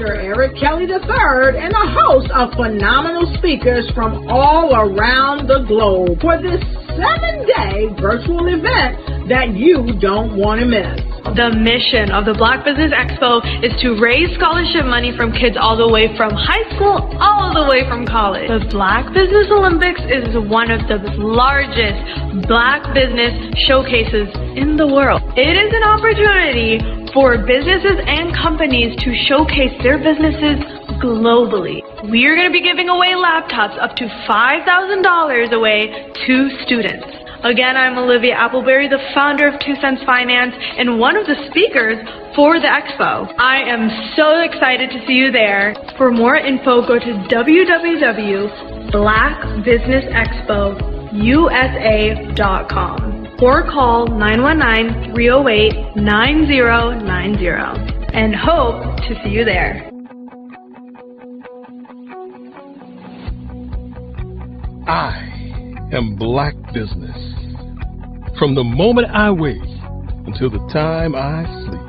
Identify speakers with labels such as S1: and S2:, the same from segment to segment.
S1: Dr. Eric Kelly III and a host of phenomenal speakers from all around the globe for this 7-day virtual event that you don't want to miss.
S2: The mission of the Black Business Expo is to raise scholarship money from kids all the way from high school all the way from college. The Black Business Olympics is one of the largest Black business showcases in the world. It is an opportunity for businesses and companies to showcase their businesses globally. We are going to be giving away laptops up to $5,000 away to students. Again, I'm Olivia Appleberry, the founder of 2 Cents Finance and one of the speakers for the expo. I am so excited to see you there. For more info, go to www.blackbusinessexpousa.com or call 919-308-9090 and hope to see you there.
S3: I am Black Business. From the moment I wake until the time I sleep.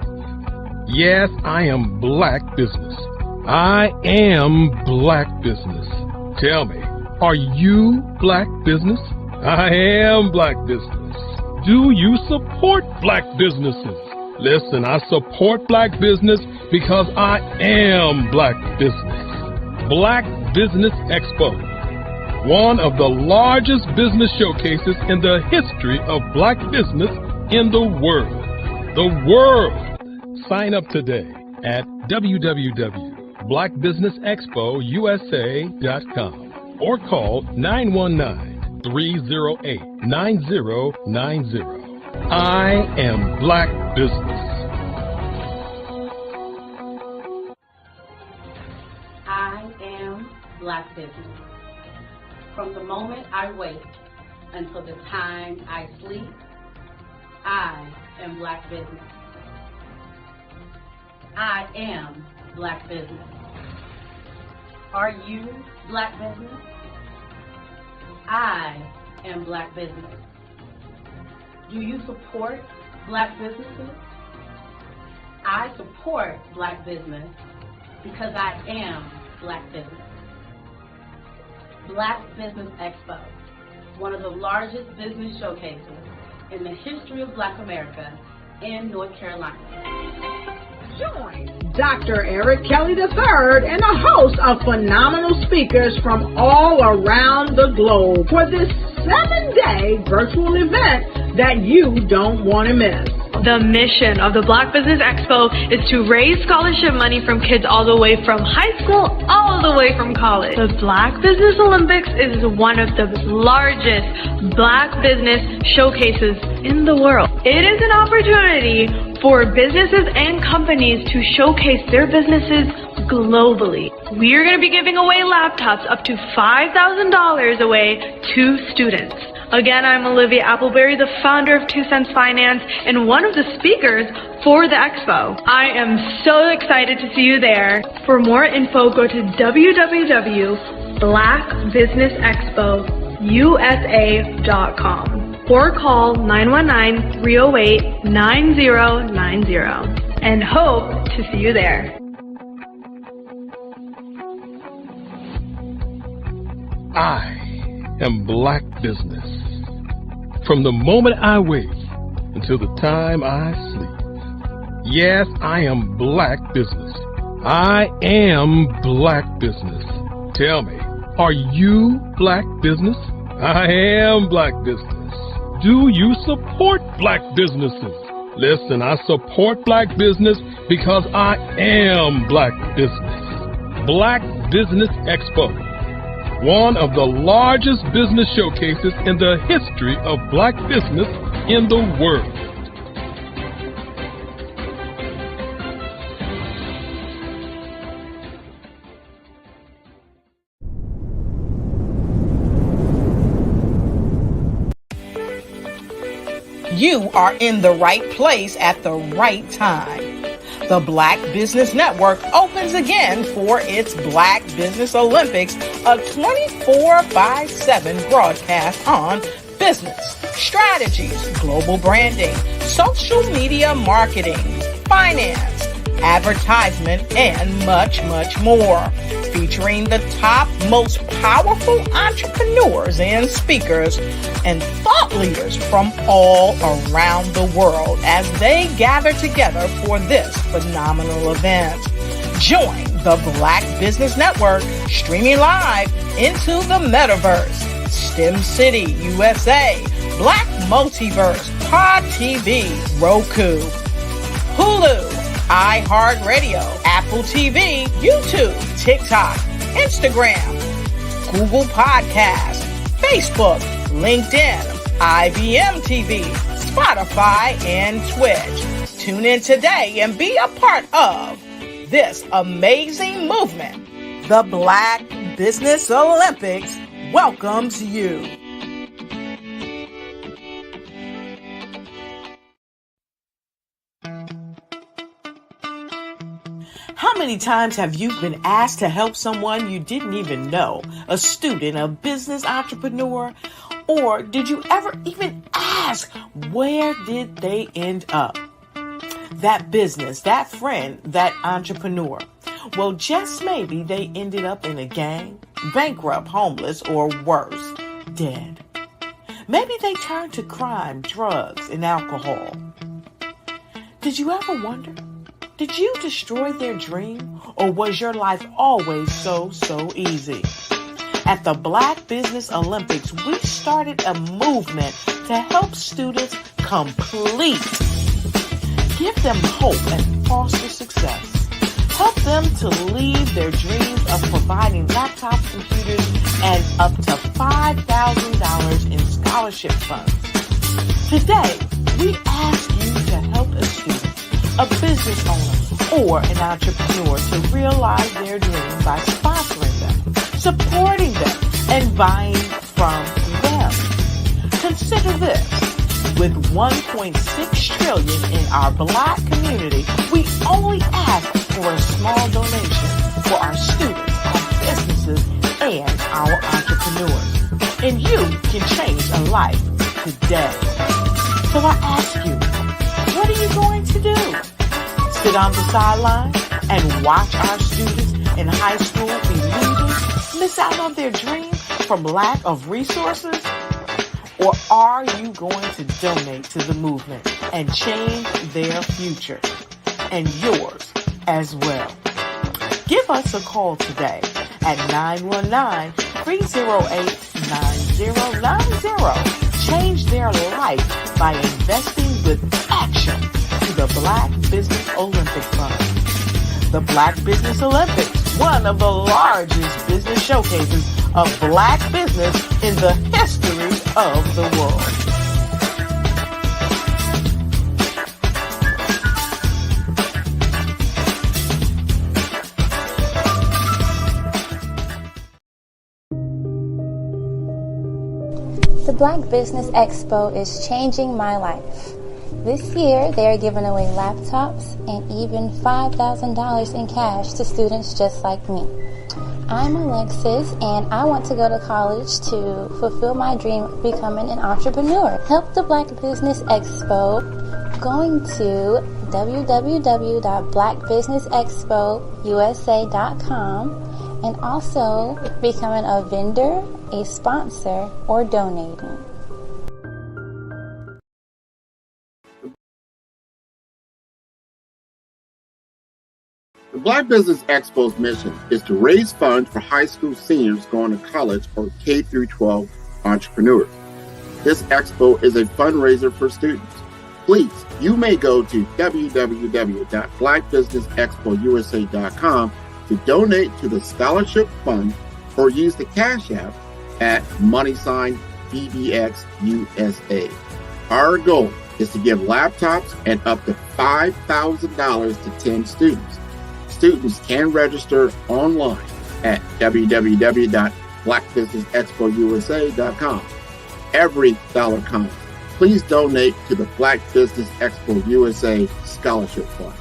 S3: Yes, I am Black Business. I am Black Business. Tell me, are you Black Business? I am Black Business. Do you support Black businesses? Listen, I support Black business because I am Black Business. Black Business Expo, one of the largest business showcases in the history of Black business in the world. The world! Sign up today at www.blackbusinessexpousa.com or call 919-308-9090. I am Black Business.
S4: I am Black Business. From the moment I wake until the time I sleep, I am Black Business. I am Black Business. Are you Black Business? I am Black Business. Do you support Black businesses? I support Black business because I am Black Business. Black Business Expo, one of the largest business showcases in the history of Black America in North Carolina.
S1: Join Dr. Eric Kelly III and a host of phenomenal speakers from all around the globe for this 7-day virtual event that you don't want to miss.
S2: The mission of the Black Business Expo is to raise scholarship money from kids all the way from high school all the way from college. The Black Business Olympics is one of the largest Black business showcases in the world. It is an opportunity for businesses and companies to showcase their businesses globally. We are going to be giving away laptops up to $5,000 away to students. Again, I'm Olivia Appleberry, the founder of 2 Cents Finance and one of the speakers for the expo. I am so excited to see you there. For more info, go to www.blackbusinessexpousa.com or call 919-308-9090 and hope to see you there.
S3: I am Black Business. From the moment I wake until the time I sleep. Yes, I am Black Business. I am Black Business. Tell me, are you Black Business? I am Black Business. Do you support Black businesses? Listen, I support Black business because I am Black Business. Black Business Expo, one of the largest business showcases in the history of Black business in the world.
S5: You are in the right place at the right time. The Black Business Network opens again for its Black Business Olympics, a 24/7 broadcast on business, strategies, global branding, social media marketing, finance, advertisement, and much, much more. Featuring the top, most powerful entrepreneurs and speakers and thought leaders from all around the world as they gather together for this phenomenal event. Join the Black Business Network streaming live into the metaverse, STEM City USA, Black Multiverse, Pod TV, Roku, Hulu, iHeartRadio, Apple TV, YouTube, TikTok, Instagram, Google Podcasts, Facebook, LinkedIn, IBM TV, Spotify, and Twitch. Tune in today and be a part of this amazing movement. The Black Business Olympics welcomes you. How many times have you been asked to help someone you didn't even know, a student, a business entrepreneur? Or did you ever even ask, where did they end up? That business, that friend, that entrepreneur. Well, just maybe they ended up in a gang, bankrupt, homeless, or worse, dead. Maybe they turned to crime, drugs, and alcohol. Did you ever wonder? Did you destroy their dream, or was your life always so easy? At the Black Business Olympics, we started a movement to help students complete. Give them hope and foster success. Help them to leave their dreams of providing laptops, computers, and up to $5,000 in scholarship funds. Today, we ask you to help a student, a business owner, or an entrepreneur to realize their dreams by sponsoring them, supporting them, and buying from them. Consider this. With $1.6 trillion in our Black community, we only ask for a small donation for our students, our businesses, and our entrepreneurs. And you can change a life today. So I ask you, what are you going to do? Sit on the sideline and watch our students in high school be leaders, miss out on their dream from lack of resources? Or are you going to donate to the movement and change their future and yours as well? Give us a call today at 919-308-9090. Change their life by investing with action to the Black Business Olympic Fund. The Black Business Olympics, one of the largest business showcases of Black business in the history of the world.
S6: The Black Business Expo is changing my life. This year, they are giving away laptops and even $5,000 in cash to students just like me. I'm Alexis, and I want to go to college to fulfill my dream of becoming an entrepreneur. Help the Black Business Expo going to www.blackbusinessexpousa.com and also becoming a vendor, a sponsor, or donating.
S7: The Black Business Expo's mission is to raise funds for high school seniors going to college or K-12 entrepreneurs. This expo is a fundraiser for students. Please, you may go to www.blackbusinessexpousa.com to donate to the scholarship fund or use the Cash App at $BBXUSA. Our goal is to give laptops and up to $5,000 to 10 students. Students can register online at www.blackbusinessexpousa.com. Every dollar counts. Please donate to the Black Business Expo USA Scholarship Fund.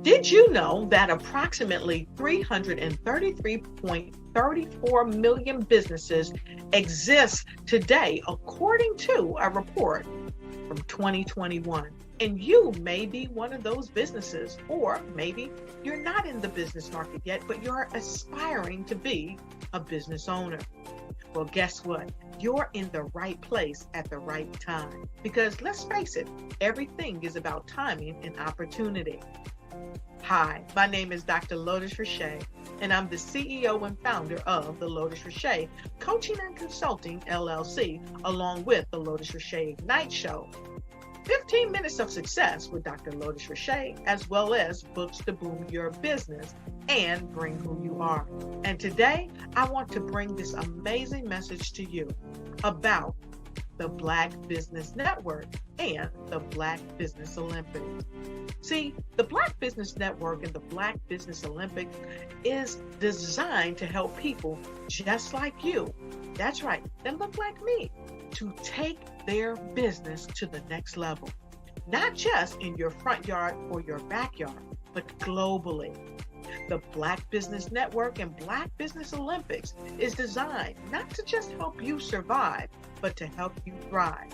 S5: Did you know that approximately 333.34 million businesses exist today, according to a report
S1: from 2021. And you may be one of those businesses, or maybe you're not in the business market yet, but you're aspiring to be a business owner. Well, guess what? You're in the right place at the right time. Because let's face it, everything is about timing and opportunity. Hi, my name is Dr. Lotus Richey, and I'm the CEO and founder of the Lotus Richey Coaching and Consulting LLC, along with the Lotus Richey Ignite Show. 15 minutes of success with Dr. Lotus Richey, as well as books to boom your business and bring who you are. And today, I want to bring this amazing message to you about the Black Business Network and the Black Business Olympics. See, the Black Business Network and the Black Business Olympics is designed to help people just like you, that's right, that look like me, to take their business to the next level. Not just in your front yard or your backyard, but globally. The Black Business Network and Black Business Olympics is designed not to just help you survive, but to help you thrive.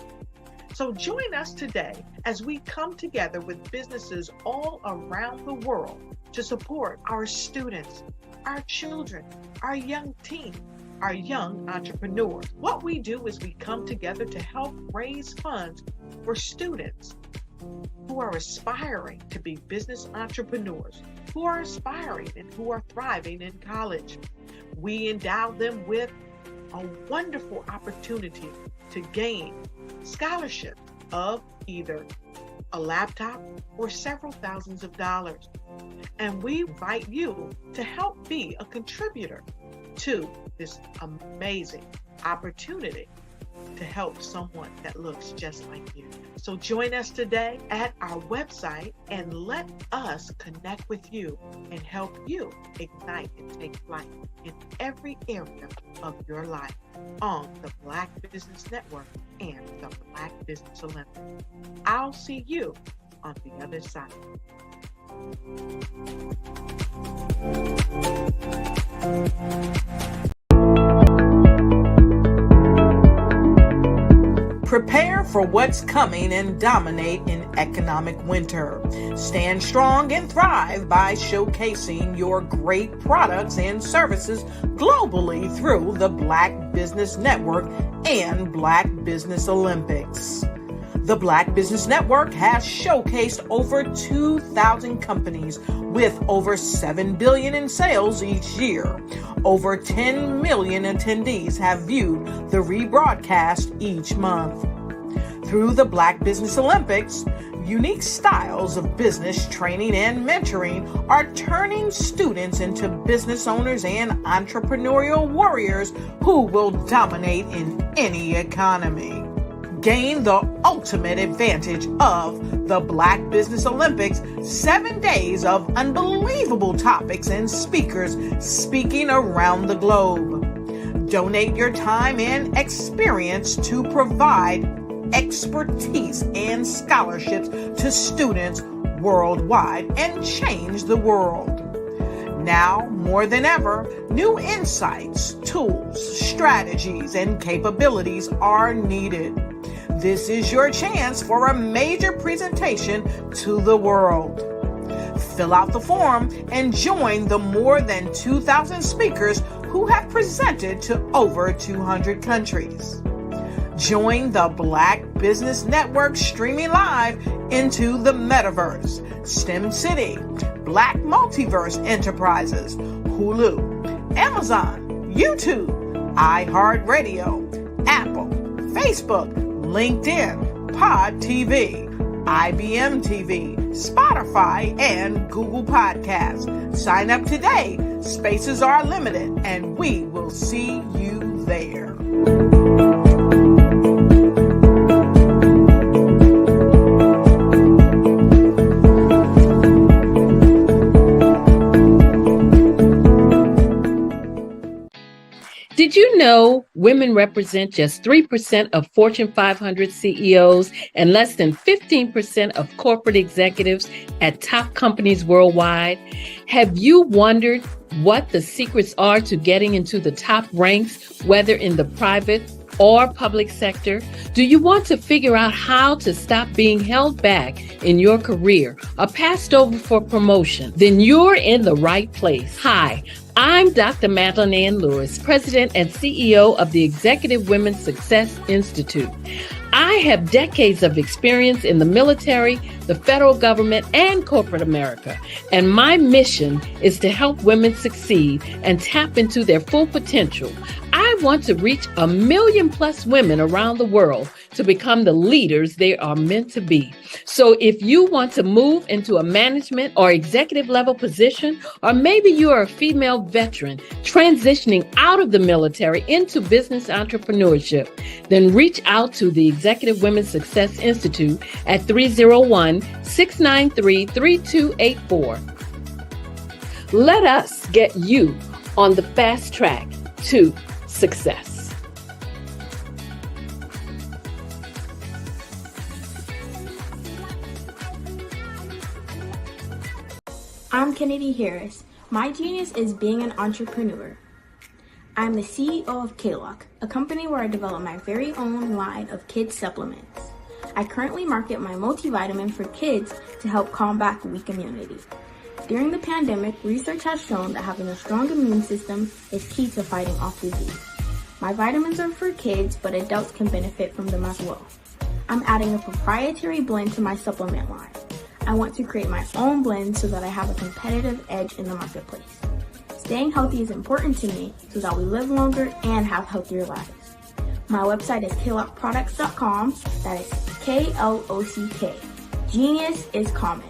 S1: So join us today as we come together with businesses all around the world to support our students, our children, our young teens, our young entrepreneurs. What we do is we come together to help raise funds for students who are aspiring to be business entrepreneurs, who are aspiring and who are thriving in college. We endow them with a wonderful opportunity to gain scholarship of either a laptop or several thousands of dollars. And we invite you to help be a contributor to this amazing opportunity to help someone that looks just like you. So join us today at our website and let us connect with you and help you ignite and take flight in every area of your life on the Black Business Network and the Black Business Olympics. I'll see you on the other side.
S5: Prepare for what's coming and dominate in economic winter. Stand strong and thrive by showcasing your great products and services globally through the Black Business Network and Black Business Olympics. The Black Business Network has showcased over 2,000 companies with over $7 billion in sales each year. Over 10 million attendees have viewed the rebroadcast each month. Through the Black Business Olympics, unique styles of business training and mentoring are turning students into business owners and entrepreneurial warriors who will dominate in any economy. Gain the ultimate advantage of the Black Business Olympics, 7 days of unbelievable topics and speakers speaking around the globe. Donate your time and experience to provide expertise and scholarships to students worldwide and change the world. Now, more than ever, new insights, tools, strategies, and capabilities are needed. This is your chance for a major presentation to the world. Fill out the form and join the more than 2,000 speakers who have presented to over 200 countries. Join the Black Business Network streaming live into the Metaverse, STEM City, Black Multiverse Enterprises, Hulu, Amazon, YouTube, iHeartRadio, Apple, Facebook, LinkedIn, Pod TV, IBM TV, Spotify, and Google Podcasts. Sign up today. Spaces are limited, and we will see you there.
S8: Did you know women represent just 3% of Fortune 500 CEOs and less than 15% of corporate executives at top companies worldwide? Have you wondered what the secrets are to getting into the top ranks, whether in the private or public sector? Do you want to figure out how to stop being held back in your career or passed over for promotion? Then you're in the right place. Hi, I'm Dr. Madeline Ann Lewis, President and CEO of the Executive Women's Success Institute. I have decades of experience in the military, the federal government, and corporate America, and my mission is to help women succeed and tap into their full potential. I want to reach 1 million+ women around the world to become the leaders they are meant to be. So if you want to move into a management or executive level position, or maybe you are a female veteran transitioning out of the military into business entrepreneurship, then reach out to the Executive Women's Success Institute at 301-693-3284. Let us get you on the fast track to success.
S9: I'm Kennedy Harris. My genius is being an entrepreneur. I'm the CEO of K-Lock, a company where I develop my very own line of kids supplements. I currently market my multivitamin for kids to help combat weak immunity. During the pandemic, research has shown that having a strong immune system is key to fighting off disease. My vitamins are for kids, but adults can benefit from them as well. I'm adding a proprietary blend to my supplement line. I want to create my own blend so that I have a competitive edge in the marketplace. Staying healthy is important to me so that we live longer and have healthier lives. My website is klockproducts.com. That is K-L-O-C-K. Genius is common.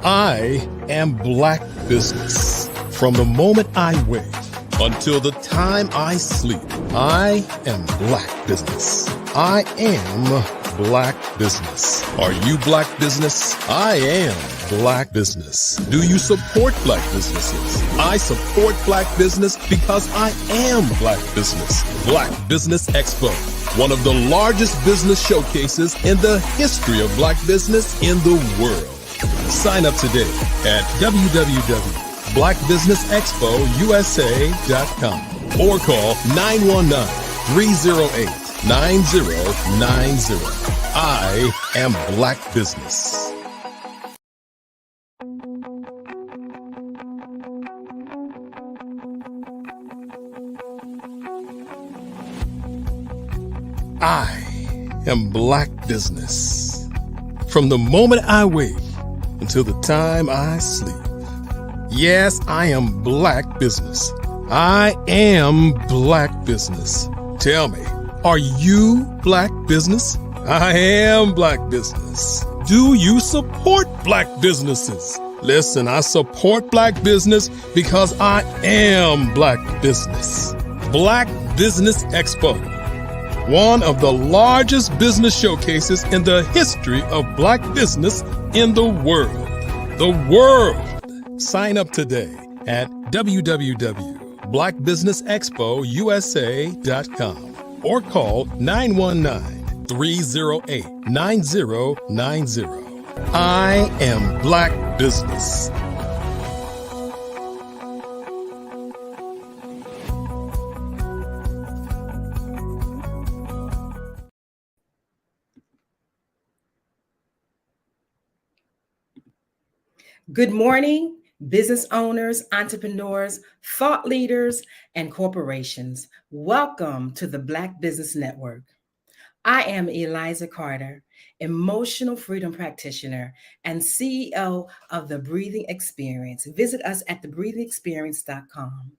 S3: I am Black Business. From the moment I wake until the time I sleep, I am Black Business. I am Black Business. Are you Black Business? I am Black Business. Do you support Black businesses? I support Black business because I am Black Business. Black Business Expo, one of the largest business showcases in the history of Black business in the world. Sign up today at www.blackbusinessexpousa.com or call 919-308-9090. I am Black Business. I am Black Business. From the moment I wake until the time I sleep. Yes, I am Black Business. I am Black Business. Tell me, are you Black Business? I am Black Business. Do you support Black businesses? Listen, I support Black business because I am Black Business. Black Business Expo, one of the largest business showcases in the history of Black business in the world. The world. Sign up today at www.blackbusinessexpousa.com or call 919-308-9090. I am Black Business.
S10: Good morning, business owners, entrepreneurs, thought leaders, and corporations. Welcome to the Black Business Network. I am Eliza Carter, emotional freedom practitioner and CEO of The Breathing Experience. Visit us at thebreathingexperience.com.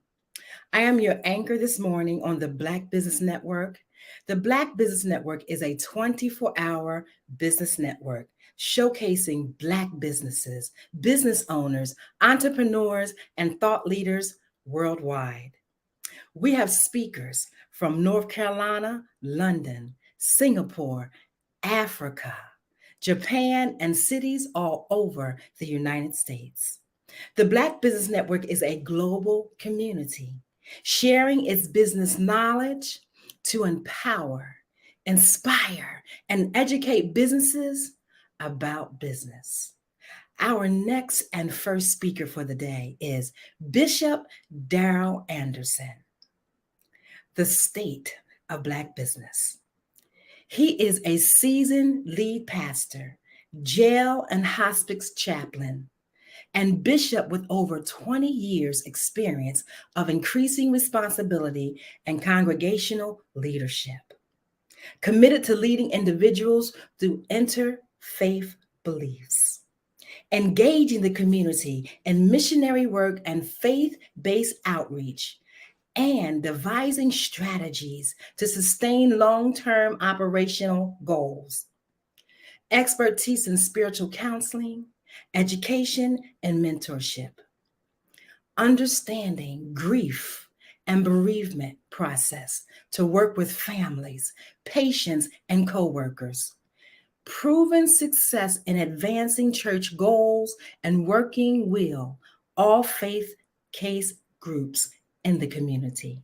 S10: I am your anchor this morning on the Black Business Network. The Black Business Network is a 24-hour business network showcasing Black businesses, business owners, entrepreneurs, and thought leaders worldwide. We have speakers from North Carolina, London, Singapore, Africa, Japan, and cities all over the United States. The Black Business Network is a global community sharing its business knowledge to empower, inspire, and educate businesses about business. Our next and first speaker for the day is Bishop Darrell Anderson, the state of Black business. He is a seasoned lead pastor, jail and hospice chaplain, and bishop with over 20 years experience of increasing responsibility and congregational leadership. Committed to leading individuals through interfaith beliefs, engaging the community in missionary work and faith-based outreach, and devising strategies to sustain long-term operational goals. Expertise in spiritual counseling, education, and mentorship. Understanding grief and bereavement process to work with families, patients, and coworkers. Proven success in advancing church goals and working well all faith case groups in the community.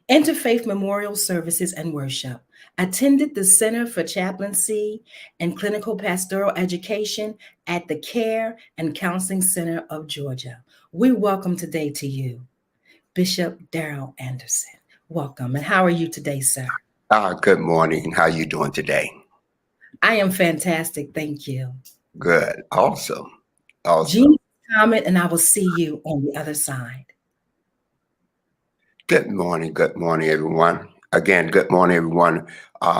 S10: Interfaith memorial services and worship. Attended the Center for Chaplaincy and Clinical Pastoral Education at the Care and Counseling Center of Georgia. We welcome today to you, Bishop Darrell Anderson. Welcome. And how are you today, sir?
S11: Good morning. How are you doing today?
S10: I am fantastic. Thank you.
S11: Good. Awesome.
S10: Jean, comment, and I will see you on the other side.
S11: Good morning. Good morning, everyone. Again, good morning, everyone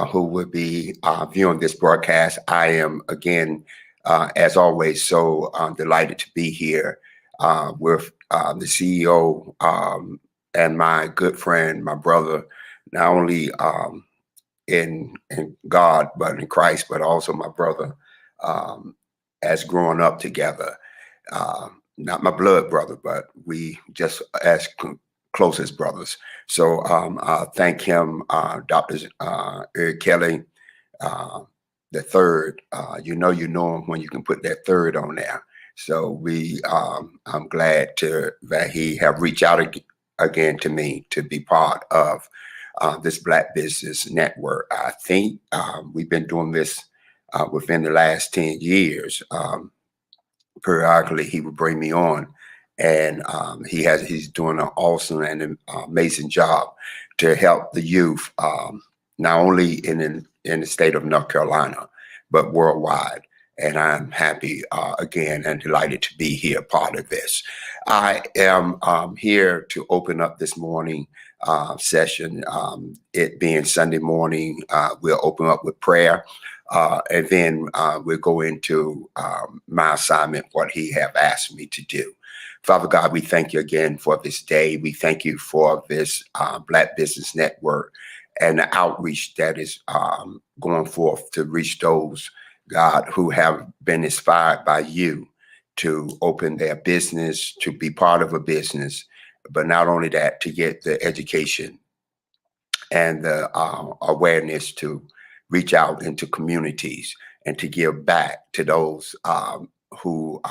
S11: who will be viewing this broadcast. I am, again, as always, so delighted to be here with the CEO and my good friend, my brother, not only in God, but in Christ, but also my brother as growing up together. Not my blood brother, but we just as closest brothers. So thank him, Dr. Eric Kelly, the third. You know him when you can put that third on there. So I'm glad that he have reached out again to me to be part of this Black Business Network. I think we've been doing this within the last 10 years. Periodically, he would bring me on, and he's doing an awesome and amazing job to help the youth, not only in the state of North Carolina, but worldwide. And I'm happy again and delighted to be here, part of this. I am here to open up this morning session. It being Sunday morning, we'll open up with prayer. And then we'll go into my assignment, what he have asked me to do. Father God, we thank you again for this day. We thank you for this Black Business Network and the outreach that is going forth to reach those, God, who have been inspired by you to open their business, to be part of a business, but not only that, to get the education and the awareness to reach out into communities and to give back to those who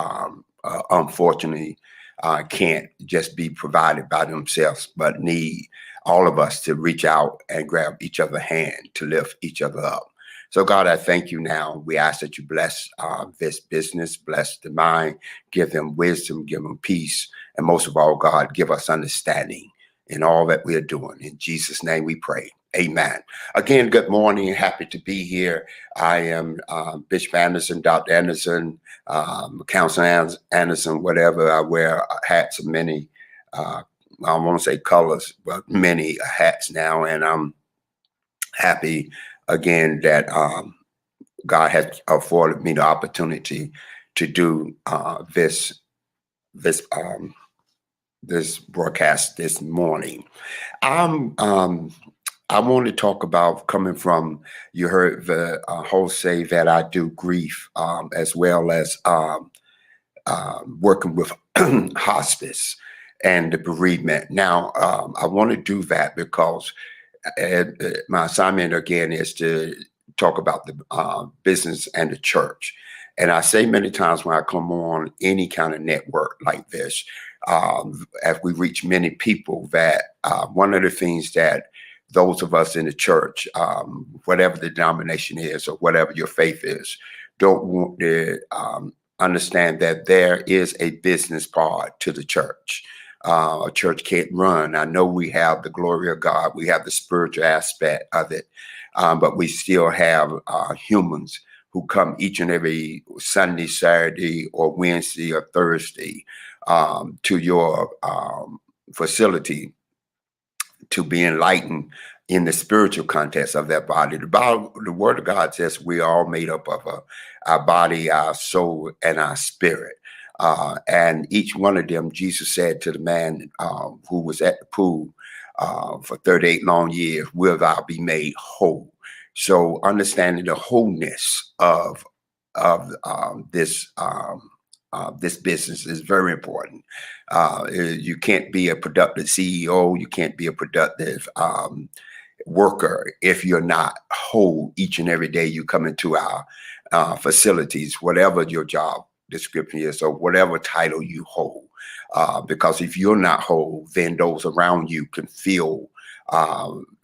S11: unfortunately can't just be provided by themselves, but need all of us to reach out and grab each other's hand to lift each other up. So God, I thank you now. We ask that you bless this business, bless the mind, give them wisdom, give them peace, and most of all, God, give us understanding in all that we are doing. In Jesus' name we pray. Amen. Again, good morning. Happy to be here. I am Bishop Anderson, Dr. Anderson, Counselor Anderson, whatever. I wear hats of many, I won't say colors, but many hats now. And I'm happy again that God has afforded me the opportunity to do this broadcast this morning. I want to talk about coming from, you heard the host say that I do grief as well as working with hospice and the bereavement. Now, I want to do that because my assignment again is to talk about the business and the church. And I say many times when I come on any kind of network like this, as we reach many people, that one of the things that those of us in the church, whatever the denomination is or whatever your faith is, don't want to understand that there is a business part to the church. A church can't run. I know we have the glory of God, we have the spiritual aspect of it, but we still have humans who come each and every Sunday, Saturday, or Wednesday or Thursday to your facility to be enlightened in the spiritual context of that body. The Word of God says we are all made up of our body, our soul, and our spirit. And each one of them, Jesus said to the man who was at the pool for 38 long years, will thou be made whole? So understanding the wholeness of this business is very important. You can't be a productive CEO. You can't be a productive worker if you're not whole each and every day you come into our facilities, whatever your job description is or whatever title you hold. Because if you're not whole, then those around you can feel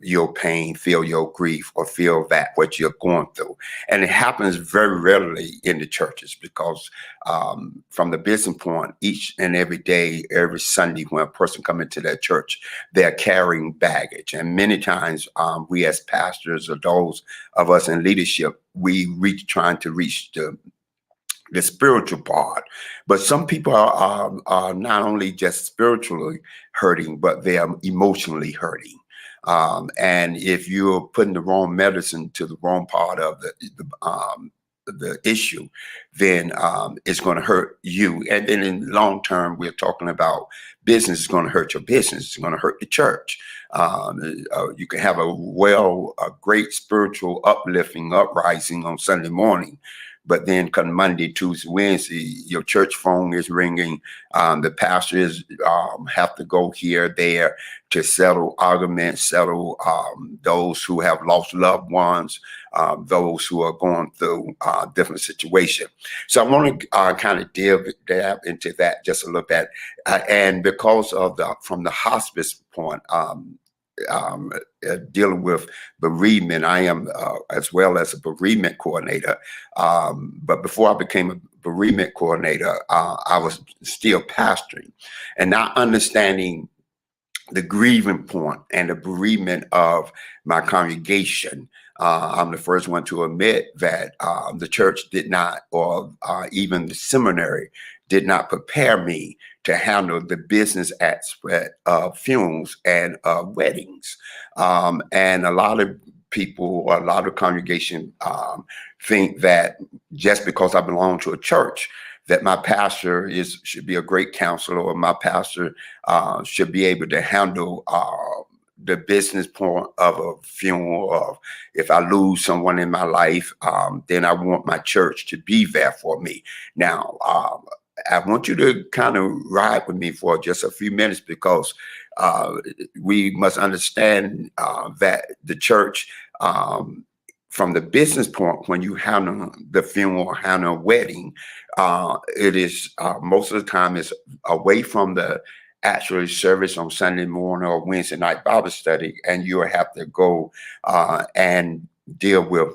S11: your pain, feel your grief, or feel that what you're going through. And it happens very rarely in the churches because from the business point, each and every day, every Sunday, when a person comes into that church, they're carrying baggage. And many times we as pastors or those of us in leadership, we trying to reach the spiritual part, but some people are not only just spiritually hurting, but they are emotionally hurting. And if you're putting the wrong medicine to the wrong part of the issue, then it's going to hurt you. And then in long term, we're talking about business is going to hurt your business. It's going to hurt the church. You can have a great spiritual uplifting uprising on Sunday morning, but then come Monday, Tuesday, Wednesday, your church phone is ringing. The pastors have to go here, there to settle arguments, settle those who have lost loved ones, those who are going through different situations. So I want to kind of dive into that just a little bit. And because of from the hospice point, dealing with bereavement, I am as well as a bereavement coordinator. But before I became a bereavement coordinator, I was still pastoring and not understanding the grieving point and the bereavement of my congregation. I'm the first one to admit that the church did not, or even the seminary did not prepare me to handle the business aspect of funerals and weddings. And a lot of people, or a lot of congregation think that just because I belong to a church, that my pastor should be a great counselor, or my pastor should be able to handle the business point of a funeral. Of if I lose someone in my life, then I want my church to be there for me. Now, I want you to kind of ride with me for just a few minutes, because we must understand that the church, from the business point, when you handle the funeral, handle a wedding, it is most of the time is away from the actual service on Sunday morning or Wednesday night Bible study, and you have to go and deal with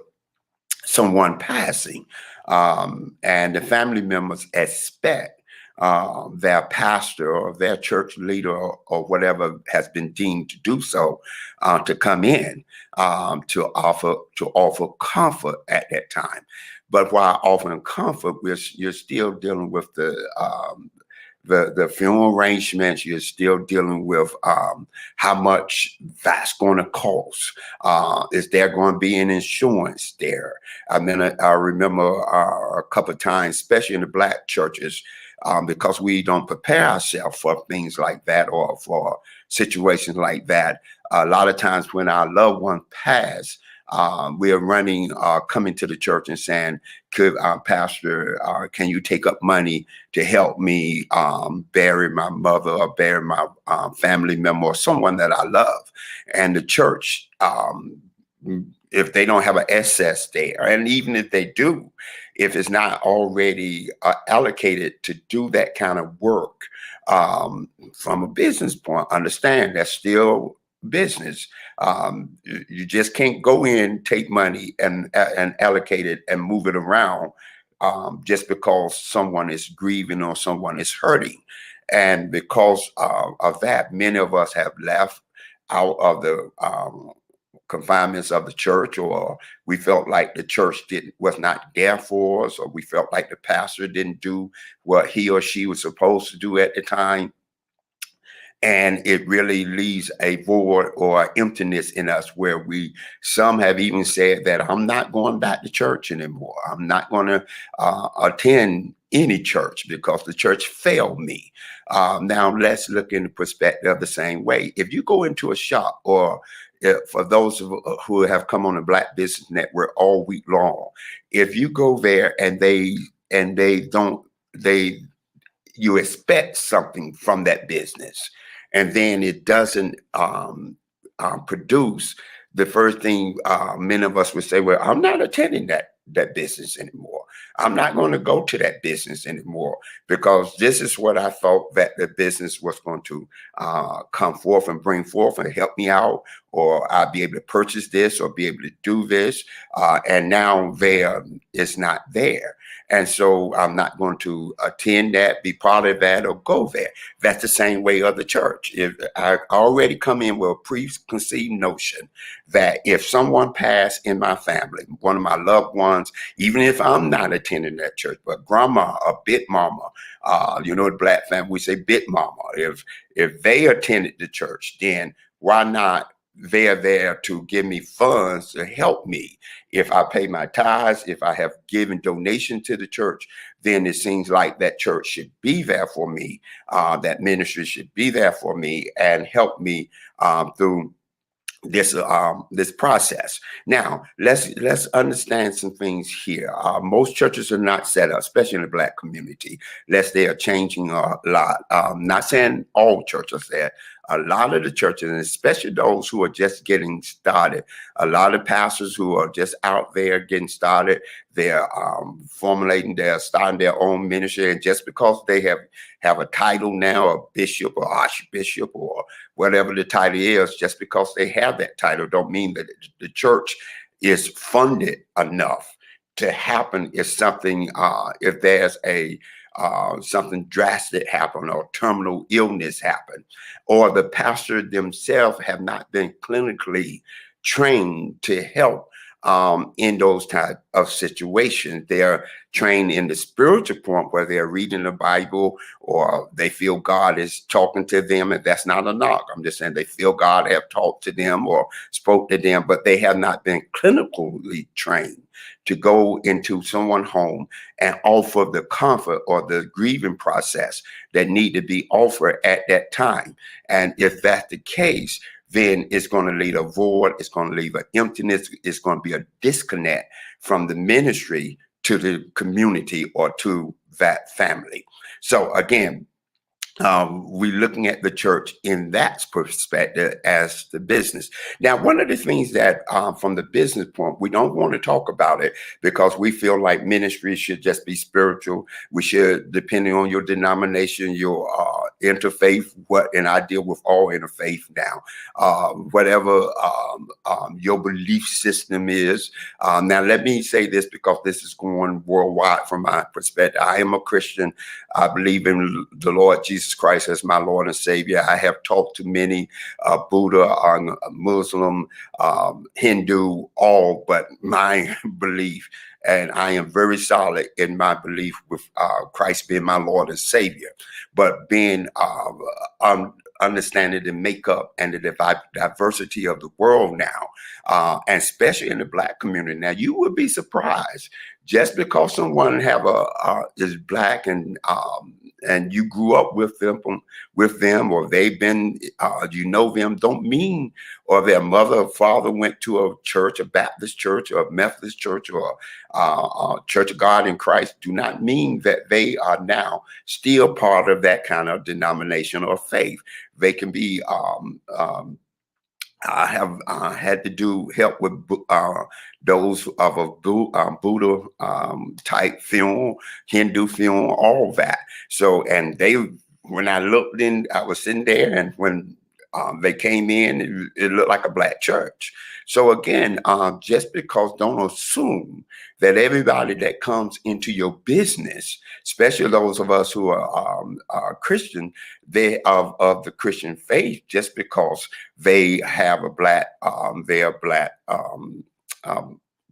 S11: someone passing. And the family members expect their pastor or their church leader or whatever has been deemed to do so to come in to offer comfort at that time. But while offering comfort, you're still dealing with the funeral arrangements. You're still dealing with how much that's going to cost. Is there going to be an insurance there? I mean, I remember a couple of times, especially in the Black churches, because we don't prepare ourselves for things like that or for situations like that. A lot of times when our loved one pass, we are running, coming to the church and saying, could our pastor, can you take up money to help me bury my mother or bury my family member or someone that I love? And the church, if they don't have an excess there, and even if they do, if it's not already allocated to do that kind of work, from a business point, understand that's still business. You just can't go in, take money and allocate it and move it around just because someone is grieving or someone is hurting. And because of that, many of us have left out of the confinements of the church, or we felt like the church was not there for us, or we felt like the pastor didn't do what he or she was supposed to do at the time. And it really leaves a void or emptiness in us where some have even said that I'm not going back to church anymore. I'm not going to attend any church because the church failed me. Now let's look in the perspective the same way. If you go into a shop, or for those who have come on the Black Business Network all week long, if you go there and you expect something from that business, and then it doesn't produce, the first thing many of us would say, well, I'm not attending that business anymore. I'm not going to go to that business anymore because this is what I thought that the business was going to come forth and bring forth and help me out, or I'll be able to purchase this or be able to do this. And now it's not there. And so I'm not going to attend that, be part of that, or go there. That's the same way of the church. If I already come in with a preconceived notion that if someone passed in my family, one of my loved ones, even if I'm not attending that church, but grandma or bit mama, the Black family, we say bit mama. If they attended the church, then why not? They're there to give me funds to help me. If I pay my tithes, if I have given donation to the church, then it seems like that church should be there for me. That ministry should be there for me and help me through this process. Now, let's understand some things here. Most churches are not set up, especially in the Black community, unless they are changing a lot. Not saying all churches there. A lot of the churches, and especially those who are just getting started, a lot of pastors who are just out there getting started, they're starting their own ministry, and just because they have a title now, a bishop or archbishop or whatever the title is, just because they have that title don't mean that the church is funded enough to happen if something, if there's something drastic happen or terminal illness happen, or the pastor themselves have not been clinically trained to help in those type of situations. They're trained in the spiritual point where they're reading the Bible or they feel God is talking to them, and that's not a knock. I'm just saying they feel God have talked to them or spoke to them, but they have not been clinically trained to go into someone's home and offer the comfort or the grieving process that need to be offered at that time. And if that's the case, then it's going to leave a void, it's going to leave an emptiness, it's going to be a disconnect from the ministry to the community or to that family. So again, we're looking at the church in that perspective as the business. Now, one of the things that from the business point, we don't want to talk about it because we feel like ministry should just be spiritual. We should, depending on your denomination, your interfaith, and I deal with all interfaith now, whatever your belief system is. Now, let me say this because this is going worldwide from my perspective. I am a Christian. I believe in the Lord Jesus Christ as my Lord and Savior. I have talked to many Buddha, Muslim, Hindu, all but my belief. And I am very solid in my belief with Christ being my Lord and Savior. But being understanding the makeup and the diversity of the world now, and especially in the Black community. Now, you would be surprised just because someone is Black and you grew up with them, or they've been, them, don't mean, or their mother or father went to a church, a Baptist church, or a Methodist church, or Church of God in Christ, do not mean that they are now still part of that kind of denomination or faith. They can be, I have had to do help with those of a Buddha type film, Hindu film, all that. So, and when I looked in, I was sitting there, and when They came in, it looked like a black church. So again, just because don't assume that everybody that comes into your business, especially those of us who are Christian, they of the Christian faith, just because they have a black, they are black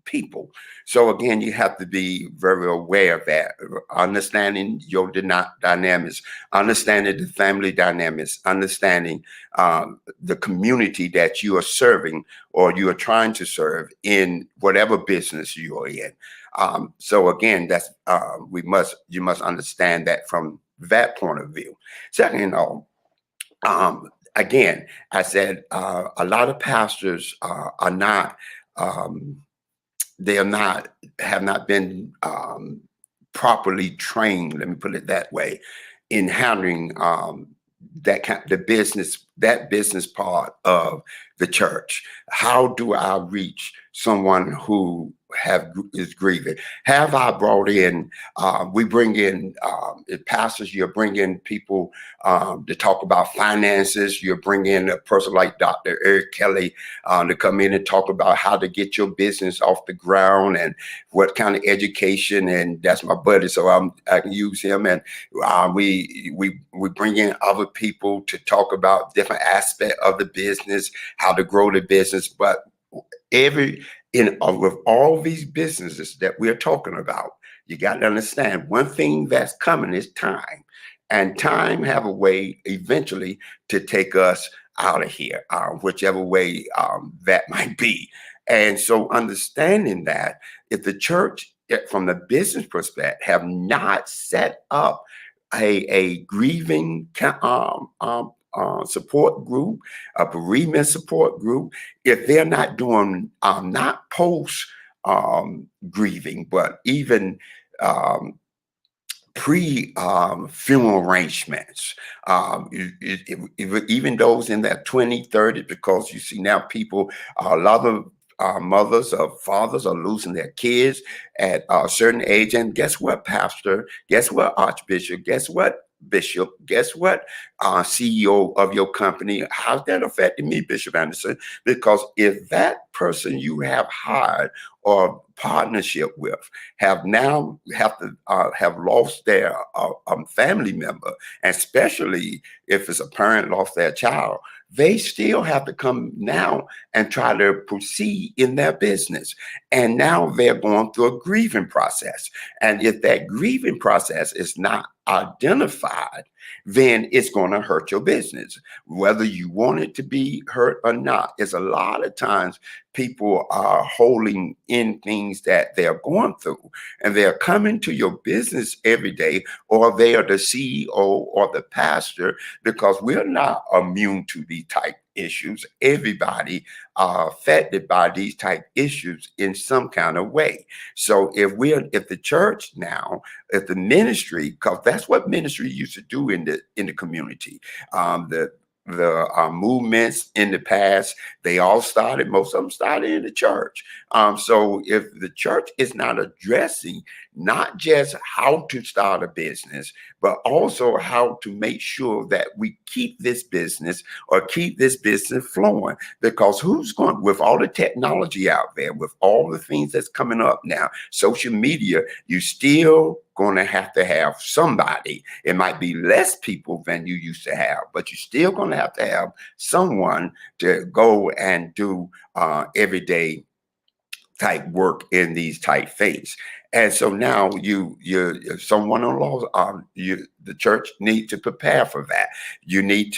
S11: people. So again, you have to be very aware of that, understanding your dynamics, understanding the family dynamics, understanding the community that you are serving or you are trying to serve in whatever business you are in. So again, that's you must understand that from that point of view. Second, again, I said a lot of pastors are not. They have not been properly trained. Let me put it that way, in handling that business part of the church. How do I reach someone who is grieving? Have I brought in? We bring in pastors. You bring in people to talk about finances. You bring in a person like Dr. Eric Kelly to come in and talk about how to get your business off the ground and what kind of education. And that's my buddy, so I can use him. And we bring in other people to talk about different aspects of the business, how to grow the business. But with all these businesses that we're talking about, you got to understand one thing that's coming is time. And time have a way eventually to take us out of here, whichever way that might be. And so understanding that if the church, from the business perspective, have not set up a grieving support group, a bereavement support group, if they're not doing not post grieving, but even pre-funeral arrangements, even those in that 20, 30, because you see now people, a lot of mothers or fathers are losing their kids at a certain age. And guess what, Pastor? Guess what, Archbishop? Guess what, Bishop? Guess what, CEO of your company? How's that affecting me, Bishop Anderson? Because if that person you have hired or partnership with have lost their family member, especially if it's a parent lost their child, they still have to come now and try to proceed in their business. And now they're going through a grieving process. And if that grieving process is not identified, then it's going to hurt your business, whether you want it to be hurt or not. It's a lot of times people are holding in things that they're going through, and they're coming to your business every day, or they are the CEO or the pastor, because we're not immune to these type issues. Everybody are affected by these type issues in some kind of way. So if the church now, if the ministry, because that's what ministry used to do in the community, the movements in the past, most of them started in the church. So if the church is not addressing not just how to start a business, but also how to make sure that we keep this business flowing, because who's going, with all the technology out there, with all the things that's coming up now, social media, you still going to have somebody. It might be less people than you used to have, but you're still going to have someone to go and do everyday type work in these type things. And so now the church need to prepare for that. We need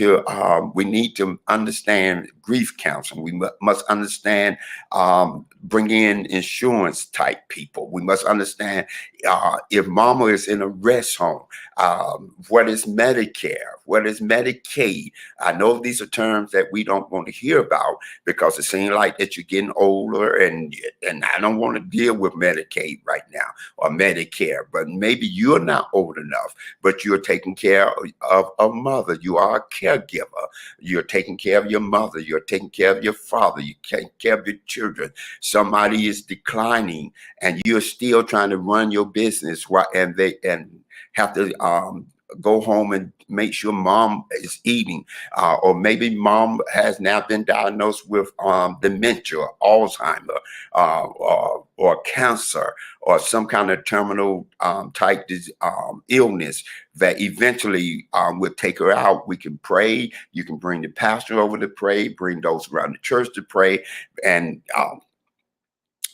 S11: to understand grief counseling. We must understand bring in insurance type people. We must understand if mama is in a rest home, what is Medicare, what is Medicaid. I know these are terms that we don't want to hear about, because it seems like that you're getting older, and I don't want to deal with Medicaid right now or Medicare. But maybe you're not old enough, but you're taking care of a mother. You are a caregiver. You're taking care of your mother. You're taking care of your father. You're taking care of your children. Somebody is declining, and you're still trying to run your business, and have to go home and make sure mom is eating, or maybe mom has now been diagnosed with dementia, Alzheimer, or cancer, or some kind of terminal type illness that eventually will take her out. We can pray. You can bring the pastor over to pray, bring those around the church to pray, and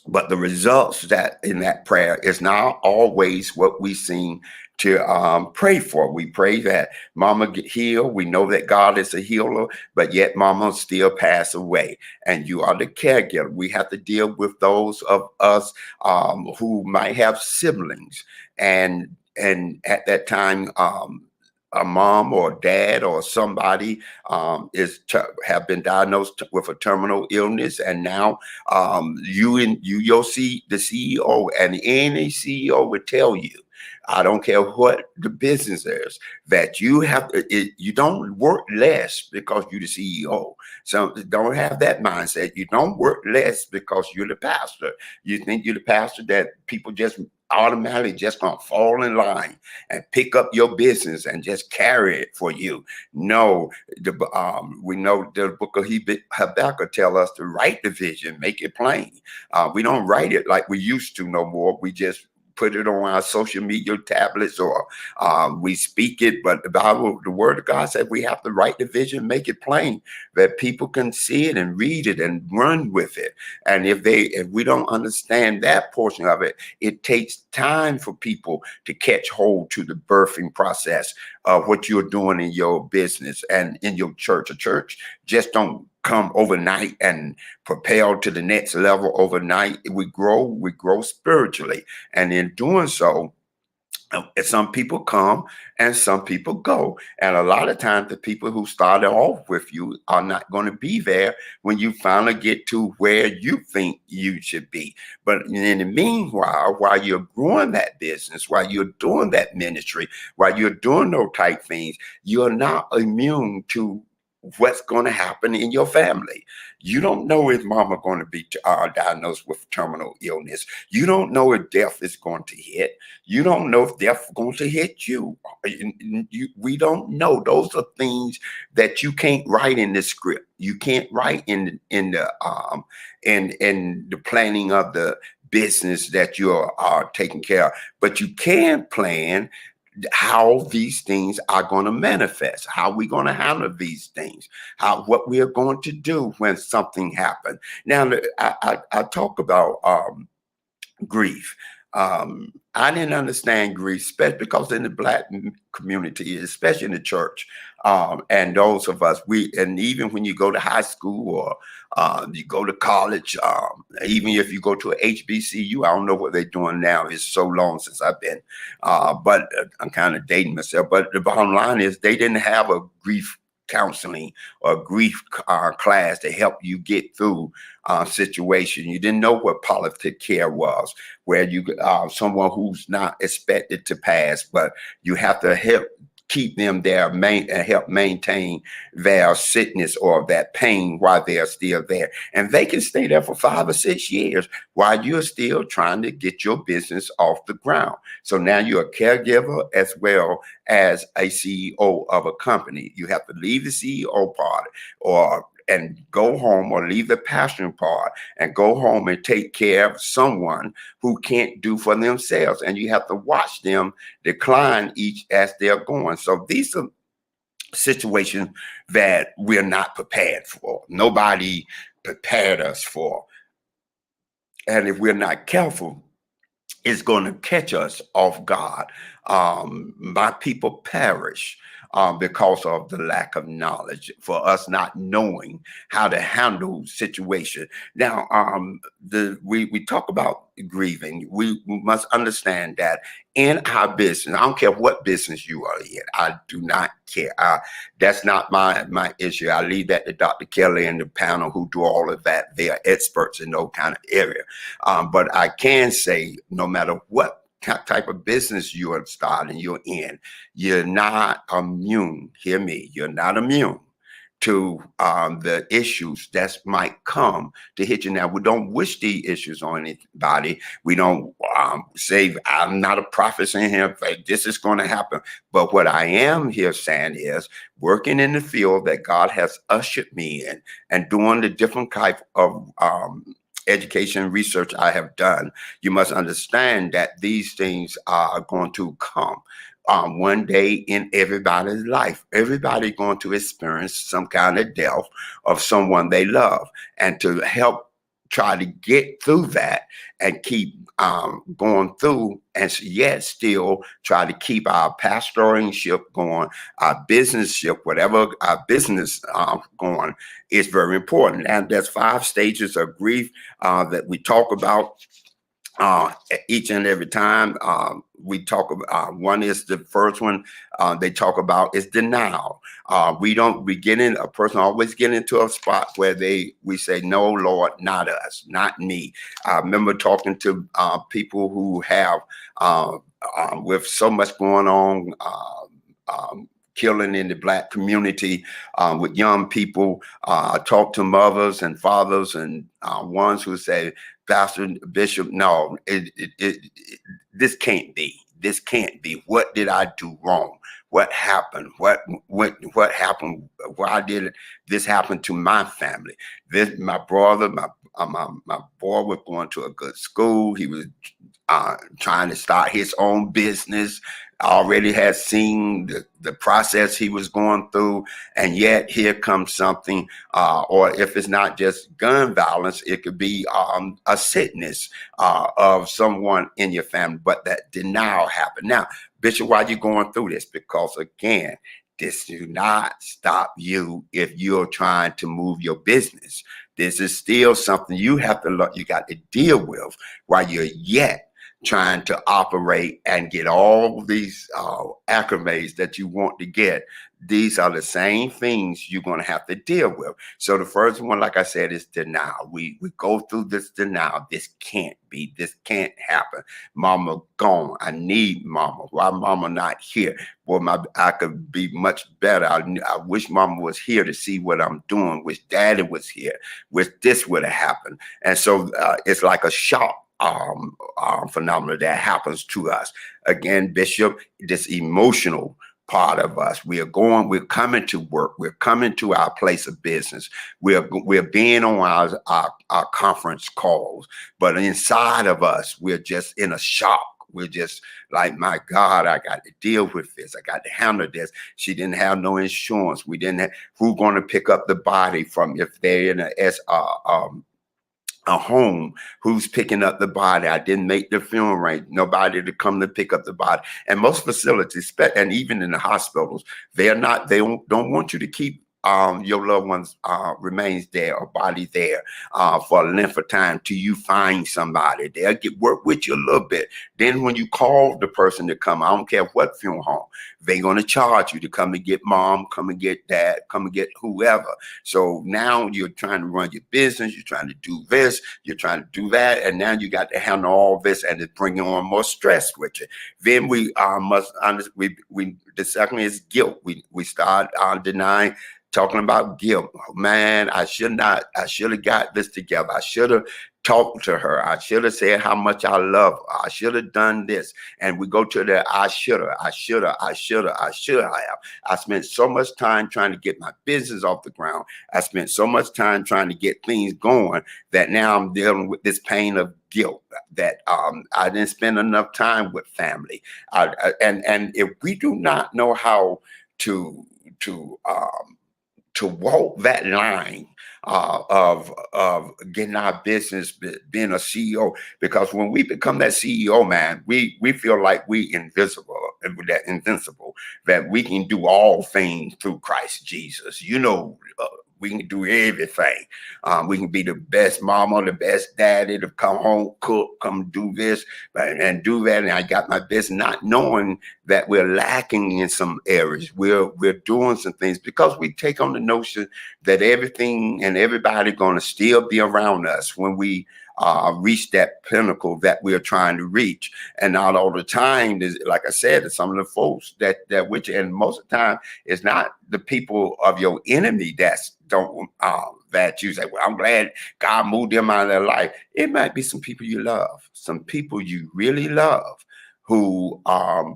S11: but the results that in that prayer is not always what we seem to pray for. We pray that mama get healed. We know that God is a healer, but yet mama still pass away, and you are the caregiver. We have to deal with those of us who might have siblings, and at that time, a mom or dad or somebody have been diagnosed with a terminal illness, and now the CEO, and any CEO would tell you, I don't care what the business is, that you have you don't work less because you're the CEO. So don't have that mindset. You don't work less because you're the pastor. You think you're the pastor that people just automatically just gonna fall in line and pick up your business and just carry it for you. No, we know the book of Habakkuk tell us to write the vision, make it plain. We don't write it like we used to no more. We just put it on our social media tablets, or we speak it. But the Bible, the word of God said we have to write the vision, make it plain, that people can see it and read it and run with it. And if we don't understand that portion of it, it takes time for people to catch hold to the birthing process of what you're doing in your business and in your church. A church just don't come overnight and propel to the next level overnight. We grow spiritually. And in doing so, some people come and some people go. And a lot of times the people who started off with you are not going to be there when you finally get to where you think you should be. But in the meanwhile, while you're growing that business, while you're doing that ministry, while you're doing those type things, you're not immune to what's going to happen in your family. You don't know if mama going to be diagnosed with terminal illness. You don't know if death is going to hit. You don't know if death is going to hit you. We don't know. Those are things that you can't write in the script. You can't write in the planning of the business that you're taking care of. But you can plan how these things are going to manifest, how we're going to handle these things, what we are going to do when something happens. Now, I talk about grief. I didn't understand grief, especially because in the Black community, especially in the church, and those of us, and even when you go to high school or you go to college, even if you go to a HBCU, I don't know what they're doing now. It's so long since I've been, but I'm kind of dating myself. But the bottom line is they didn't have a grief counseling or grief class to help you get through situation. You didn't know what palliative care was, where you someone who's not expected to pass, but you have to help keep them there and help maintain their sickness or that pain while they're still there. And they can stay there for 5 or 6 years while you're still trying to get your business off the ground. So now you're a caregiver as well as a CEO of a company. You have to leave the CEO part and go home, or leave the pastoring part and go home and take care of someone who can't do for themselves. And you have to watch them decline each as they're going. So these are situations that we're not prepared for. Nobody prepared us for. And if we're not careful, it's going to catch us off guard. My people perish because of the lack of knowledge, for us not knowing how to handle situation. Now, we talk about grieving. We must understand that in our business, I don't care what business you are in, I do not care. That's not my issue. I leave that to Dr. Kelly and the panel who do all of that. They are experts in those kind of area. But I can say, no matter what type of business you are starting, you're in, you're not immune. Hear me. You're not immune to the issues that might come to hit you. Now, we don't wish the issues on anybody. We don't say, I'm not a prophet saying here, this is going to happen. But what I am here saying is working in the field that God has ushered me in and doing the different type of education and research I have done, you must understand that these things are going to come. One day in everybody's life, everybody going to experience some kind of death of someone they love, and to help try to get through that and keep going through, and yet still try to keep our pastoralship going, our business ship, whatever our business going, is very important. And there's 5 stages of grief that we talk about each and every time we talk about. One is the first one they talk about is denial. A person always get into a spot where we say, no, Lord, not us, not me. I remember talking to people who have with so much going on, killing in the Black community with young people. I talk to mothers and fathers and ones who say, Pastor, Bishop, no, this can't be. This can't be. What did I do wrong? What happened? What happened? Why did this happen to my family? My brother, my boy was going to a good school. He was trying to start his own business. Already had seen the process he was going through, and yet here comes something, or if it's not just gun violence, it could be a sickness of someone in your family, but that denial happened. Now, Bishop, why are you going through this? Because again, this do not stop you if you're trying to move your business. This is still something you have to you got to deal with while you're yet trying to operate and get all these accolades that you want to get. These are the same things you're going to have to deal with. So the first one, like I said, is denial. We go through this denial. This can't be. This can't happen. Mama gone. I need mama. Why mama not here? Boy, I could be much better. I wish mama was here to see what I'm doing. Wish daddy was here. Wish this would have happened. And so it's like a shock phenomena that happens to us. Again, Bishop, this emotional part of us. We're coming to work. We're coming to our place of business. We're being on our conference calls, but inside of us, we're just in a shock. We're just like, my God, I got to deal with this. I got to handle this. She didn't have no insurance. We didn't have who's going to pick up the body from if they're in a home, who's picking up the body. I didn't make the funeral right. Nobody to come to pick up the body. And most facilities, and even in the hospitals, they don't want you to keep your loved one's remains there or body there for a length of time till you find somebody. They'll work with you a little bit. Then when you call the person to come, I don't care what funeral home, they're going to charge you to come and get mom, come and get dad, come and get whoever. So now you're trying to run your business, you're trying to do this, you're trying to do that, and now you got to handle all this, and it's bringing on more stress with you. Then we must understand, the second is guilt. We start denying. Talking about guilt. Man, I should have got this together. I should have talked to her. I should have said how much I love her. I should have done this. And we go to the I should have. I spent so much time trying to get my business off the ground. I spent so much time trying to get things going that now I'm dealing with this pain of guilt that I didn't spend enough time with family. And if we do not know how to walk that line of getting our business, being a CEO, because when we become that CEO, man, we feel like we invincible, that we can do all things through Christ Jesus. We can do everything. We can be the best mama, the best daddy, to come home, cook, come do this and do that. And I got my best, not knowing that we're lacking in some areas. We're doing some things because we take on the notion that everything and everybody going to still be around us when we reach that pinnacle that we're trying to reach. And not all the time, like I said, some of the folks that which, and most of the time, it's not the people of your enemy that you say, well, I'm glad God moved them out of their life. It might be some people you love, some people you really love, who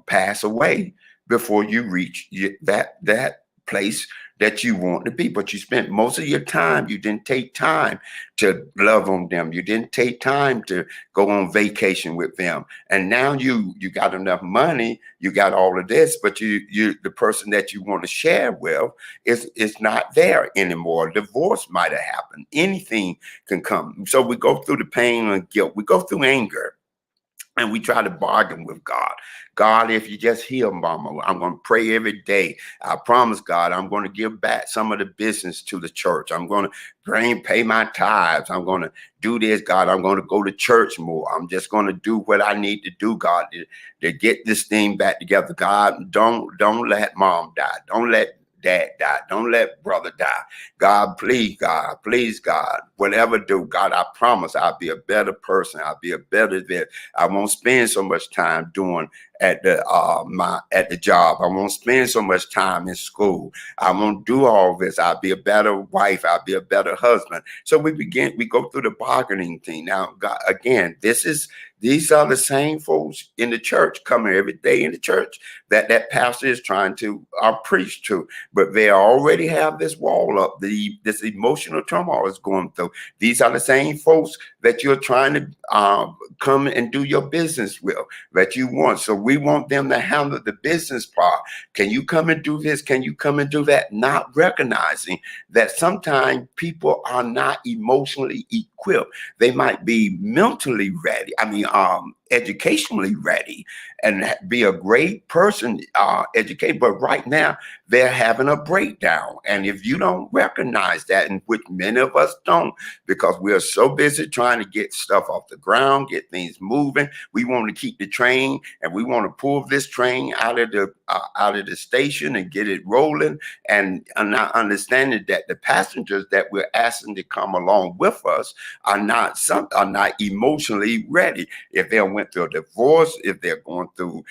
S11: pass away before you reach that place that you want to be. But you spent most of your time, you didn't take time to love on them. You didn't take time to go on vacation with them. And now you got enough money, you got all of this, but the person that you want to share with is not there anymore. Divorce might have happened. Anything can come. So we go through the pain and guilt. We go through anger. And we try to bargain with God. God, if you just heal Mama, I'm going to pray every day. I promise God, I'm going to give back some of the business to the church. I'm going to pay my tithes. I'm going to do this, God. I'm going to go to church more. I'm just going to do what I need to do, God, to get this thing back together. God, don't let Mom die. Don't let Dad die. Don't let brother die. God, please, God, whatever do, God, I promise I'll be a better person. I'll be a better vet. I won't spend so much time doing at the job. I won't spend so much time in school. I won't do all this. I'll be a better wife. I'll be a better husband. So we go through the bargaining thing. Now, God, again, these are the same folks in the church, coming every day in the church that pastor is trying to preach to, but they already have this wall up. This emotional turmoil is going through. These are the same folks that you're trying to come and do your business with, that you want. So we want them to handle the business part. Can you come and do this? Can you come and do that? Not recognizing that sometimes people are not emotionally equipped. They might be mentally ready. Educationally ready and be a great person, educated, but right now they're having a breakdown. And if you don't recognize that, and which many of us don't, because we're so busy trying to get stuff off the ground, get things moving, we want to keep the train, and we want to pull this train out of the station and get it rolling, and not understanding that the passengers that we're asking to come along with us are not emotionally ready. If they went through a divorce, if they're going through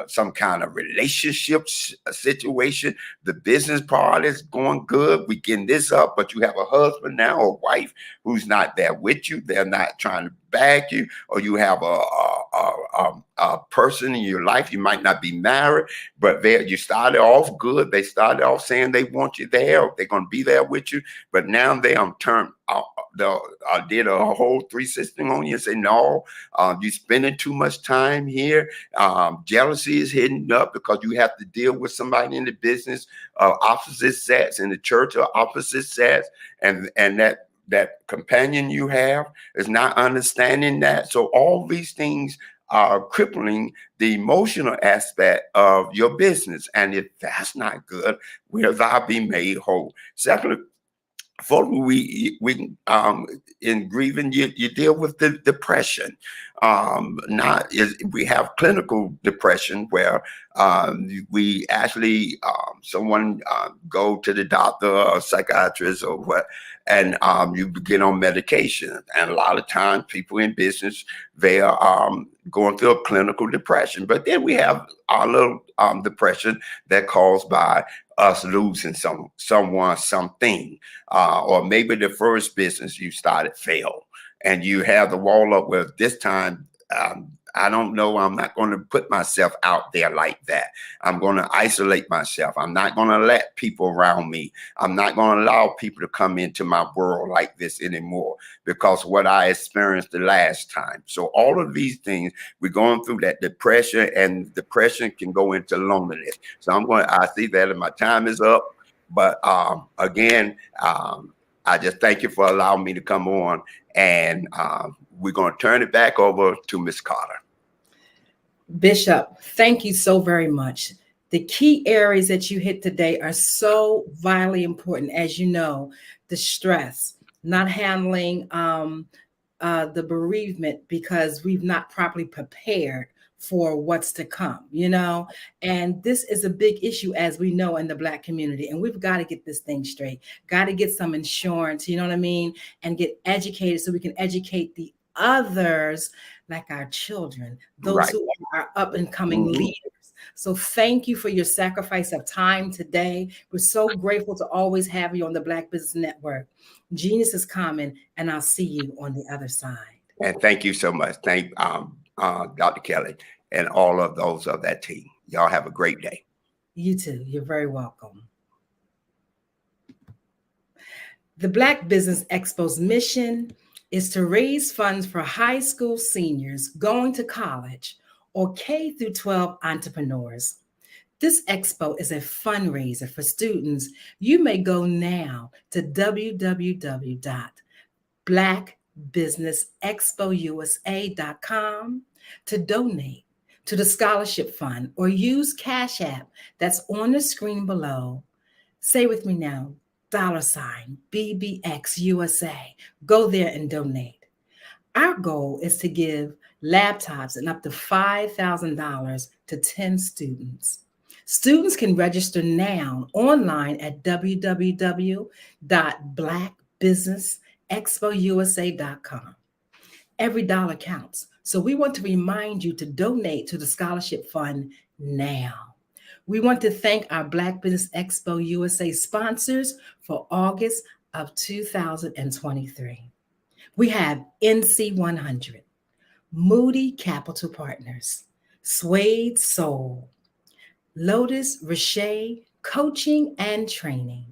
S11: some kind of relationship situation, the business part is going good, we getting this up, but you have a husband now or wife who's not there with you, they're not trying to back you, or you have a person in your life, you might not be married, but you started off good, they started off saying they want you there, they're going to be there with you, but now they did a whole 360 on you and say, no, you're spending too much time here. Jealousy is hitting up because you have to deal with somebody in the business of opposite sex, in the church of opposite sex, and that companion you have is not understanding that. So all these things are crippling the emotional aspect of your business. And if that's not good, will thou be made whole? Secondly, we in grieving, you deal with the depression. We have clinical depression where we actually someone go to the doctor or psychiatrist or what, and you get on medication. And a lot of times people in business, they are going through a clinical depression. But then we have our little depression that caused by us losing someone, something, or maybe the first business you started failed, and you have the wall up with this time. I don't know. I'm not going to put myself out there like that. I'm going to isolate myself. I'm not going to let people around me. I'm not going to allow people to come into my world like this anymore because what I experienced the last time. So all of these things, we're going through that depression, and depression can go into loneliness. So I see that, and my time is up. But again, I just thank you for allowing me to come on, and we're going to turn it back over to Ms. Carter.
S10: Bishop, thank you so very much. The key areas that you hit today are so vitally important. As you know, the stress, not handling the bereavement because we've not properly prepared for what's to come, and this is a big issue, as we know, in the Black community, and we've got to get this thing straight, got to get some insurance, and get educated so we can educate the others, like our children, those who are up and coming leaders. So thank you for your sacrifice of time today. We're so grateful to always have you on the Black Business Network. Genius is common, and I'll see you on the other side.
S11: And thank you so much. Thank Dr. Kelly and all of those of that team. Y'all have a great day.
S10: You too. You're very welcome. The Black Business Expo's mission is to raise funds for high school seniors going to college or K through 12 entrepreneurs. This expo is a fundraiser for students. You may go now to www.blackbusinessexpousa.com to donate to the scholarship fund or use Cash App that's on the screen below. Say with me now, $BBXUSA. Go there and donate. Our goal is to give laptops and up to $5,000 to 10 students. Students can register now online at www.blackbusinessexpousa.com. Every dollar counts. So we want to remind you to donate to the scholarship fund now. We want to thank our Black Business Expo USA sponsors for August of 2023. We have NC 100, Moody Capital Partners, Suede Soul, Lotus Richey Coaching and Training,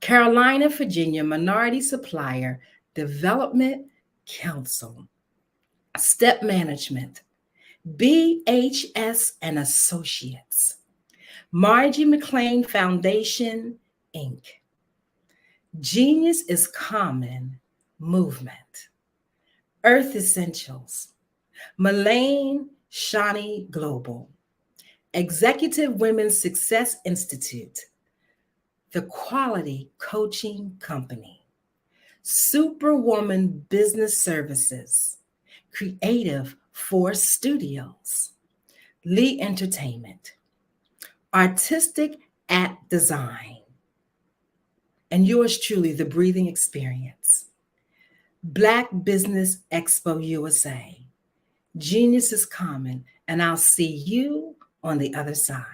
S10: Carolina, Virginia Minority Supplier Development Council, Step Management, BHS and Associates, Margie McLean Foundation, Inc., Genius is Common Movement, Earth Essentials, Mullane Shawnee Global, Executive Women's Success Institute, The Quality Coaching Company, Superwoman Business Services, Creative Force Studios, Lee Entertainment, Artistic at Design, and yours truly, The Breathing Experience, Black Business Expo USA, Genius is Common, and I'll see you on the other side.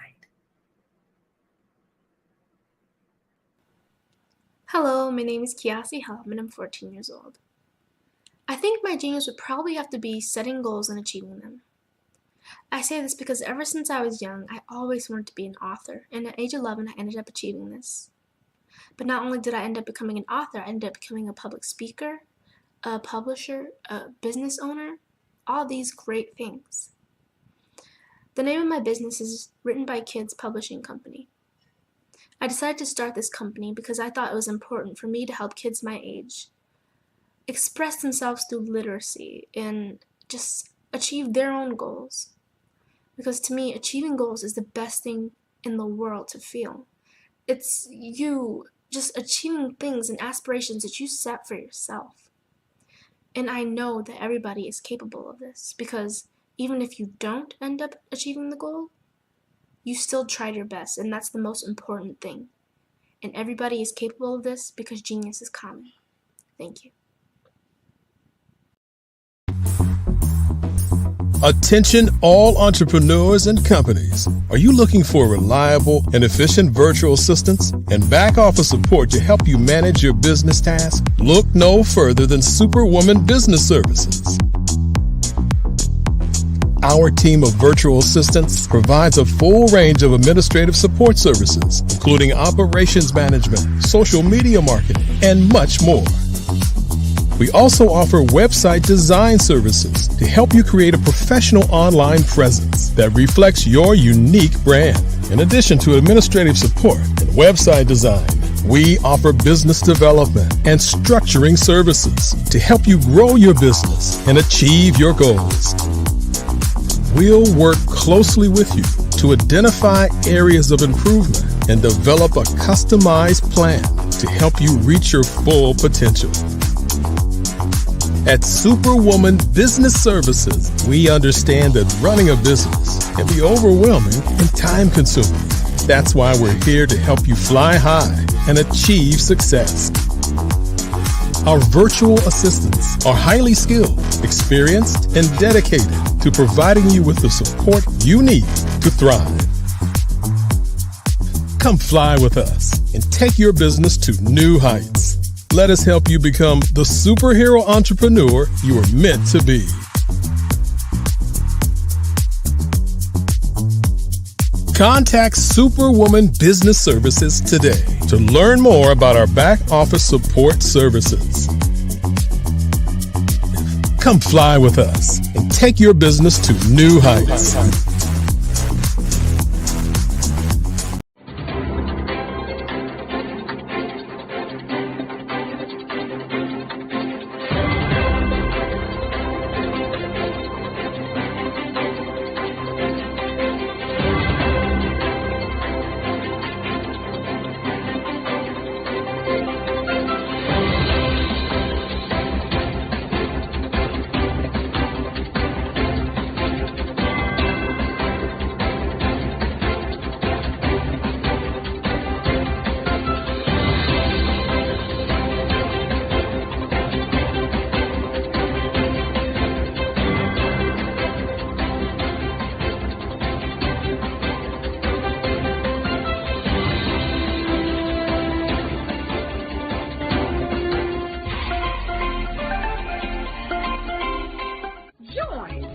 S9: Hello, my name is Kiasi Helm, and I'm 14 years old. I think my genius would probably have to be setting goals and achieving them. I say this because ever since I was young, I always wanted to be an author, and at age 11, I ended up achieving this. But not only did I end up becoming an author, I ended up becoming a public speaker, a publisher, a business owner, all these great things. The name of my business is Written by Kids Publishing Company. I decided to start this company because I thought it was important for me to help kids my age express themselves through literacy and just achieve their own goals. Because to me, achieving goals is the best thing in the world to feel. It's you just achieving things and aspirations that you set for yourself. And I know that everybody is capable of this because even if you don't end up achieving the goal, you still tried your best, and that's the most important thing. And everybody is capable of this because genius is common. Thank you.
S3: Attention all entrepreneurs and companies. Are you looking for reliable and efficient virtual assistants and back office support to help you manage your business tasks? Look no further than Superwoman Business Services. Our team of virtual assistants provides a full range of administrative support services, including operations management, social media marketing, and much more. We also offer website design services to help you create a professional online presence that reflects your unique brand. In addition to administrative support and website design, we offer business development and structuring services to help you grow your business and achieve your goals. We'll work closely with you to identify areas of improvement and develop a customized plan to help you reach your full potential. At Superwoman Business Services, we understand that running a business can be overwhelming and time-consuming. That's why we're here to help you fly high and achieve success. Our virtual assistants are highly skilled, experienced, and dedicated to providing you with the support you need to thrive. Come fly with us and take your business to new heights. Let us help you become the superhero entrepreneur you are meant to be. Contact Superwoman Business Services today to learn more about our back office support services. Come fly with us and take your business to new heights.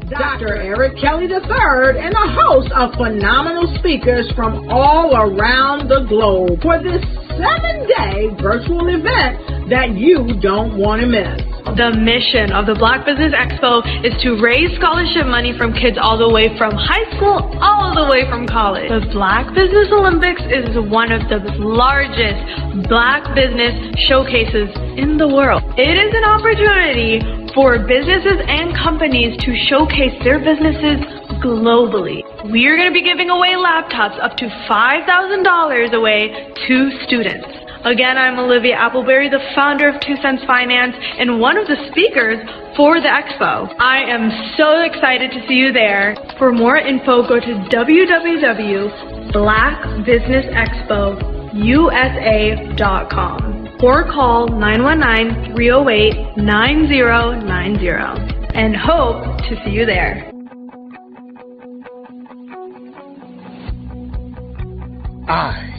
S1: Dr. Eric Kelly III and a host of phenomenal speakers from all around the globe for this 7-day virtual event that you don't want to miss.
S2: The mission of the Black Business Expo is to raise scholarship money from kids all the way from high school, all the way from college. The Black Business Olympics is one of the largest Black business showcases in the world. It is an opportunity for businesses and companies to showcase their businesses globally. We are going to be giving away laptops up to $5,000 away to students. Again, I'm Olivia Appleberry, the founder of 2 Cents Finance and one of the speakers for the expo. I am so excited to see you there. For more info, go to www.blackbusinessexpousa.com or call 919-308-9090 and hope to see you there.
S3: I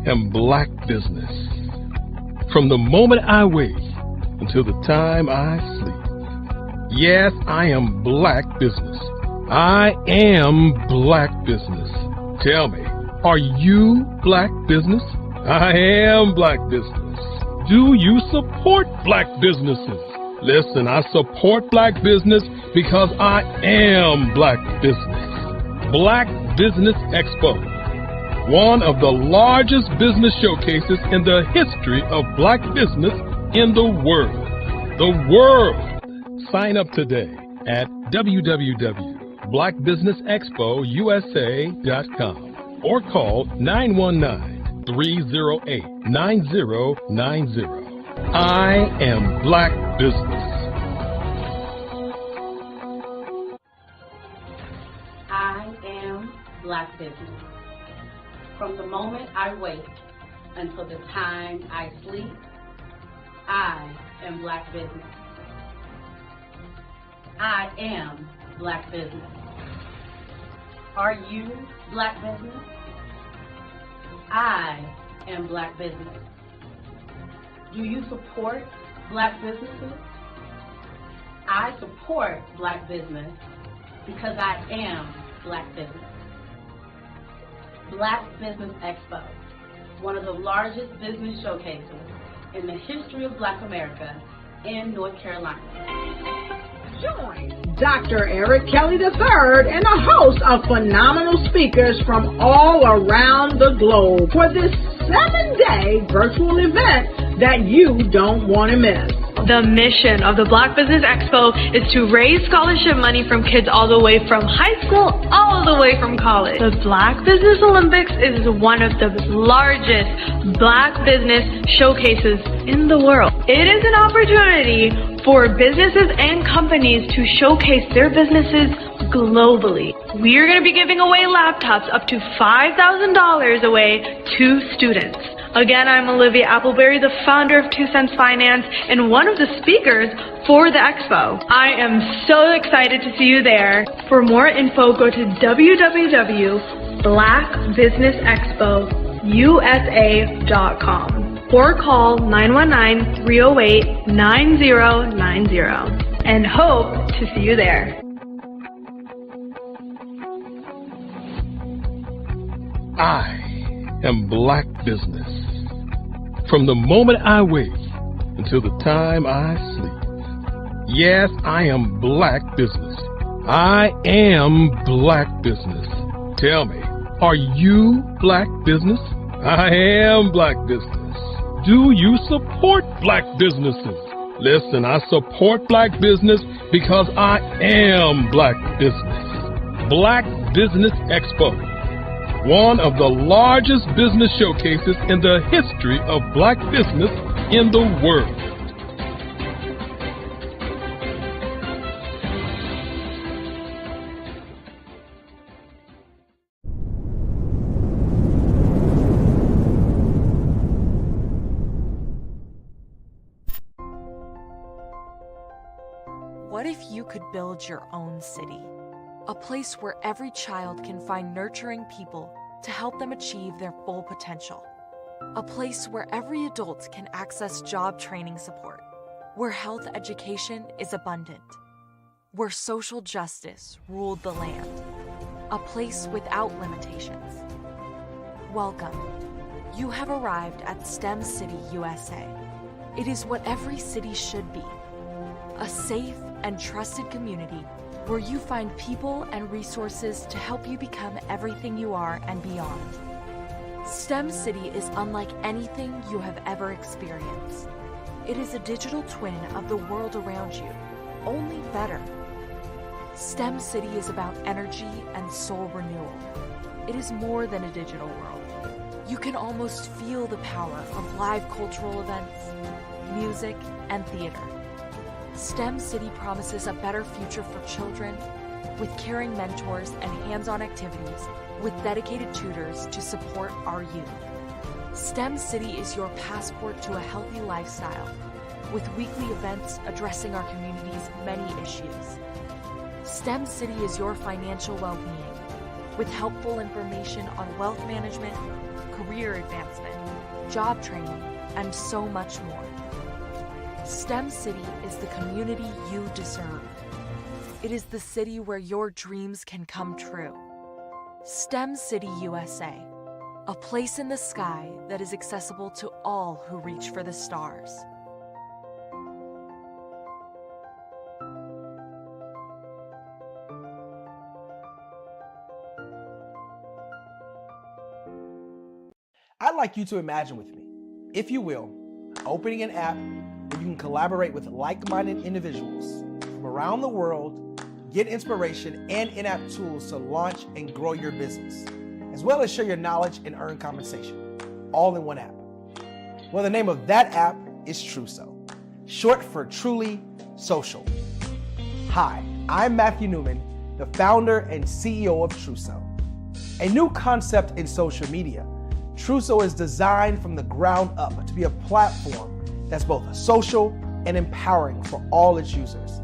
S3: am Black Business. From the moment I wake until the time I sleep. Yes, I am Black Business. I am Black Business. Tell me, are you Black Business? I am Black Business. Do you support Black businesses? Listen, I support Black business because I am Black Business. Black Business Expo, one of the largest business showcases in the history of Black business in the world. The world! Sign up today at www.blackbusinessexpousa.com or call 919-308-9090. I am Black Business.
S4: I am Black Business. From the moment I wake until the time I sleep, I am Black Business. I am Black Business. Are you Black Business? I am Black Business. Do you support Black businesses? I support Black business because I am Black Business. Black Business Expo, one of the largest business showcases in the history of Black America in North Carolina.
S1: Join Dr. Eric Kelly III and a host of phenomenal speakers from all around the globe for this 7-day virtual event that you don't want to miss.
S2: The mission of the Black Business Expo is to raise scholarship money from kids all the way from high school, all the way from college. The Black Business Olympics is one of the largest Black business showcases in the world. It is an opportunity for businesses and companies to showcase their businesses globally. We are going to be giving away laptops up to $5,000 away to students. Again, I'm Olivia Appleberry, the founder of 2 Cents Finance and one of the speakers for the expo. I am so excited to see you there. For more info, go to www.blackbusinessexpousa.com or call 919-308-9090 and hope to see you there.
S3: I am Black Business. From the moment I wake until the time I sleep. Yes, I am Black Business. I am Black Business. Tell me, are you Black Business? I am Black Business. Do you support Black businesses? Listen, I support Black business because I am Black Business. Black Business Expo, one of the largest business showcases in the history of Black business in the world.
S12: What if you could build your own city? A place where every child can find nurturing people to help them achieve their full potential. A place where every adult can access job training support. Where health education is abundant. Where social justice ruled the land. A place without limitations. Welcome. You have arrived at STEM City USA. It is what every city should be. A safe and trusted community where you find people and resources to help you become everything you are and beyond. STEM City is unlike anything you have ever experienced. It is a digital twin of the world around you, only better. STEM City is about energy and soul renewal. It is more than a digital world. You can almost feel the power of live cultural events, music, and theater. STEM City promises a better future for children with caring mentors and hands-on activities with dedicated tutors to support our youth. STEM City is your passport to a healthy lifestyle with weekly events addressing our community's many issues. STEM City is your financial well-being with helpful information on wealth management, career advancement, job training, and so much more. STEM City is the community you deserve. It is the city where your dreams can come true. STEM City USA, a place in the sky that is accessible to all who reach for the stars.
S13: I'd like you to imagine with me, if you will, opening an app where you can collaborate with like-minded individuals from around the world, get inspiration and in-app tools to launch and grow your business, as well as share your knowledge and earn compensation, all in one app. Well, the name of that app is Truso, short for Truly Social. Hi, I'm Matthew Newman, the founder and CEO of Truso, a new concept in social media. Truso is designed from the ground up to be a platform that's both social and empowering for all its users.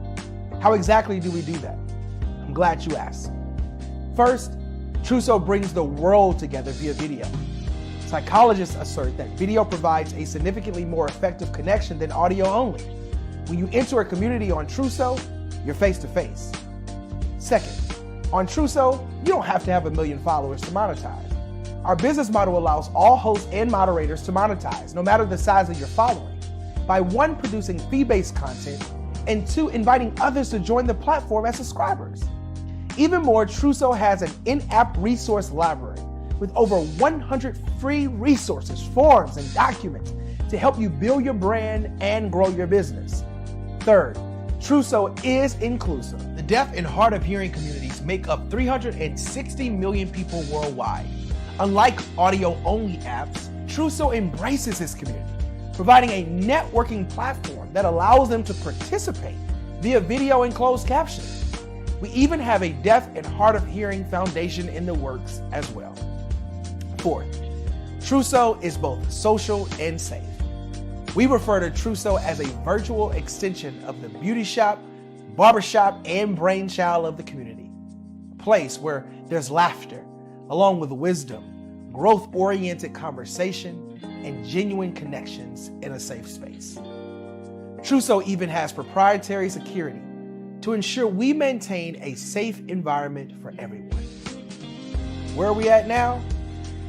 S13: How exactly do we do that? I'm glad you asked. First, Truso brings the world together via video. Psychologists assert that video provides a significantly more effective connection than audio only. When you enter a community on Truso, you're face to face. Second, on Truso, you don't have to have 1 million followers to monetize. Our business model allows all hosts and moderators to monetize, no matter the size of your following, by 1, producing fee-based content, and 2, inviting others to join the platform as subscribers. Even more, Truso has an in-app resource library with over 100 free resources, forms, and documents to help you build your brand and grow your business. Third, Truso is inclusive. The deaf and hard of hearing communities make up 360 million people worldwide. Unlike audio-only apps, Truso embraces this community, providing a networking platform that allows them to participate via video and closed captioning. We even have a deaf and hard of hearing foundation in the works as well. Fourth, Trousseau is both social and safe. We refer to Trousseau as a virtual extension of the beauty shop, barbershop, and brainchild of the community. A place where there's laughter, along with wisdom, growth-oriented conversation, and genuine connections in a safe space. Trousseau even has proprietary security to ensure we maintain a safe environment for everyone. Where are we at now?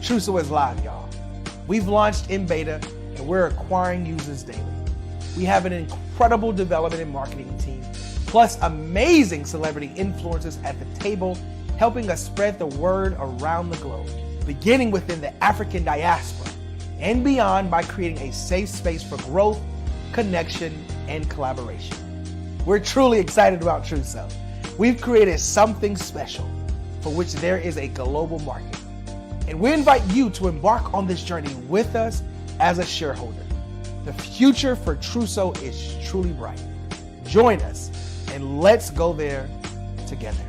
S13: Trousseau is live, y'all. We've launched in beta and we're acquiring users daily. We have an incredible development and marketing team, plus amazing celebrity influencers at the table, helping us spread the word around the globe, beginning within the African diaspora and beyond by creating a safe space for growth, connection, and collaboration. We're truly excited about Trousseau. We've created something special for which there is a global market. And we invite you to embark on this journey with us as a shareholder. The future for Trousseau is truly bright. Join us and let's go there together.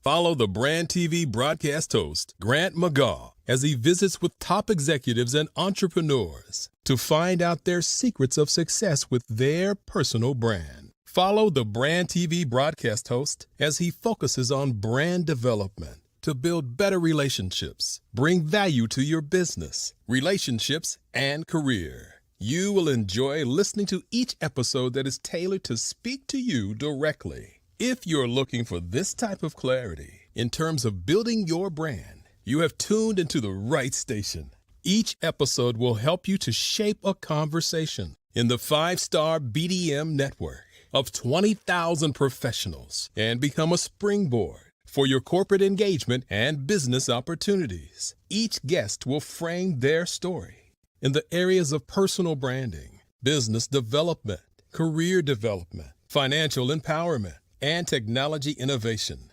S3: Follow the Brand TV broadcast host, Grant McGaugh, as he visits with top executives and entrepreneurs to find out their secrets of success with their personal brand. Follow the Brand TV broadcast host as he focuses on brand development to build better relationships, bring value to your business, relationships, and career. You will enjoy listening to each episode that is tailored to speak to you directly. If you're looking for this type of clarity in terms of building your brand, you have tuned into the right station. Each episode will help you to shape a conversation in the 5-star BDM network of 20,000 professionals and become a springboard for your corporate engagement and business opportunities. Each guest will frame their story in the areas of personal branding, business development, career development, financial empowerment, and technology innovation.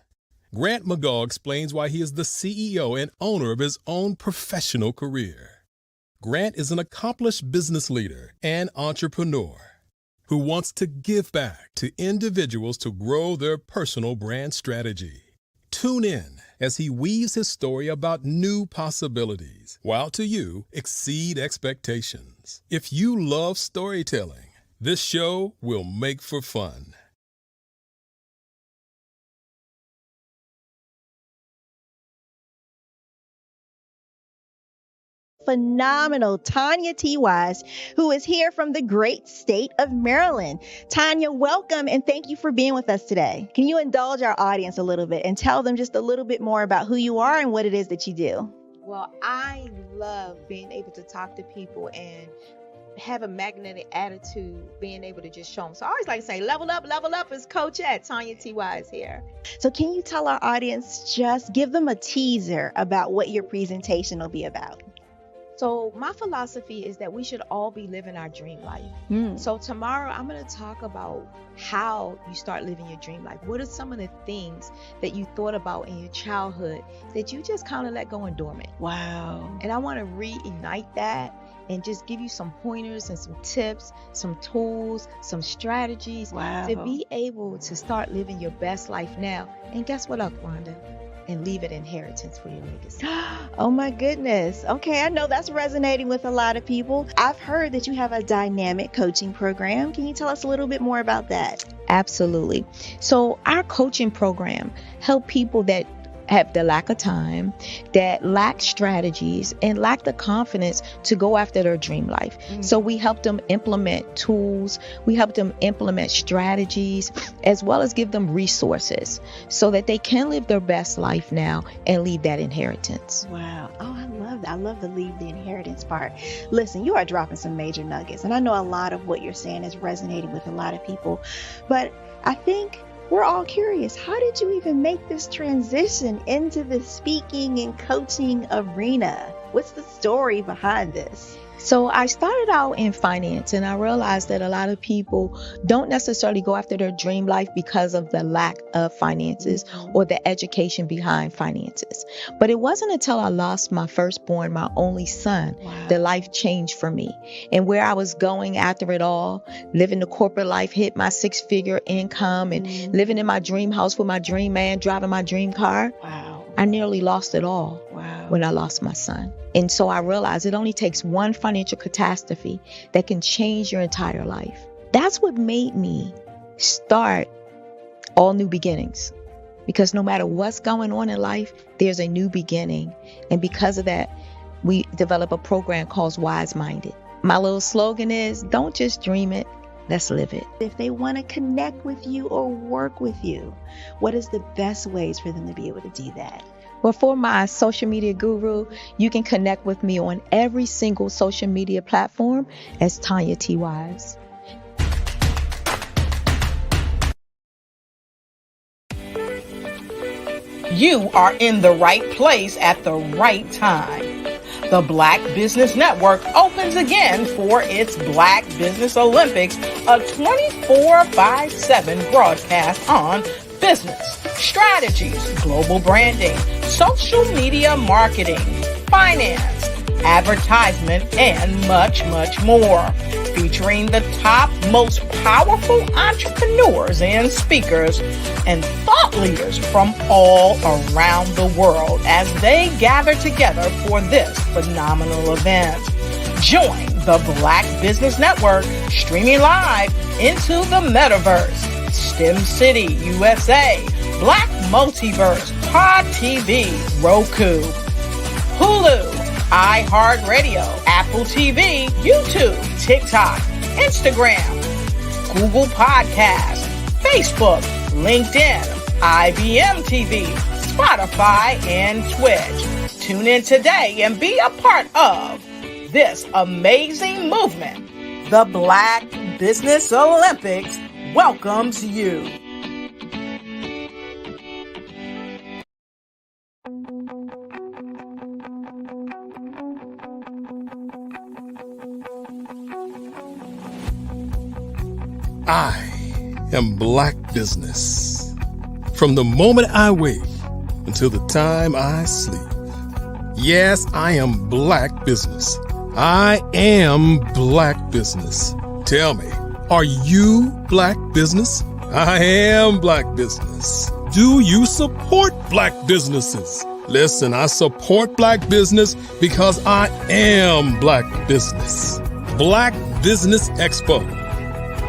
S3: Grant McGaugh explains why he is the CEO and owner of his own professional career. Grant is an accomplished business leader and entrepreneur who wants to give back to individuals to grow their personal brand strategy. Tune in as he weaves his story about new possibilities, while to you exceed expectations. If you love storytelling, this show will make for fun.
S14: Phenomenal Tanya T. Wise, who is here from the great state of Maryland. Tanya, welcome and thank you for being with us today. Can you indulge our audience a little bit and tell them just a little bit more about who you are and what it is that you do?
S15: Well, I love being able to talk to people and have a magnetic attitude, being able to just show them. So I always like to say, level up is Coach at Tanya T. Wise here.
S14: So can you tell our audience, just give them a teaser about what your presentation will be about?
S15: So my philosophy is that we should all be living our dream life. So tomorrow I'm going to talk about how you start living your dream life. What are some of the things that you thought about in your childhood that you just kind of let go and dormant?
S14: Wow.
S15: And I want to reignite that and just give you some pointers and some tips, some tools, some strategies to be able to start living your best life now. And guess what, Wanda? And leave an inheritance for your legacy.
S14: Oh my goodness. Okay, I know that's resonating with a lot of people. I've heard that you have a dynamic coaching program. Can you tell us a little bit more about that?
S15: Absolutely. So our coaching program help people that have the lack of time, that lack strategies, and lack the confidence to go after their dream life. So we help them implement tools, we help them implement strategies, as well as give them resources so that they can live their best life now and leave that inheritance.
S14: Wow. Oh, I love that. I love the leave the inheritance part. Listen, you are dropping some major nuggets, and I know a lot of what you're saying is resonating with a lot of people, but I think we're all curious. How did you even make this transition into the speaking and coaching arena? What's the story behind this?
S15: So I started out in finance, and I realized that a lot of people don't necessarily go after their dream life because of the lack of finances or the education behind finances. But it wasn't until I lost my firstborn, my only son, that life changed for me. And where I was going after it all, living the corporate life, hit my 6-figure income and living in my dream house with my dream man, driving my dream car. I nearly lost it all when I lost my son. And so I realized it only takes one financial catastrophe that can change your entire life. That's what made me start All New Beginnings. Because no matter what's going on in life, there's a new beginning. And because of that, we develop a program called Wise Minded. My little slogan is, don't just dream it, let's live it.
S14: If they want to connect with you or work with you, what is the best ways for them to be able to do that?
S15: Well, for my social media guru, you can connect with me on every single social media platform as Tanya T. Wise.
S1: You are in the right place at the right time. The Black Business Network opens again for its Black Business Olympics, a 24/7 broadcast on business, strategies, global branding, social media marketing, finance, advertisement, and much, much more. Featuring the top, most powerful entrepreneurs and speakers and thought leaders from all around the world as they gather together for this phenomenal event. Join the Black Business Network streaming live into the metaverse, STEM City USA, Black Multiverse, Pod TV, Roku, Hulu, iHeartRadio, Apple TV, YouTube, TikTok, Instagram, Google Podcasts, Facebook, LinkedIn, IBM TV, Spotify, and Twitch. Tune in today and be a part of this amazing movement. The Black Business Olympics welcomes you.
S3: I am Black Business. From the moment I wake until the time I sleep. Yes, I am Black Business. I am Black Business. Tell me, are you Black Business? I am Black Business. Do you support Black businesses? Listen, I support Black business because I am Black Business. Black Business Expo,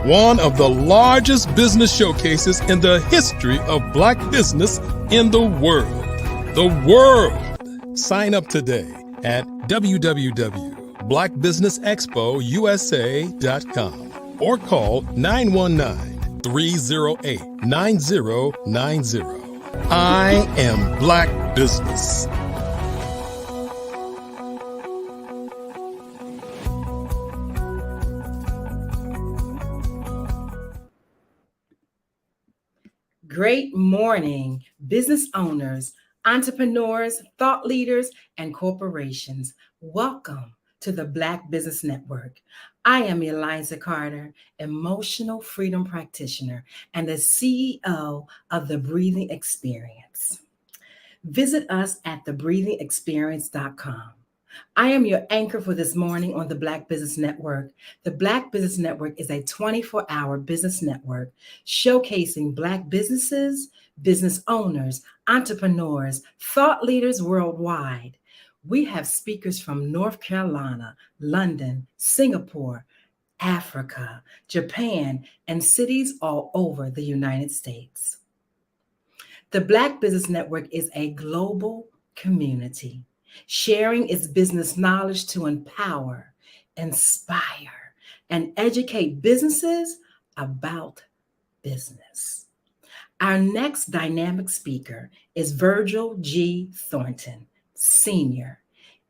S3: one of the largest business showcases in the history of Black business in the world. The world! Sign up today at www.blackbusinessexpousa.com or call 919-308-9090. I am Black Business.
S10: Great morning, business owners, entrepreneurs, thought leaders, and corporations. Welcome to the Black Business Network. I am Eliza Carter, emotional freedom practitioner and the CEO of The Breathing Experience. Visit us at thebreathingexperience.com. I am your anchor for this morning on the Black Business Network. The Black Business Network is a 24-hour business network showcasing Black businesses, business owners, entrepreneurs, thought leaders worldwide. We have speakers from North Carolina, London, Singapore, Africa, Japan, and cities all over the United States. The Black Business Network is a global community, sharing its business knowledge to empower, inspire, and educate businesses about business. Our next dynamic speaker is Virgil G. Thornton, Sr.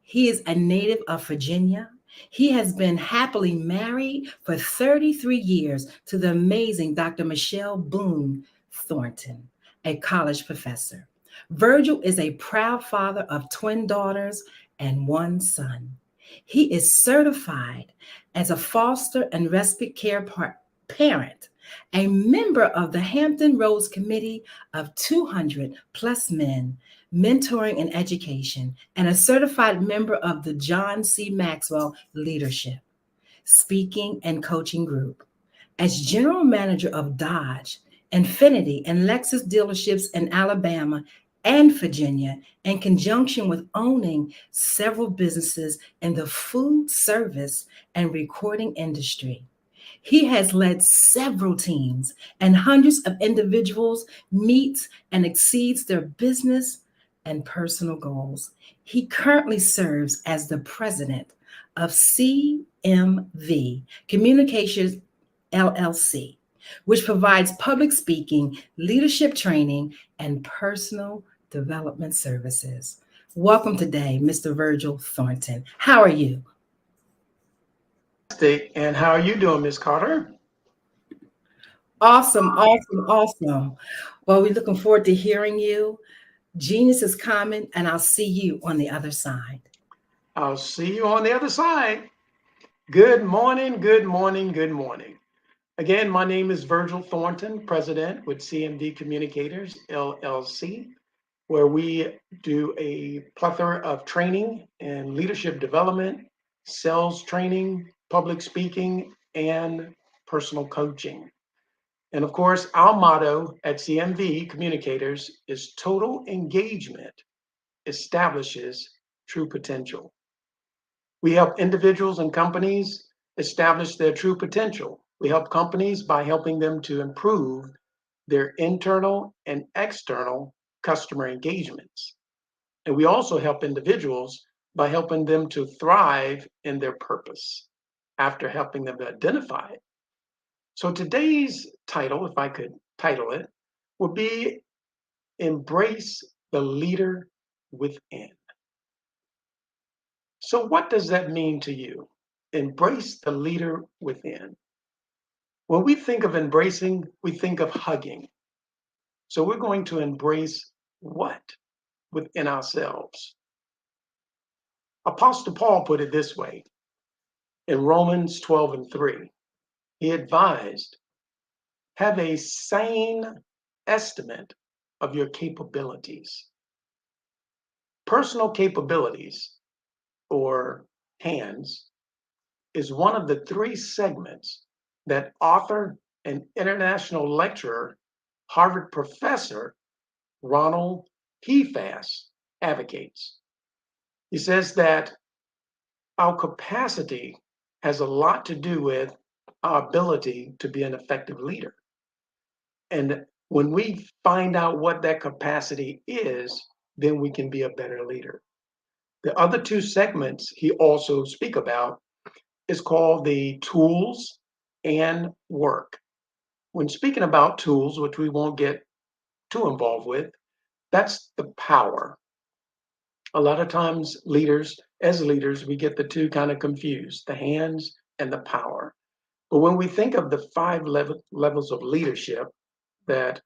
S10: He is a native of Virginia. He has been happily married for 33 years to the amazing Dr. Michelle Boone Thornton, a college professor. Virgil is a proud father of twin daughters and one son. He is certified as a foster and respite care parent, a member of the Hampton Roads Committee of 200 plus men, mentoring and education, and a certified member of the John C. Maxwell Leadership, Speaking and Coaching Group. As general manager of Dodge, Infiniti, and Lexus dealerships in Alabama and Virginia, in conjunction with owning several businesses in the food service and recording industry. He has led several teams and hundreds of individuals meets and exceeds their business and personal goals. He currently serves as the president of CMV Communications LLC, which provides public speaking, leadership training, and personal development services. Welcome today, Mr. Virgil Thornton. How are you?
S16: And how are you doing, Ms. Carter?
S10: Awesome, awesome, awesome. Well, we're looking forward to hearing you. Genius is coming, and I'll see you on the other side.
S16: I'll see you on the other side. Good morning, good morning, good morning. Again, my name is Virgil Thornton, president with CMD Communicators, LLC, where we do a plethora of training and leadership development, sales training, public speaking, and personal coaching. And of course, our motto at CMV Communicators is total engagement establishes true potential. We help individuals and companies establish their true potential. We help companies by helping them to improve their internal and external customer engagements. And we also help individuals by helping them to thrive in their purpose after helping them to identify it. So today's title, if I could title it, would be Embrace the Leader Within. So what does that mean to you? Embrace the leader within. When we think of embracing, we think of hugging. So we're going to embrace what within ourselves? Apostle Paul put it this way in Romans 12:3. He advised, have a sane estimate of your capabilities. Personal capabilities, or hands, is one of the three segments that author and international lecturer, Harvard professor Ronald Pfas advocates. He says that our capacity has a lot to do with our ability to be an effective leader. And when we find out what that capacity is, then we can be a better leader. The other two segments he also speak about is called the tools and work. When speaking about tools, which we won't get too involved with, that's the power. A lot of times as leaders, we get the two kind of confused, the hands and the power. But when we think of the five levels of leadership that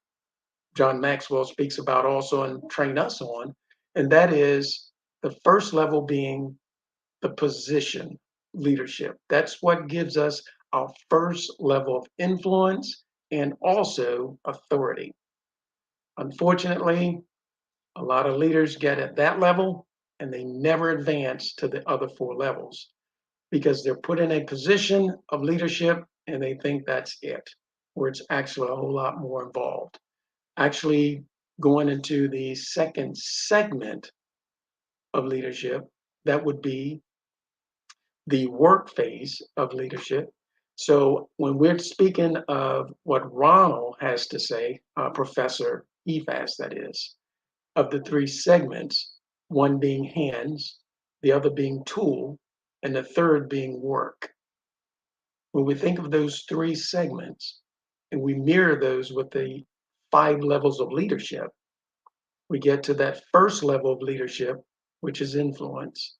S16: John Maxwell speaks about also and train us on, and that is the first level being the position leadership. That's what gives us our first level of influence and also authority. Unfortunately, a lot of leaders get at that level and they never advance to the other four levels because they're put in a position of leadership and they think that's it, where it's actually a whole lot more involved. Actually, going into the second segment of leadership, that would be the work phase of leadership. So when we're speaking of what Ronald has to say, Professor Pfas, that is, of the three segments, one being hands, the other being tool, and the third being work. When we think of those three segments and we mirror those with the five levels of leadership, we get to that first level of leadership, which is influence.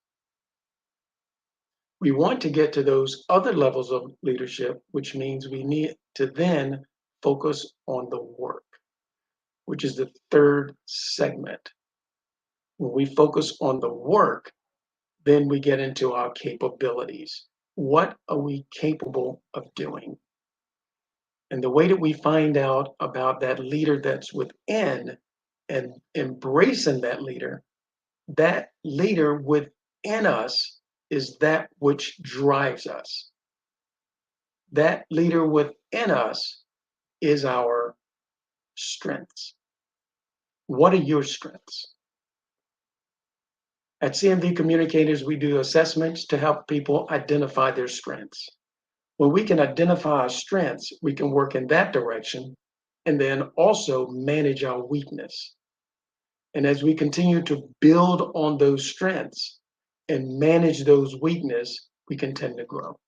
S16: We want to get to those other levels of leadership, which means we need to then focus on the work, which is the third segment. When we focus on the work, Then we get into our capabilities. What are we capable of doing? And the way that we find out about that leader that's within and embracing that leader within us is that which drives us. That leader within us is our strengths. What are your strengths? At CMV Communicators, we do assessments to help people identify their strengths. When we can identify our strengths, we can work in that direction and then also manage our weakness. And as we continue to build on those strengths and manage those weaknesses, we can tend to grow.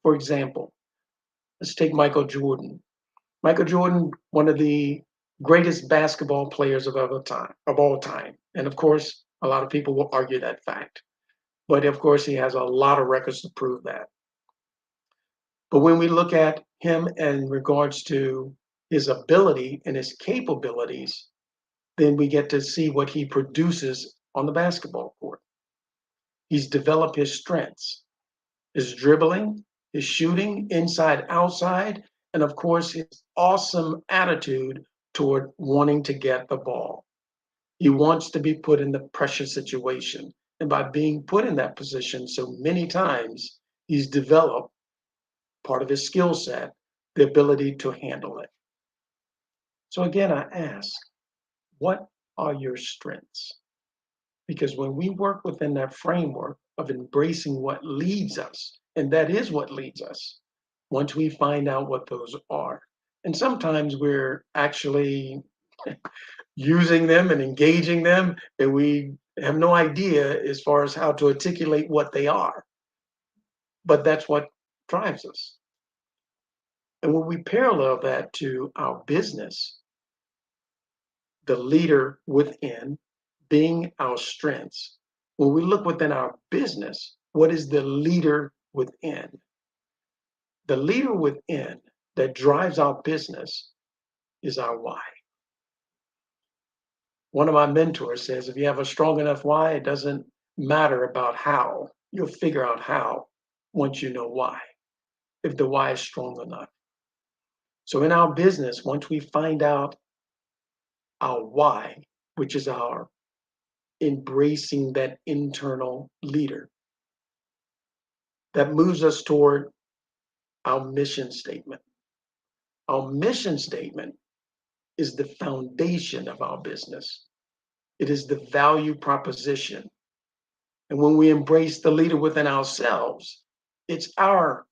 S16: For example, let's take Michael Jordan. Michael Jordan, one of the greatest basketball players of all time. And of course, a lot of people will argue that fact. But of course, he has a lot of records to prove that. But when we look at him in regards to his ability and his capabilities, then we get to see what he produces on the basketball court. He's developed his strengths, his dribbling, his shooting, inside, outside, and of course, his awesome attitude toward wanting to get the ball. He wants to be put in the pressure situation. And by being put in that position so many times, he's developed part of his skill set, the ability to handle it. So again, I ask, what are your strengths? Because when we work within that framework of embracing what leads us, and that is what leads us, once we find out what those are, and sometimes we're actually using them and engaging them, and we have no idea as far as how to articulate what they are. But that's what drives us. And when we parallel that to our business, the leader within being our strengths, when we look within our business, what is the leader within? The leader within that drives our business is our why. One of my mentors says, if you have a strong enough why, it doesn't matter about how. You'll figure out how once you know why, if the why is strong enough. So in our business, once we find out our why, which is our embracing that internal leader, that moves us toward our mission statement. Our mission statement is the foundation of our business. It is the value proposition. And when we embrace the leader within ourselves, it's our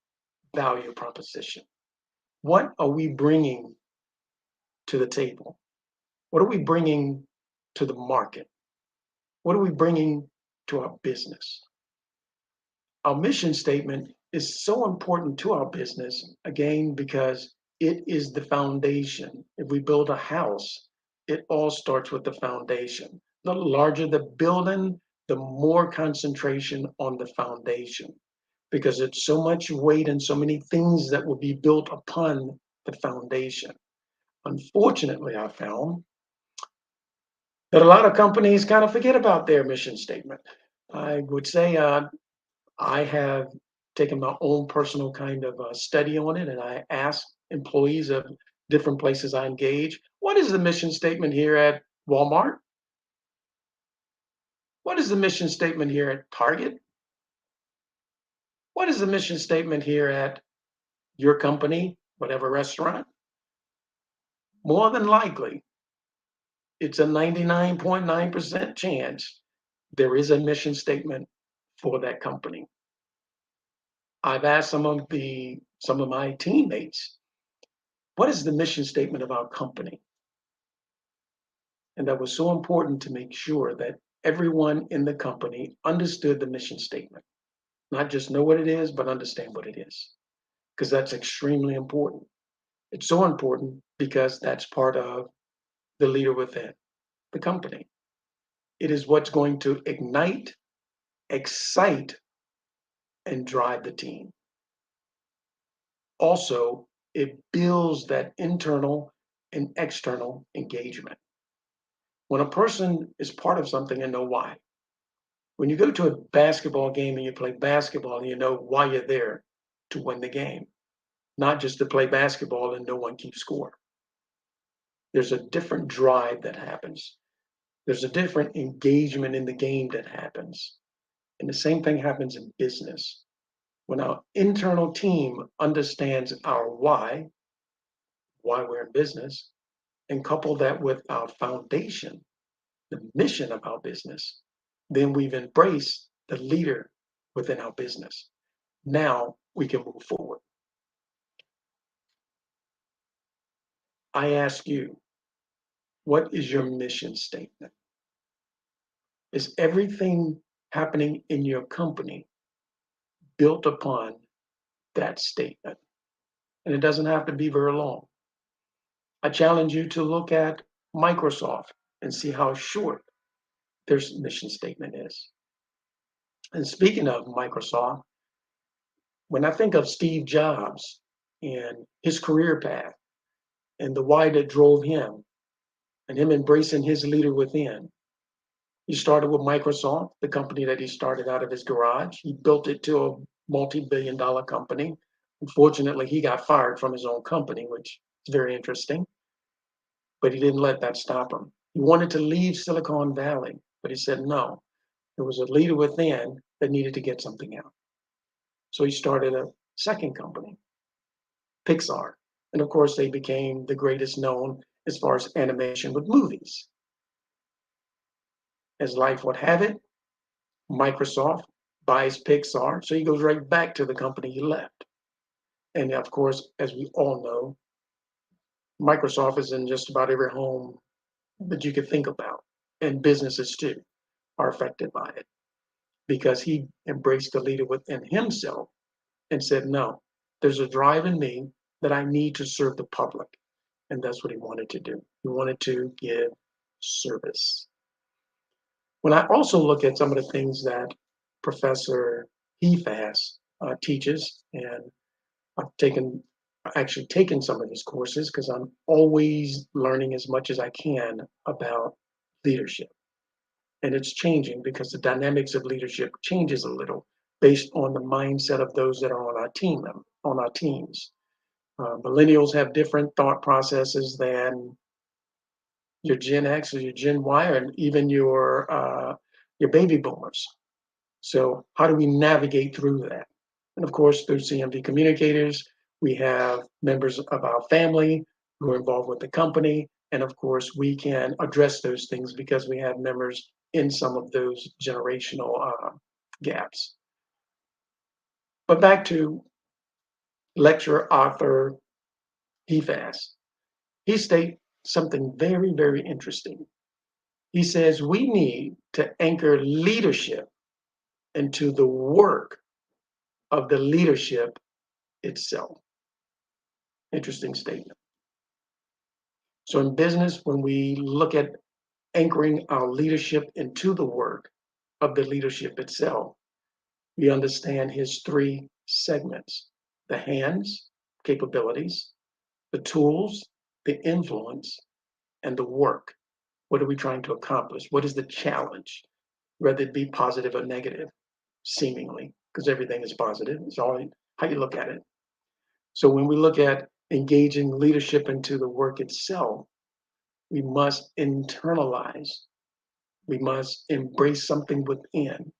S16: value proposition. What are we bringing to the table? What are we bringing to the market? What are we bringing to our business? Our mission statement is so important to our business, again, because it is the foundation. If we build a house, it all starts with the foundation. The larger the building, the more concentration on the foundation, because it's so much weight and so many things that will be built upon the foundation. Unfortunately, I found that a lot of companies kind of forget about their mission statement. I would say I have taken my own personal kind of study on it, and I ask employees of different places I engage, what is the mission statement here at Walmart? What is the mission statement here at Target? What is the mission statement here at your company, whatever restaurant? More than likely, it's a 99.9% chance there is a mission statement for that company. I've asked some of my teammates, what is the mission statement of our company? And that was so important to make sure that everyone in the company understood the mission statement. Not just know what it is, but understand what it is. Because that's extremely important. It's so important because that's part of the leader within the company. It is what's going to ignite, excite, and drive the team. Also, it builds that internal and external engagement. When a person is part of something and know why, When you go to a basketball game and you play basketball, you know why you're there, to win the game, not just to play basketball and no one keeps score. There's a different drive that happens. There's a different engagement in the game that happens. And the same thing happens in business. When our internal team understands our why we're in business, and couple that with our foundation, the mission of our business, then we've embraced the leader within our business. Now we can move forward. I ask you, what is your mission statement? Is everything happening in your company built upon that statement? And it doesn't have to be very long. I challenge you to look at Microsoft and see how short their mission statement is. And speaking of Microsoft, when I think of Steve Jobs and his career path and the why that drove him and him embracing his leader within, he started with Microsoft, the company that he started out of his garage. He built it to a multi-billion-dollar company. Unfortunately, he got fired from his own company, which is very interesting. But he didn't let that stop him. He wanted to leave Silicon Valley, but he said no. There was a leader within that needed to get something out. So he started a second company, Pixar. And of course, they became the greatest known as far as animation with movies. As life would have it, Microsoft buys Pixar, so he goes right back to the company he left. And of course, as we all know, Microsoft is in just about every home that you could think about, and businesses too are affected by it because he embraced the leader within himself and said, no, there's a drive in me that I need to serve the public. And that's what he wanted to do. He wanted to give service. When I also look at some of the things that Professor Hefas teaches, and I've actually taken some of his courses because I'm always learning as much as I can about leadership. And it's changing because the dynamics of leadership changes a little based on the mindset of those that are on our team, on our teams. Millennials have different thought processes than your Gen X or your Gen Y, and even your baby boomers. So how do we navigate through that? And of course, through CMV communicators, we have members of our family who are involved with the company. And of course, we can address those things because we have members in some of those generational gaps. But back to lecturer author Hefas. He states something very, very interesting. He says we need to anchor leadership into the work of the leadership itself. Interesting statement. So in business, when we look at anchoring our leadership into the work of the leadership itself, we understand his three segments: the hands, capabilities, the tools, the influence, and the work. What are we trying to accomplish? What is the challenge? Whether it be positive or negative, seemingly, because everything is positive. It's all how you look at it. So when we look at engaging leadership into the work itself, we must internalize, we must embrace something within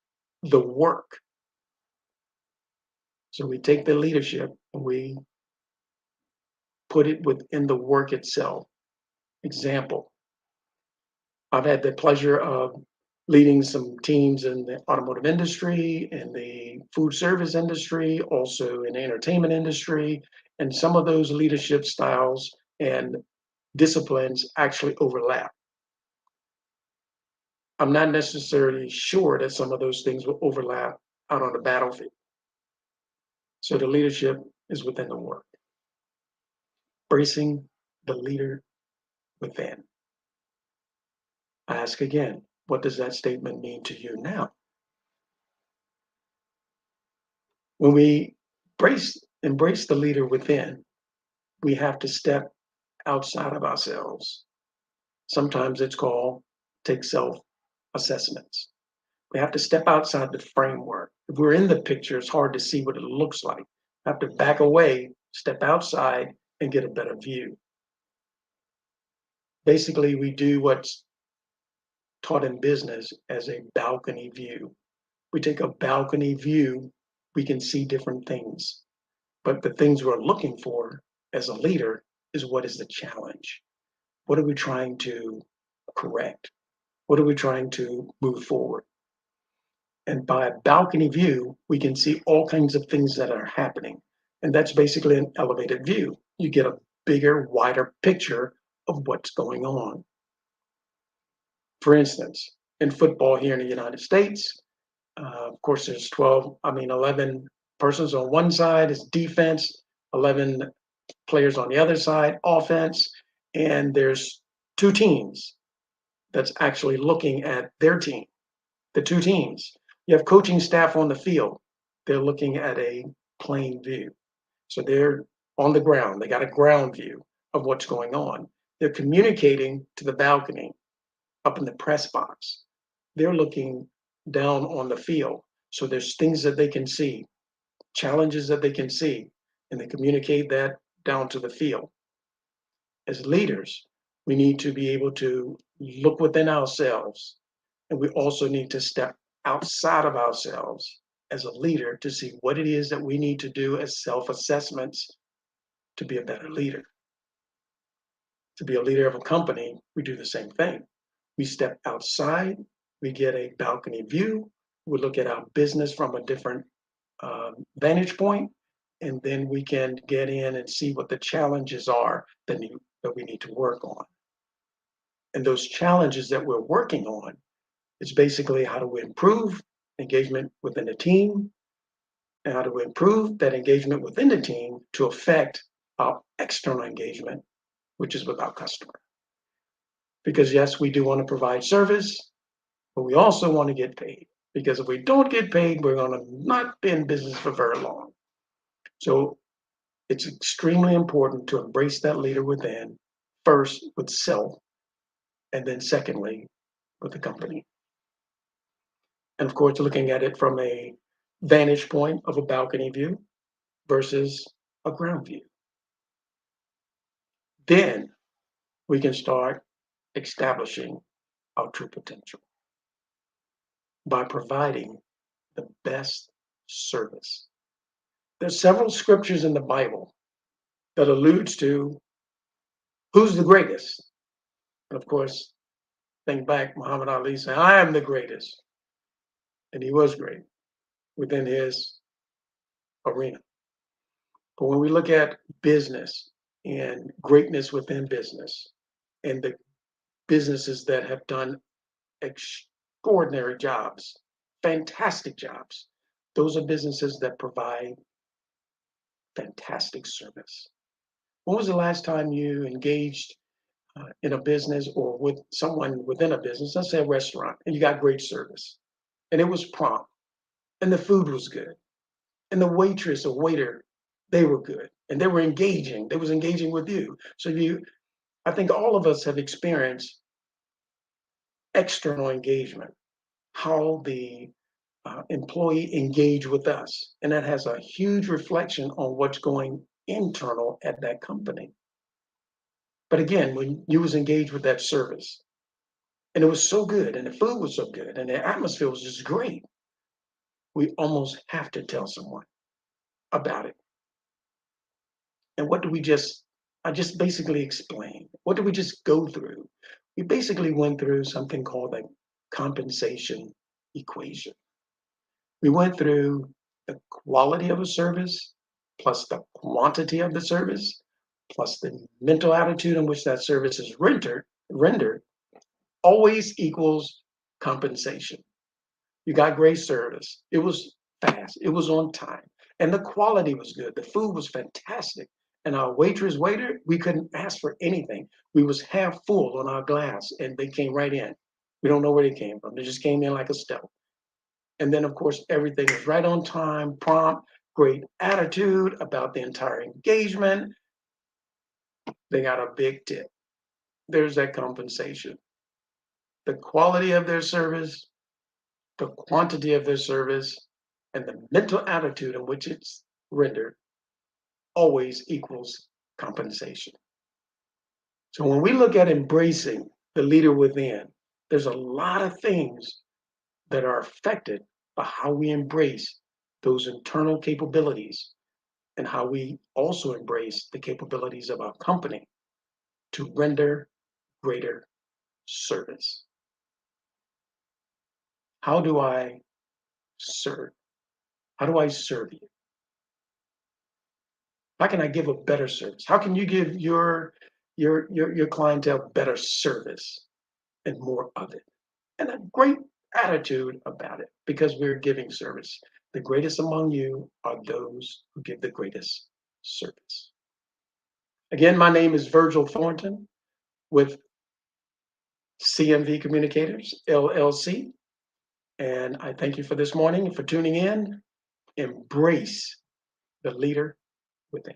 S16: the work. So we take the leadership and we put it within the work itself. Example, I've had the pleasure of leading some teams in the automotive industry, in the food service industry, also in the entertainment industry, and some of those leadership styles and disciplines actually overlap. I'm not necessarily sure that some of those things will overlap out on the battlefield. So the leadership is within the work. Bracing the leader within. I ask again, what does that statement mean to you now? When we embrace the leader within, we have to step outside of ourselves. Sometimes it's called take self-assessments. We have to step outside the framework. If we're in the picture, it's hard to see what it looks like. We have to back away, step outside, and get a better view. Basically, we do what's taught in business as a balcony view. We take a balcony view, we can see different things. But the things we're looking for as a leader is what is the challenge? What are we trying to correct? What are we trying to move forward? And by a balcony view, we can see all kinds of things that are happening. And that's basically an elevated view. You get a bigger, wider picture of what's going on. For instance, in football here in the United States, of course, there's 11 persons on one side is defense, 11 players on the other side, offense, and there's two teams that's actually looking at their team, the two teams. You have coaching staff on the field. They're looking at a plane view. So they're on the ground. They got a ground view of what's going on. They're communicating to the balcony up in the press box. They're looking down on the field. So there's things that they can see, challenges that they can see, and they communicate that down to the field. As leaders, we need to be able to look within ourselves, and we also need to step outside of ourselves as a leader to see what it is that we need to do as self-assessments to be a better leader. To be a leader of a company, we do the same thing. We step outside, we get a balcony view, we look at our business from a different vantage point, and then we can get in and see what the challenges are that we need to work on. And those challenges that we're working on is basically how do we improve engagement within the team, and how do we improve that engagement within the team to affect our external engagement, which is with our customer. Because yes, we do want to provide service, but we also want to get paid. Because if we don't get paid, we're going to not be in business for very long. So it's extremely important to embrace that leader within, first with self, and then secondly, with the company. And of course, looking at it from a vantage point of a balcony view versus a ground view. Then we can start establishing our true potential by providing the best service. There's several scriptures in the Bible that alludes to who's the greatest. And of course, think back, Muhammad Ali said, I am the greatest. And he was great within his arena. But when we look at business and greatness within business and the businesses that have done extraordinary jobs, fantastic jobs, those are businesses that provide fantastic service. When was the last time you engaged in a business or with someone within a business, let's say a restaurant, and you got great service, and it was prompt, and the food was good, and the waitress or waiter, they were good, and they were engaging. They was engaging with you. So I think all of us have experienced external engagement, how the employee engage with us, and that has a huge reflection on what's going internal at that company. But again, when you was engaged with that service, and it was so good, and the food was so good, and the atmosphere was just great, we almost have to tell someone about it. And what do I just basically explained. What did we just go through? We basically went through something called a compensation equation. We went through the quality of a service, plus the quantity of the service, plus the mental attitude in which that service is rendered, always equals compensation. You got great service. It was fast. It was on time. And the quality was good. The food was fantastic. And our waiter, we couldn't ask for anything. We was half full on our glass and they came right in. We don't know where they came from. They just came in like a stealth. And then of course, everything was right on time, prompt, great attitude about the entire engagement. They got a big tip. There's that compensation. The quality of their service the quantity of their service, and the mental attitude in which it's rendered always equals compensation. So when we look at embracing the leader within, there's a lot of things that are affected by how we embrace those internal capabilities and how we also embrace the capabilities of our company to render greater service. How do I serve? How do I serve you? How can I give a better service? How can you give your clientele better service and more of it? And a great attitude about it because we're giving service. The greatest among you are those who give the greatest service. Again, my name is Virgil Thornton with CMV Communicators, LLC. And I thank you for this morning and for tuning in. Embrace the leader within.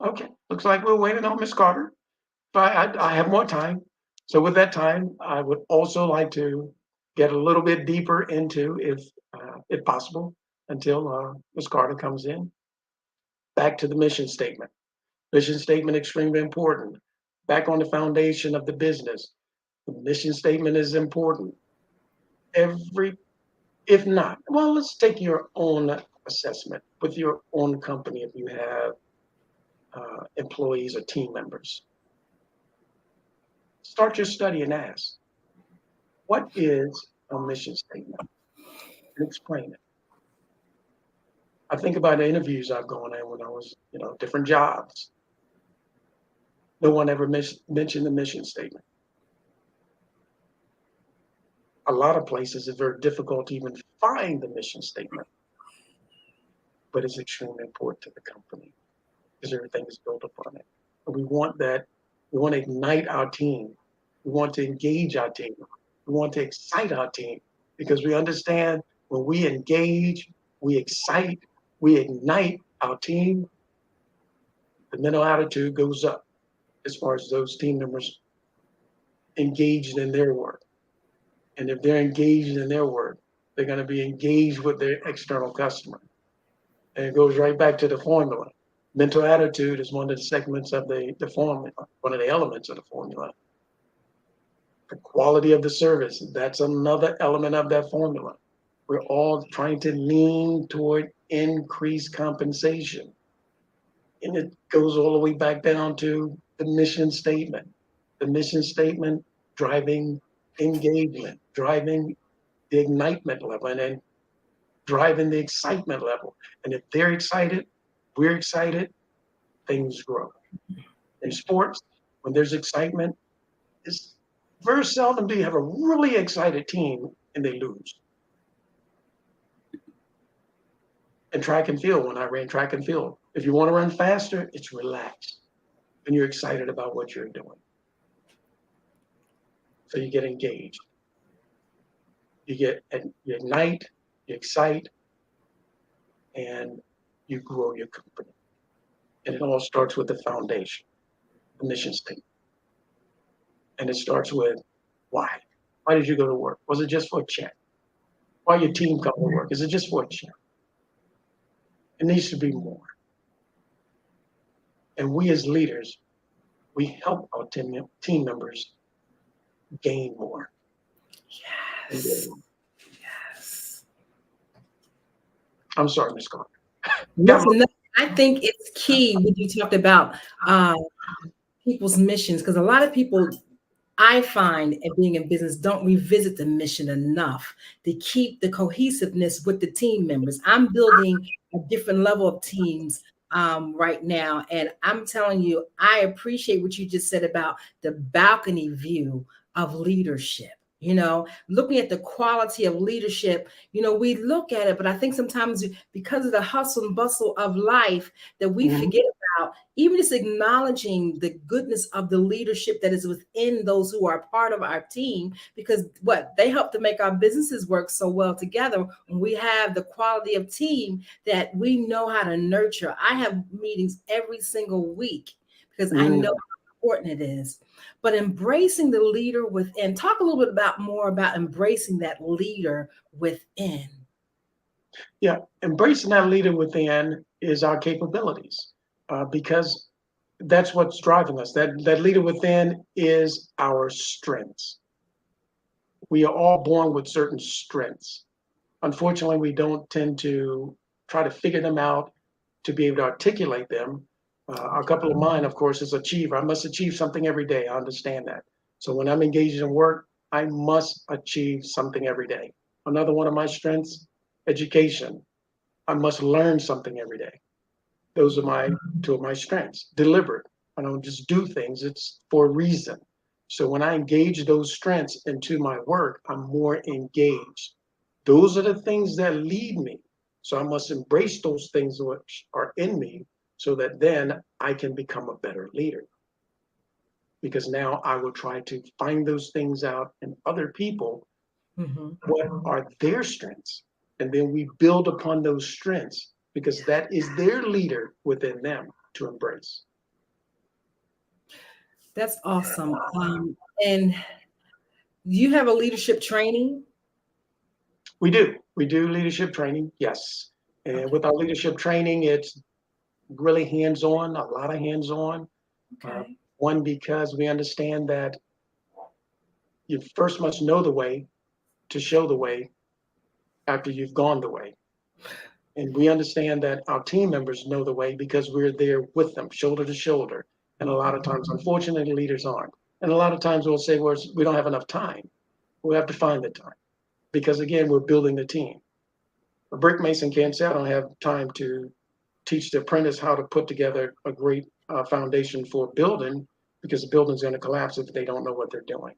S16: Okay, looks like we're waiting on Ms. Carter. But I have more time. So with that time, I would also like to get a little bit deeper into, if possible, until Ms. Carter comes in. Back to the mission statement. Mission statement extremely important. Back on the foundation of the business. The mission statement is important. If not, well, let's take your own assessment with your own company if you have employees or team members. Start your study and ask, what is a mission statement? And explain it. I think about the interviews I've gone in when I was, different jobs. No one ever mentioned the mission statement. A lot of places it's very difficult to even find the mission statement, but it's extremely important to the company because everything is built upon it. And we want that. We want to ignite our team. We want to engage our team. We want to excite our team because we understand when we engage, we excite, we ignite our team, the mental attitude goes up as far as those team members engaged in their work. And if they're engaged in their work, they're going to be engaged with their external customer. And it goes right back to the formula. Mental attitude is one of the segments of the formula, one of the elements of the formula. The quality of the service, that's another element of that formula. We're all trying to lean toward increased compensation. And it goes all the way back down to the mission statement. The mission statement driving engagement, driving the ignitement level, and then driving the excitement level. And if they're excited, we're excited, things grow. In sports, when there's excitement, it's very seldom do you have a really excited team and they lose. In track and field, when I ran track and field, if you want to run faster, it's relaxed and you're excited about what you're doing. So you get engaged. You ignite, you excite, and you grow your company. And it all starts with the foundation, the mission statement. And it starts with why? Why did you go to work? Was it just for a check? Why your team come to work? Is it just for a check? It needs to be more. And we as leaders, we help our team members gain more.
S10: Yes. Yes.
S16: I'm sorry, Ms. Carter.
S10: Listen, I think it's key when you talked about people's missions, because a lot of people, I find, at being in business, don't revisit the mission enough to keep the cohesiveness with the team members. I'm building a different level of teams right now, and I'm telling you, I appreciate what you just said about the balcony view of leadership. Looking at the quality of leadership. We look at it, but I think sometimes because of the hustle and bustle of life that we forget about even just acknowledging the goodness of the leadership that is within those who are part of our team, because they help to make our businesses work so well together when we have the quality of team that we know how to nurture. I have meetings every single week because I know how important it is. But embracing the leader within, talk a little bit more about embracing that leader within.
S16: Yeah, embracing that leader within is our capabilities, because that's what's driving us. That leader within is our strengths. We are all born with certain strengths. Unfortunately, we don't tend to try to figure them out to be able to articulate them. A couple of mine, of course, is achiever. I must achieve something every day. I understand that. So when I'm engaged in work, I must achieve something every day. Another one of my strengths, education. I must learn something every day. Those are two of my strengths. Deliberate. I don't just do things, it's for a reason. So when I engage those strengths into my work, I'm more engaged. Those are the things that lead me. So I must embrace those things which are in me so that then I can become a better leader. Because now I will try to find those things out in other people. What are their strengths? And then we build upon those strengths because that is their leader within them to embrace.
S10: That's awesome. And you have a leadership training?
S16: We do leadership training, yes. And with our leadership training, it's really hands-on, a lot of hands-on.
S10: Okay.
S16: One, because we understand that you first must know the way to show the way after you've gone the way. And we understand that our team members know the way because we're there with them, shoulder to shoulder. And a lot of times, unfortunately, leaders aren't. And a lot of times we'll say, well, we don't have enough time. We have to find the time because, again, we're building the team. A brick mason can't say, I don't have time to teach the apprentice how to put together a great foundation for building because the building's going to collapse if they don't know what they're doing.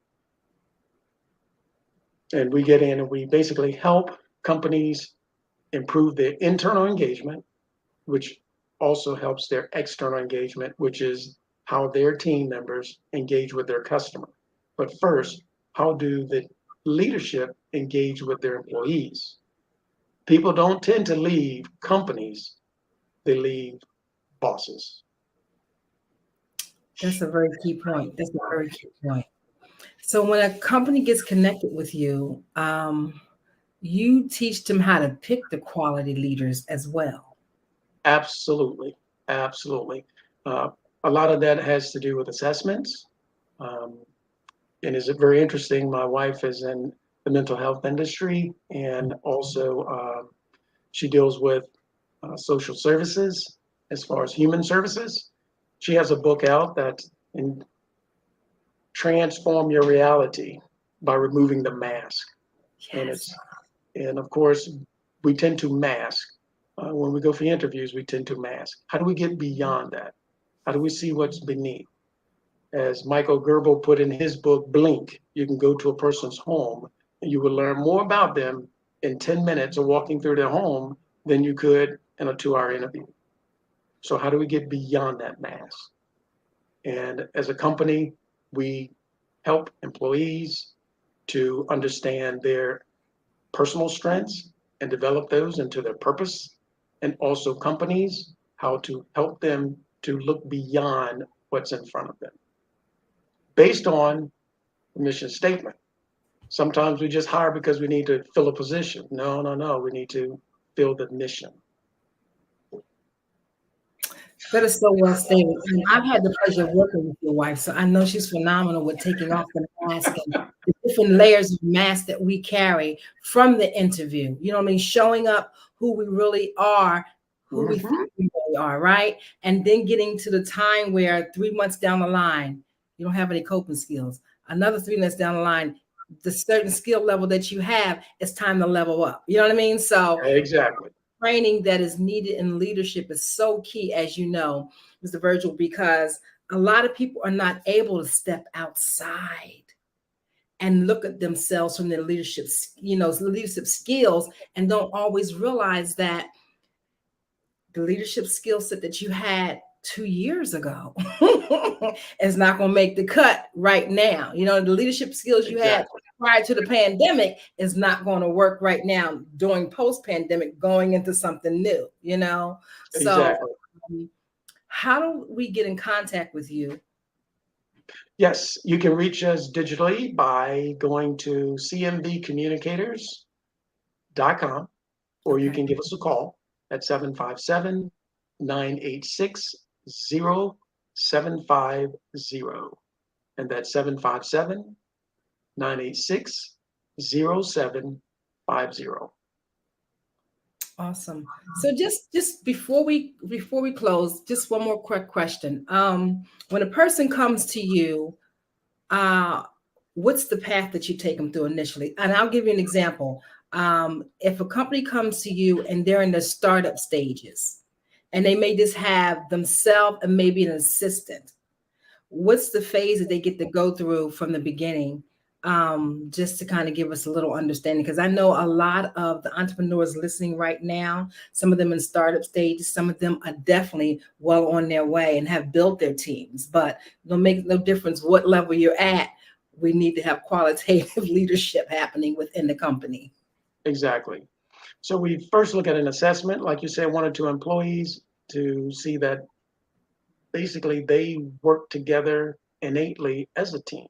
S16: And we get in and we basically help companies improve their internal engagement, which also helps their external engagement, which is how their team members engage with their customer. But first, how do the leadership engage with their employees? People don't tend to leave companies, they leave bosses.
S10: That's a very key point. So when a company gets connected with you, you teach them how to pick the quality leaders as well.
S16: Absolutely. A lot of that has to do with assessments. And is it very interesting? My wife is in the mental health industry, and also she deals with social services as far as human services. She has a book out that transform your reality by removing the mask.
S10: Yes.
S16: And of course, we tend to mask. When we go for interviews, we tend to mask. How do we get beyond that? How do we see what's beneath? As Michael Gerber put in his book, Blink, you can go to a person's home and you will learn more about them in 10 minutes of walking through their home than you could in a 2-hour interview. So how do we get beyond that mask? And as a company, we help employees to understand their personal strengths and develop those into their purpose, and also companies, how to help them to look beyond what's in front of them based on the mission statement. Sometimes we just hire because we need to fill a position. No, we need to fill the mission.
S10: That is so well stated. And I've had the pleasure of working with your wife, so I know she's phenomenal with taking off the mask and the different layers of mask that we carry from the interview. You know what I mean? Showing up who we really are, who we think we really are, right? And then getting to the time where 3 months down the line, you don't have any coping skills. Another 3 months down the line, the certain skill level that you have, it's time to level up. You know what I mean? So
S16: exactly.
S10: Training that is needed in leadership is so key, as you know, Mr. Virgil, because a lot of people are not able to step outside and look at themselves from their leadership, leadership skills, and don't always realize that the leadership skill set that you had 2 years ago is not going to make the cut right now. The leadership skills you had prior to the pandemic is not going to work right now during post-pandemic, going into something new, So how do we get in contact with you?
S16: Yes, you can reach us digitally by going to cmvcommunicators.com, or you can give us a call at 757-986-0750. And that's 757-986-0750.
S10: Awesome. So just before we close, just one more quick question. When a person comes to you, what's the path that you take them through initially? And I'll give you an example. If a company comes to you and they're in the startup stages, and they may just have themselves and maybe an assistant, what's the phase that they get to go through from the beginning? Just to kind of give us a little understanding, because I know a lot of the entrepreneurs listening right now, some of them in startup stages, some of them are definitely well on their way and have built their teams, but it'll make no difference what level you're at. We need to have qualitative leadership happening within the company.
S16: Exactly. So we first look at an assessment, like you said, 1 or 2 employees, to see that basically they work together innately as a team.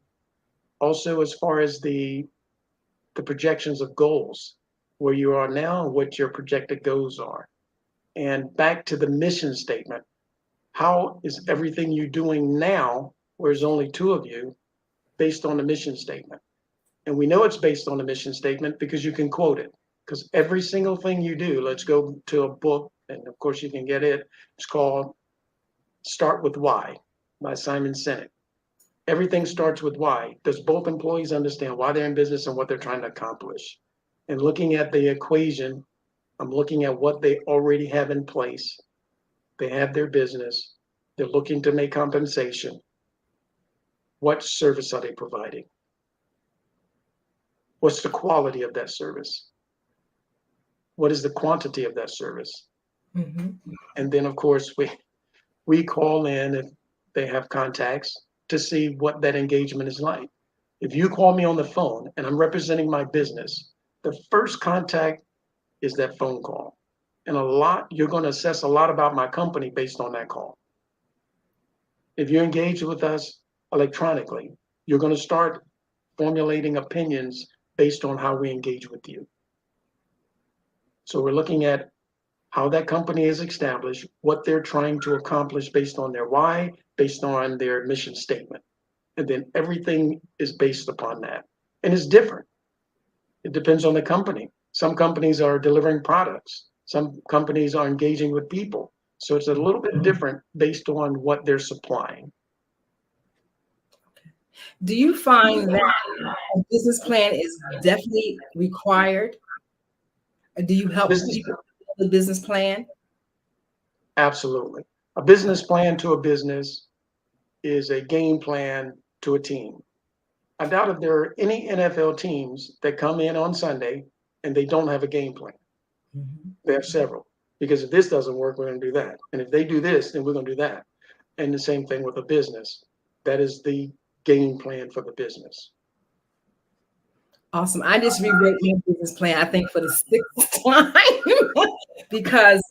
S16: Also, as far as the projections of goals, where you are now and what your projected goals are. And back to the mission statement, how is everything you're doing now, where there's only 2 of you, based on the mission statement? And we know it's based on the mission statement because you can quote it. Because every single thing you do, let's go to a book, and of course you can get it. It's called Start With Why by Simon Sinek. Everything starts with why. Does both employees understand why they're in business and what they're trying to accomplish? And looking at the equation, I'm looking at what they already have in place. They have their business. They're looking to make compensation. What service are they providing? What's the quality of that service? What is the quantity of that service?
S10: Mm-hmm.
S16: And then, of course, we call in if they have contacts to see what that engagement is like. If you call me on the phone and I'm representing my business, the first contact is that phone call. And you're going to assess a lot about my company based on that call. If you engage with us electronically, you're going to start formulating opinions based on how we engage with you. So we're looking at how that company is established, what they're trying to accomplish based on their why, based on their mission statement. And then everything is based upon that. And it's different. It depends on the company. Some companies are delivering products. Some companies are engaging with people. So it's a little bit different based on what they're supplying.
S10: Do you find that a business plan is definitely required? Do you help people build a business plan?
S16: Absolutely. A business plan to a business is a game plan to a team. I doubt if there are any NFL teams that come in on Sunday and they don't have a game plan. Mm-hmm. They have several, because if this doesn't work, we're going to do that. And if they do this, then we're going to do that. And the same thing with a business. That is the game plan for the business.
S10: Awesome. I just rewrote my business plan, I think, for the 6th time because,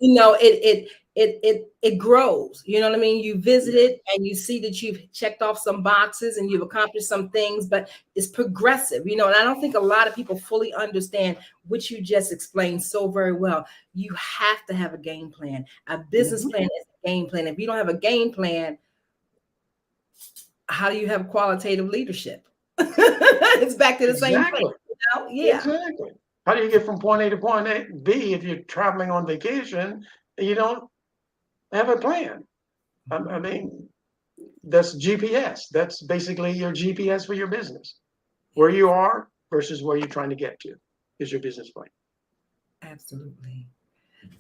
S10: it grows. You know what I mean? You visit it and you see that you've checked off some boxes and you've accomplished some things, but it's progressive, and I don't think a lot of people fully understand what you just explained so very well. You have to have a game plan. A business plan is a game plan. If you don't have a game plan, how do you have qualitative leadership? It's back to the same thing. Yeah.
S16: Exactly. How do you get from point A to point B if you're traveling on vacation and you don't have a plan? I mean, that's GPS. That's basically your GPS for your business. Where you are versus where you're trying to get to is your business plan.
S10: Absolutely.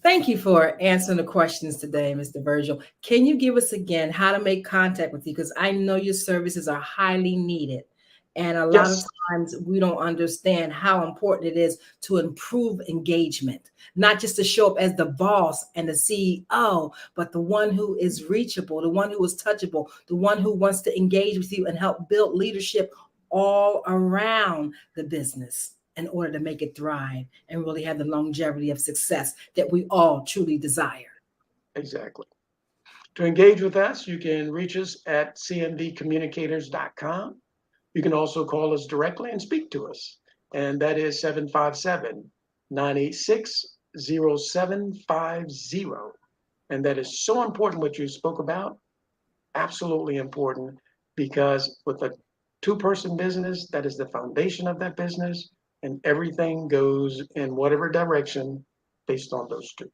S10: Thank you for answering the questions today, Mr. Virgil. Can you give us again how to make contact with you? Because I know your services are highly needed And a lot of times we don't understand how important it is to improve engagement, not just to show up as the boss and the CEO, but the one who is reachable, the one who is touchable, the one who wants to engage with you and help build leadership all around the business in order to make it thrive and really have the longevity of success that we all truly desire.
S16: Exactly. To engage with us, you can reach us at cmvcommunicators.com. You can also call us directly and speak to us, and that is 757-986-0750. And that is so important what you spoke about, absolutely important, because with a two-person business, that is the foundation of that business, and everything goes in whatever direction based on those two.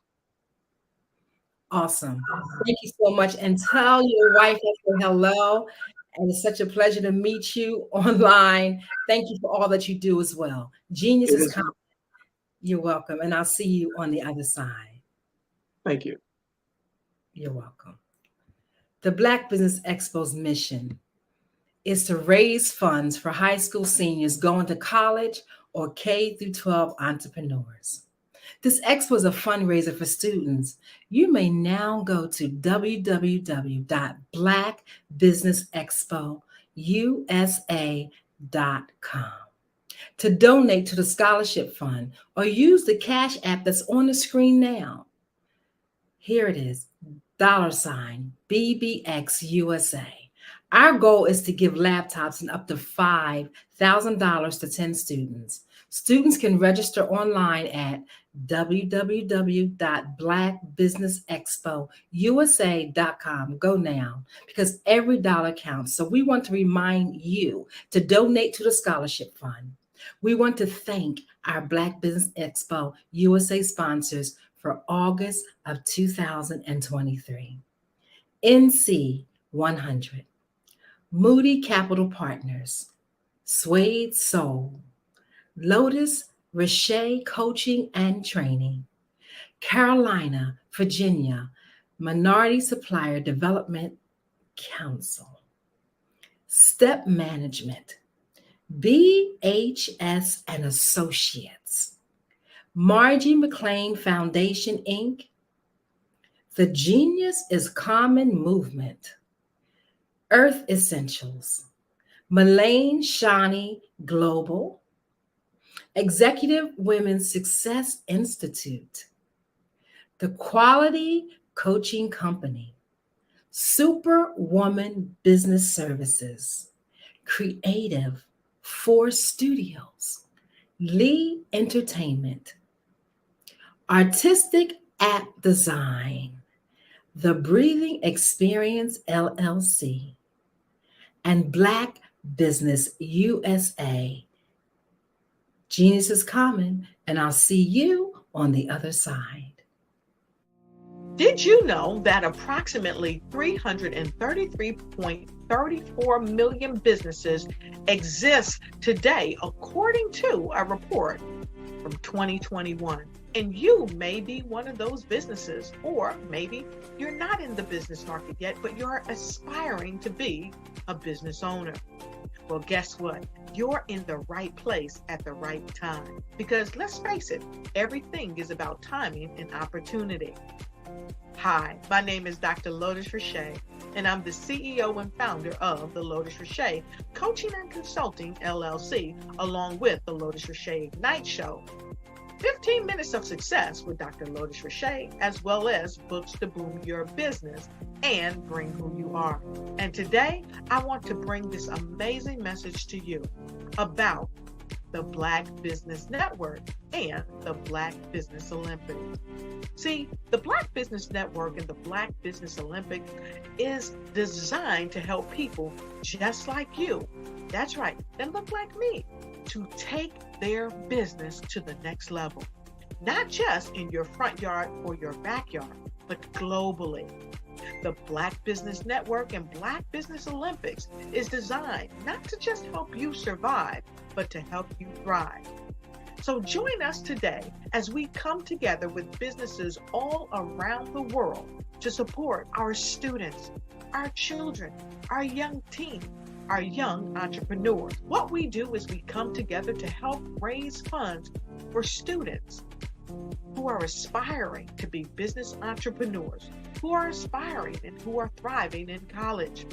S10: Awesome. Thank you so much. And tell your wife I say hello. And it's such a pleasure to meet you online. Thank you for all that you do as well. Genius is coming. You're welcome. And I'll see you on the other side.
S16: Thank you.
S10: You're welcome. The Black Business Expo's mission is to raise funds for high school seniors going to college or K-12 entrepreneurs. This expo is a fundraiser for students. You may now go to www.blackbusinessexpousa.com to donate to the scholarship fund or use the Cash App that's on the screen now. Here it is, $BBXUSA. Our goal is to give laptops and up to $5,000 to 10 students. Students can register online at www.blackbusinessexpousa.com. Go now, because every dollar counts. So we want to remind you to donate to the scholarship fund. We want to thank our Black Business Expo USA sponsors for August of 2023. NC 100, Moody Capital Partners, Suede Soul, Lotus Richer Coaching and Training, Carolina, Virginia, Minority Supplier Development Council, Step Management, BHS and Associates, Margie McLean Foundation, Inc., The Genius is Common Movement, Earth Essentials, Malaine Shani Global, Executive Women's Success Institute, The Quality Coaching Company, Superwoman Business Services, Creative Force Studios, Lee Entertainment, Artistic App Design, The Breathing Experience LLC, and Black Business USA. Genius is common, and I'll see you on the other side.
S5: Did you know that approximately 333.34 million businesses exist today, according to a report from 2021? And you may be one of those businesses, or maybe you're not in the business market yet, but you're aspiring to be a business owner. Well, guess what? You're in the right place at the right time. Because let's face it, everything is about timing and opportunity. Hi, my name is Dr. Lotus Richer, and I'm the CEO and founder of the Lotus Richer Coaching and Consulting LLC, along with the Lotus Richer Ignite Show. 15 minutes of success with Dr. Lotus Richer, as well as books to boom your business and bring who you are. And today, I want to bring this amazing message to you about the Black Business Network and the Black Business Olympics. See, the Black Business Network and the Black Business Olympics is designed to help people just like you, that's right, that look like me, to take their business to the next level. Not just in your front yard or your backyard, but globally. The Black Business Network and Black Business Olympics is designed not to just help you survive, but to help you thrive. So join us today as we come together with businesses all around the world to support our students, our children, our young teens, are young entrepreneurs. What we do is we come together to help raise funds for students who are aspiring to be business entrepreneurs, who are aspiring and who are thriving in college.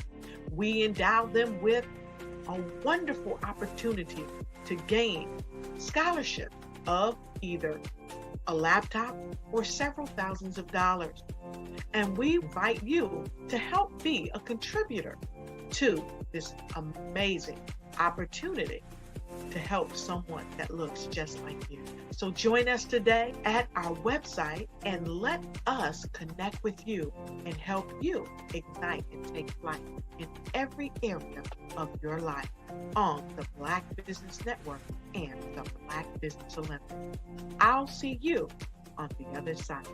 S5: We endow them with a wonderful opportunity to gain scholarship of either a laptop or several thousands of dollars. And we invite you to help be a contributor to this amazing opportunity to help someone that looks just like you. So join us today at our website and let us connect with you and help you ignite and take flight in every area of your life on the Black Business Network and the Black Business Olympics. I'll see you on the other side.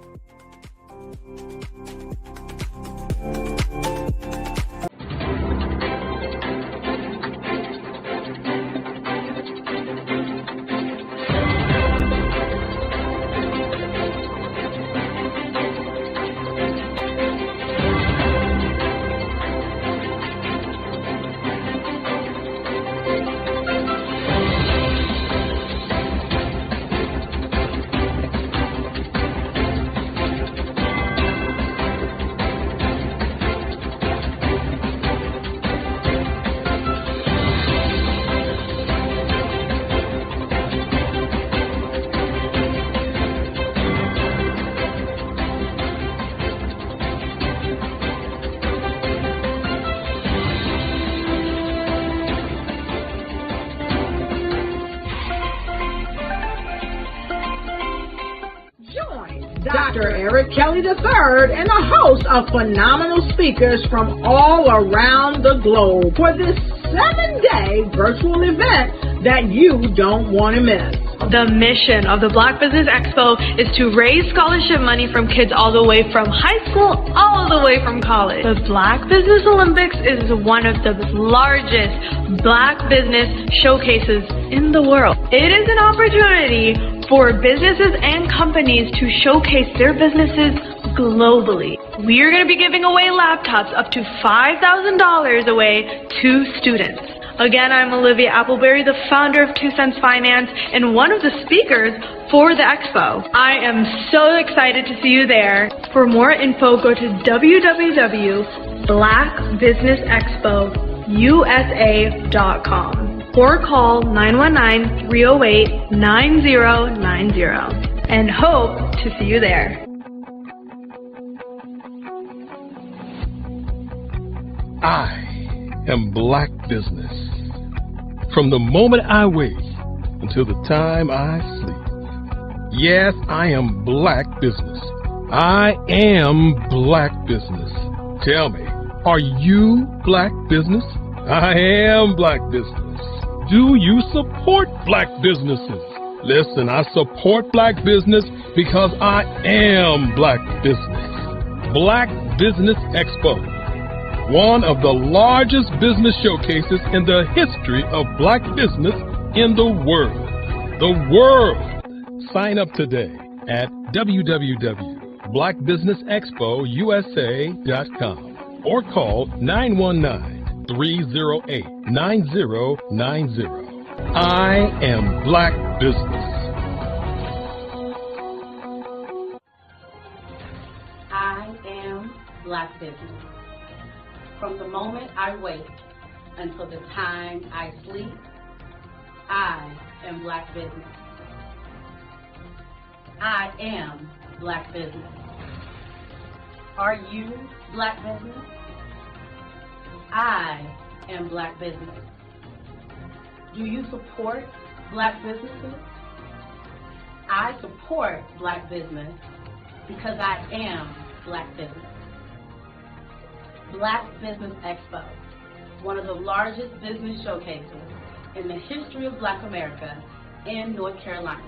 S5: Dr. Eric Kelly III and a host of phenomenal speakers from all around the globe for this 7-day virtual event that you don't want to miss.
S2: The mission of the Black Business Expo is to raise scholarship money from kids all the way from high school, all the way from college. The Black Business Olympics is one of the largest Black business showcases in the world. It is an opportunity for businesses and companies to showcase their businesses globally. We are going to be giving away laptops up to $5,000 away to students. Again, I'm Olivia Appleberry, the founder of 2 Cents Finance and one of the speakers for the expo. I am so excited to see you there. For more info, go to www.blackbusinessexpousa.com or call 919-308-9090 and hope to see you there.
S3: I am Black Business. From the moment I wake until the time I sleep. Yes, I am Black Business. I am Black Business. Tell me, are you Black Business? I am Black Business. Do you support Black businesses? Listen, I support Black business because I am Black Business. Black Business Expo, one of the largest business showcases in the history of Black business in the world. The world! Sign up today at www.blackbusinessexpousa.com or call 919-308-9090. I am Black Business.
S4: I am Black Business. From the moment I wake until the time I sleep, I am Black Business. I am Black Business. Are you Black Business? I am Black Business. Do you support Black businesses? I support Black business because I am Black Business. Black Business Expo, one of the largest business showcases in the history of Black America in North Carolina.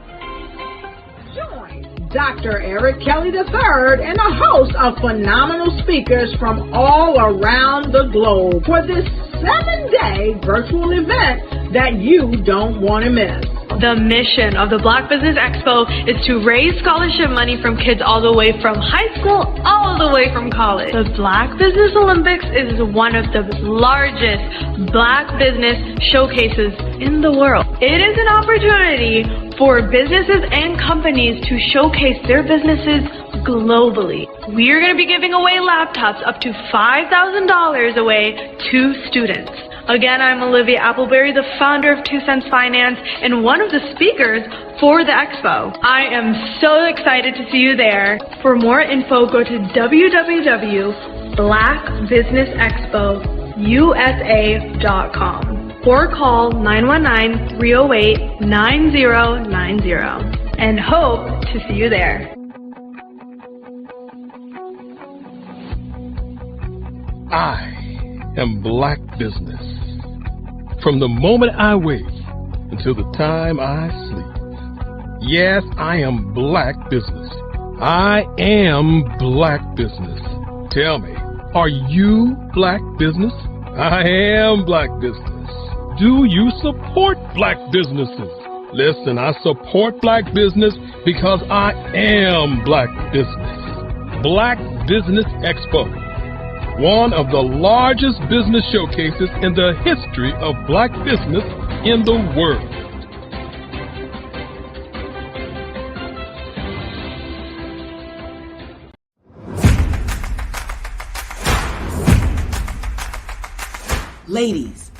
S1: Join Dr. Eric Kelly III and a host of phenomenal speakers from all around the globe for this 7-day virtual event that you don't want to miss.
S2: The mission of the Black Business Expo is to raise scholarship money from kids all the way from high school, all the way from college. The Black Business Olympics is one of the largest Black business showcases in the world. It is an opportunity for businesses and companies to showcase their businesses globally. We are going to be giving away laptops up to $5,000 away to students. Again, I'm Olivia Appleberry, the founder of 2 Cents Finance and one of the speakers for the expo. I am so excited to see you there. For more info, go to www.blackbusinessexpousa.com or call 919-308-9090 and hope to see you there.
S3: I am Black Business. From the moment I wake until the time I sleep. Yes, I am Black Business. I am Black Business. Tell me, are you Black Business? I am Black Business. Do you support Black businesses? Listen, I support Black business because I am Black Business. Black Business Expo, one of the largest business showcases in the history of Black business in the world.
S17: Ladies,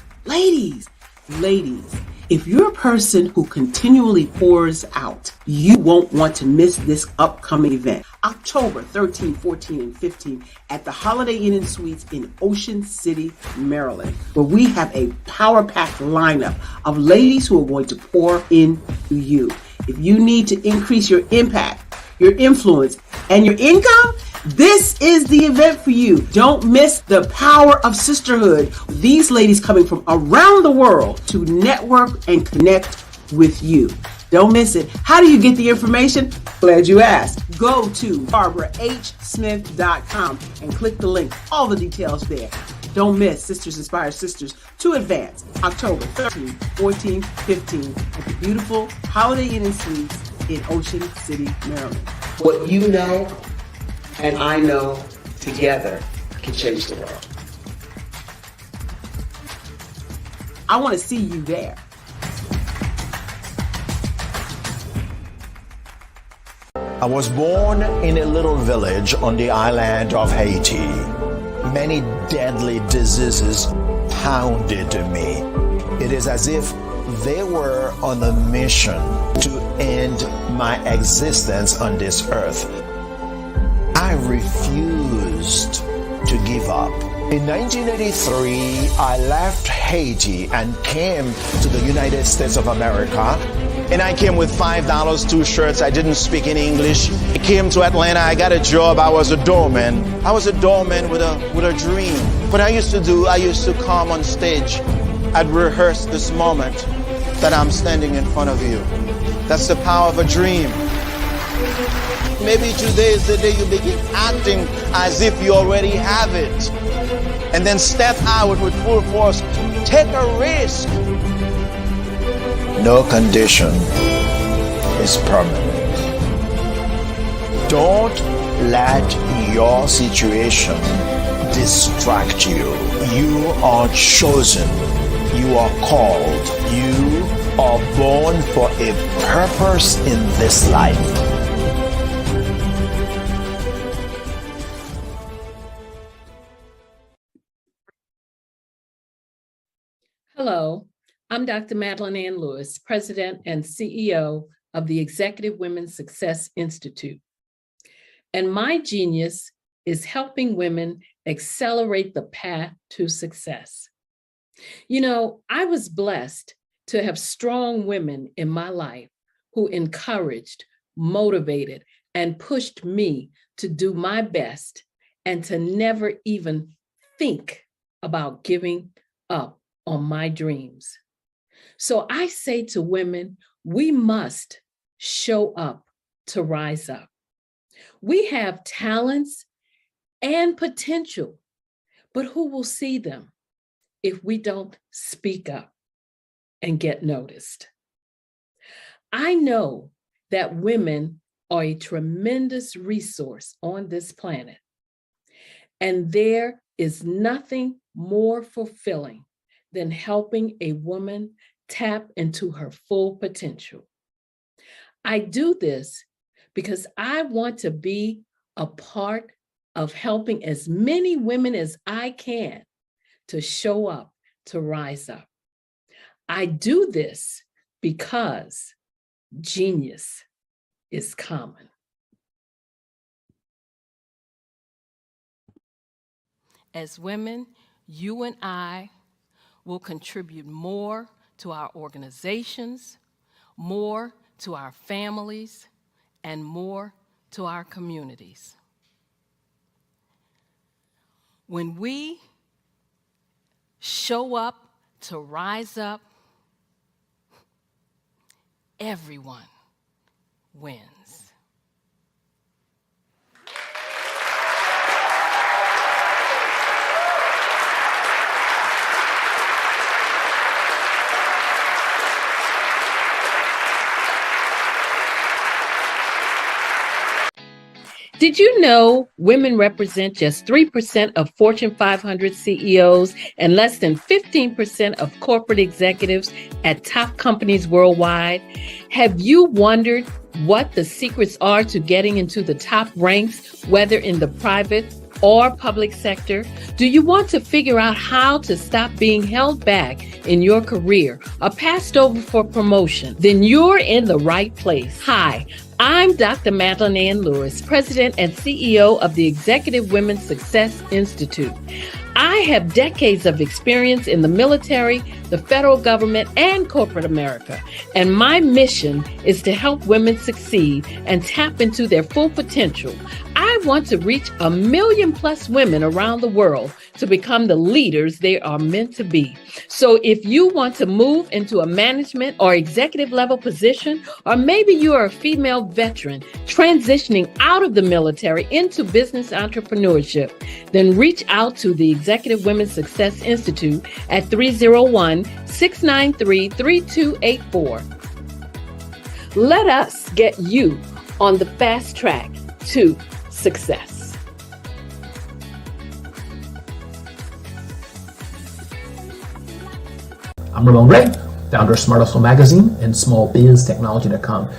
S17: if you're a person who continually pours out, you won't want to miss this upcoming event. October 13, 14, and 15 at the Holiday Inn and Suites in Ocean City, Maryland, where we have a power-packed lineup of ladies who are going to pour into you. If you need to increase your impact, your influence, and your income, this is the event for you. Don't miss the power of sisterhood. These ladies coming from around the world to network and connect with you. Don't miss it. How do you get the information? Glad you asked. Go to barbarahsmith.com and click the link. All the details there. Don't miss Sisters Inspire Sisters to Advance, October 13, 14, 15 at the beautiful Holiday Inn and Suites in Ocean City, Maryland. What you know and I know together can change the world. I want to see you there.
S18: I was born in a little village on the island of Haiti. Many deadly diseases pounded me. It is as if they were on a mission to end my existence on this earth. I refused to give up. In 1983, I left Haiti and came to the United States of America. And I came with $5, 2 shirts. I didn't speak any English. I came to Atlanta. I got a job. I was a doorman. I was a doorman with a dream. What I used to do, I used to come on stage. I'd rehearse this moment that I'm standing in front of you. That's the power of a dream. Maybe today is the day you begin acting as if you already have it. And then step out with full force. Take a risk. No condition is permanent. Don't let your situation distract you. You are chosen. You are called. You are born for a purpose in this life.
S8: Hello, I'm Dr. Madeline Ann Lewis, President and CEO of the Executive Women's Success Institute. And my genius is helping women accelerate the path to success. You know, I was blessed to have strong women in my life who encouraged, motivated, and pushed me to do my best and to never even think about giving up on my dreams. So I say to women, we must show up to rise up. We have talents and potential, but who will see them if we don't speak up and get noticed? I know that women are a tremendous resource on this planet, and there is nothing more fulfilling than helping a woman tap into her full potential. I do this because I want to be a part of helping as many women as I can to show up, to rise up. I do this because genius is common.
S19: As women, you and I will contribute more to our organizations, more to our families, and more to our communities. When we show up to rise up, everyone wins.
S8: Did you know women represent just 3% of Fortune 500 CEOs and less than 15% of corporate executives at top companies worldwide? Have you wondered what the secrets are to getting into the top ranks, whether in the private or public sector? Do you want to figure out how to stop being held back in your career or passed over for promotion? Then you're in the right place. Hi, I'm Dr. Madeline Ann Lewis, President and CEO of the Executive Women's Success Institute. I have decades of experience in the military, the federal government, and corporate America, and my mission is to help women succeed and tap into their full potential. I want to reach 1 million+ women around the world to become the leaders they are meant to be. So if you want to move into a management or executive level position, or maybe you are a female veteran transitioning out of the military into business entrepreneurship, then reach out to the Executive Women's Success Institute at 301-693-3284. Let us get you on the fast track to success.
S20: I'm Ramon Ray, founder of Smart Hustle Magazine and smallbiztechnology.com.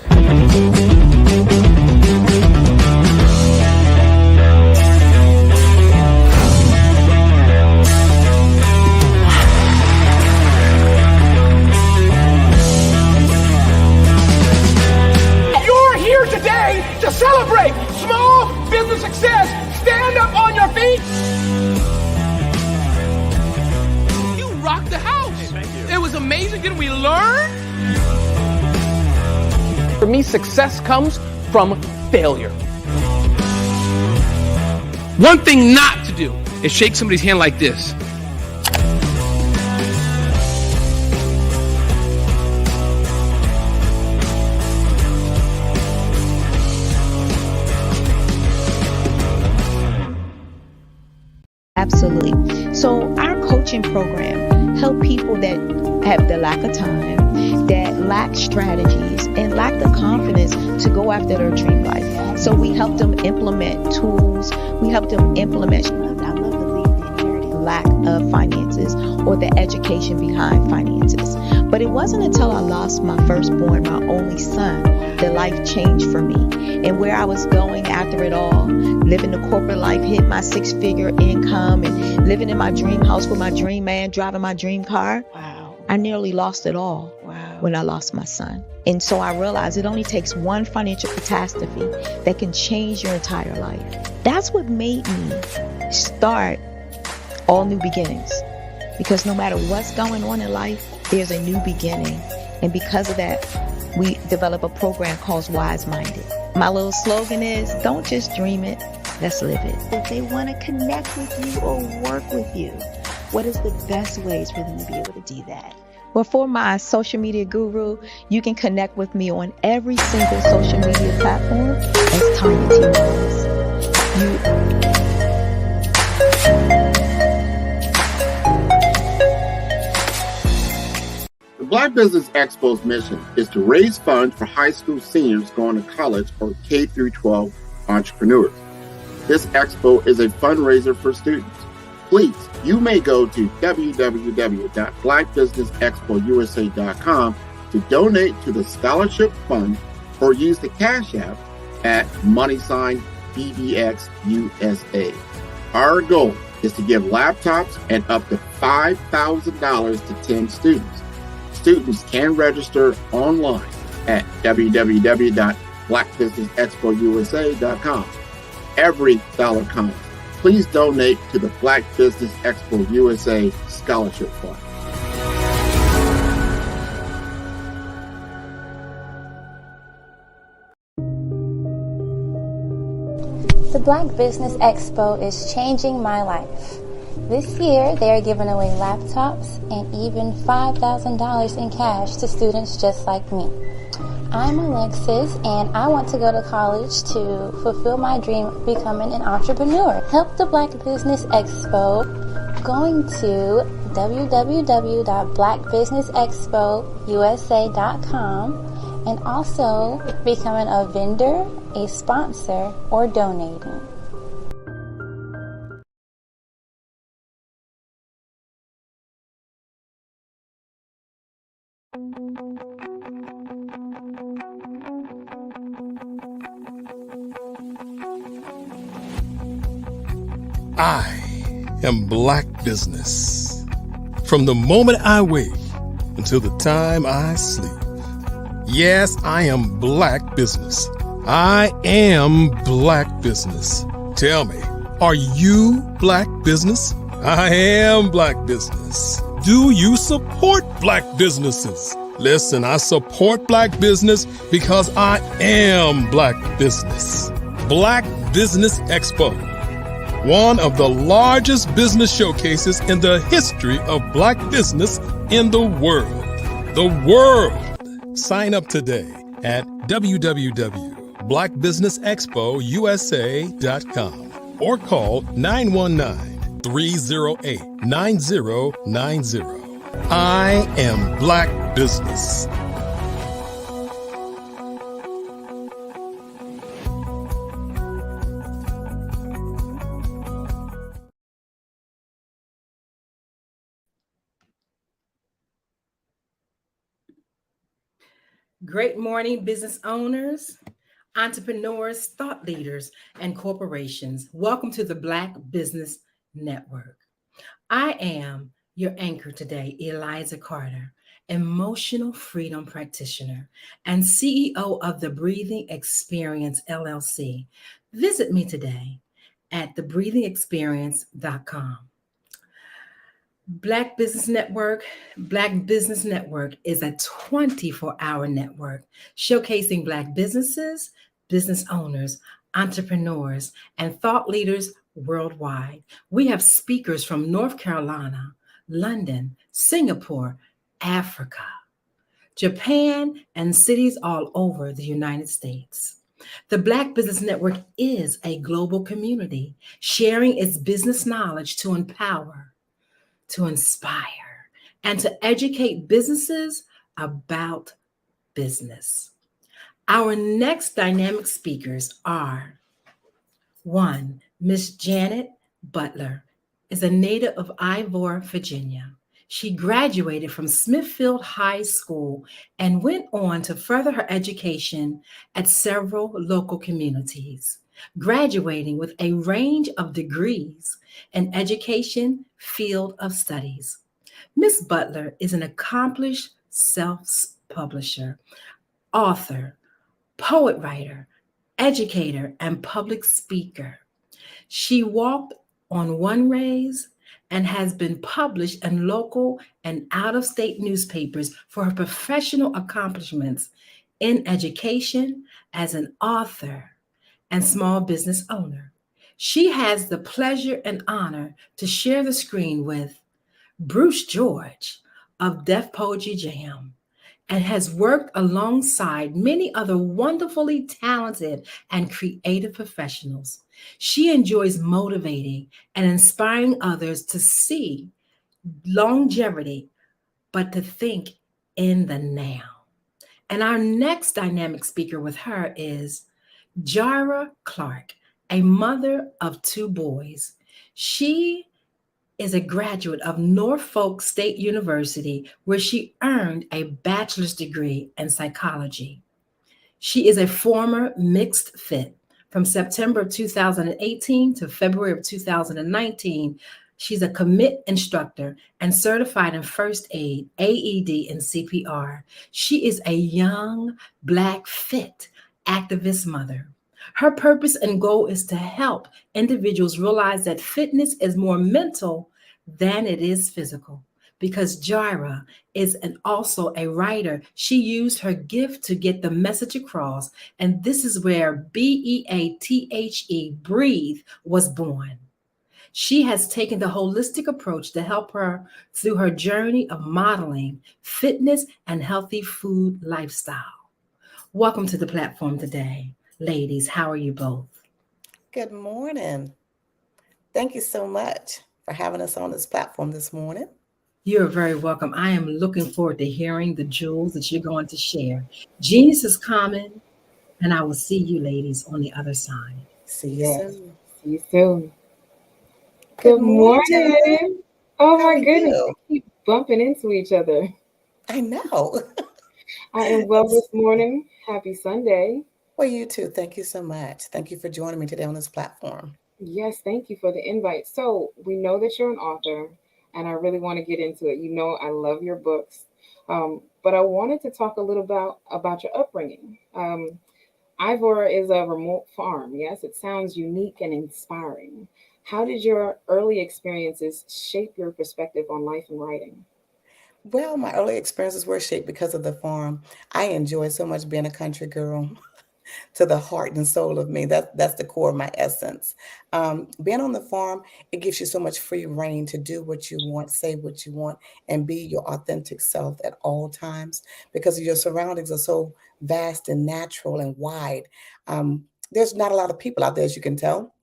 S21: You're here today to celebrate small business success. Stand up on your feet. You rocked the house. It was amazing. Didn't we learn? For me, success comes from failure. One thing not to do is shake somebody's hand like this.
S15: Absolutely. So our coaching program help people that have the lack of time, that lack strategies, and lack the confidence to go after their dream life. So we help them implement tools. We help them implement, I love to leave the inherited lack of finances or the education behind finances. But it wasn't until I lost my firstborn, my only son, that life changed for me. And where I was going after it all, living the corporate life, hit my 6-figure income, and living in my dream house with my dream man, driving my dream car. Wow. I nearly lost it all when I lost my son. And so I realized it only takes one financial catastrophe that can change your entire life. That's what made me start All New Beginnings. Because no matter what's going on in life, there's a new beginning. And because of that, we develop a program called Wise Minded. My little slogan is, don't just dream it, let's live it. If they want to connect with you or work with you, what is the best ways for them to be able to do that? Well, for my social media guru, you can connect with me on every single social media platform as Tanya T. Willis.
S7: The Black Business Expo's mission is to raise funds for high school seniors going to college or K through 12 entrepreneurs. This expo is a fundraiser for students. Please, you may go to www.blackbusinessexpousa.com to donate to the scholarship fund or use the Cash App at $BBXUSA. Our goal is to give laptops and up to $5,000 to 10 students. Students can register online at www.blackbusinessexpousa.com. Every dollar counts. Please donate to the Black Business Expo USA Scholarship Fund.
S6: The Black Business Expo is changing my life. This year, they are giving away laptops and even $5,000 in cash to students just like me. I'm Alexis, and I want to go to college to fulfill my dream of becoming an entrepreneur. Help the Black Business Expo going to www.blackbusinessexpousa.com and also becoming a vendor, a sponsor, or donating.
S3: I am Black Business. From the moment I wake until the time I sleep. Yes, I am Black Business. I am Black Business. Tell me, are you Black Business? I am Black Business. Do you support Black businesses? Listen, I support Black business because I am Black Business. Black Business Expo, one of the largest business showcases in the history of Black business in the world. The world! Sign up today at www.blackbusinessexpousa.com or call 919-308-9090. I am Black Business.
S10: Great morning, business owners, entrepreneurs, thought leaders, and corporations. Welcome to the Black Business Network. I am your anchor today, Eliza Carter, emotional freedom practitioner and CEO of the Breathing Experience LLC. Visit me today at thebreathingexperience.com. Black Business Network is a 24-hour network showcasing Black businesses, business owners, entrepreneurs, and thought leaders worldwide. We have speakers from North Carolina, London, Singapore, Africa, Japan, and cities all over the United States. The Black Business Network is a global community sharing its business knowledge to empower, to inspire, and to educate businesses about business. Our next dynamic speakers are: one, Miss Janet Butler is a native of Ivor, Virginia. She graduated from Smithfield High School and went on to further her education at several local communities, graduating with a range of degrees in education field of studies. Ms. Butler is an accomplished self-publisher, author, poet writer, educator, and public speaker. She walked on one raise and has been published in local and out-of-state newspapers for her professional accomplishments in education as an author and small business owner. She has the pleasure and honor to share the screen with Bruce George of Def Poetry Jam, and has worked alongside many other wonderfully talented and creative professionals. She enjoys motivating and inspiring others to see longevity, but to think in the now. And our next dynamic speaker with her is Jara Clark, a mother of 2 boys. She is a graduate of Norfolk State University, where she earned a bachelor's degree in psychology. She is a former mixed fit. From September of 2018 to February of 2019, she's a commit instructor and certified in first aid, AED, and CPR. She is a young, Black fit activist mother. Her purpose and goal is to help individuals realize that fitness is more mental than it is physical. Because Jara is also a writer, she used her gift to get the message across. And this is where BEATHE, Breathe, was born. She has taken the holistic approach to help her through her journey of modeling fitness and healthy food lifestyle. Welcome to the platform today. Ladies, how are you both?
S11: Good morning. Thank you so much for having us on this platform this morning.
S10: You're very welcome. I am looking forward to hearing the jewels that you're going to share. Genius is common, and I will see you ladies on the other side.
S11: See you soon.
S22: See you soon.
S11: Good
S22: morning. Oh
S11: How
S22: my
S11: are
S22: goodness,
S11: you?
S22: we keep bumping into each other.
S11: I know.
S22: I am well this morning. Happy Sunday.
S11: Well, you too. Thank you so much. Thank you for joining me today on this platform.
S22: Yes, thank you for the invite. So we know that you're an author, and I really want to get into it. You know, I love your books, but I wanted to talk a little about your upbringing. Ivor is a remote farm. Yes, it sounds unique and inspiring. How did your early experiences shape your perspective on life and writing?
S11: Well, my early experiences were shaped because of the farm. I enjoy so much being a country girl to the heart and soul of me. That's the core of my essence. Being on the farm, it gives you so much free reign to do what you want, say what you want, and be your authentic self at all times because your surroundings are so vast and natural and wide. There's not a lot of people out there, as you can tell.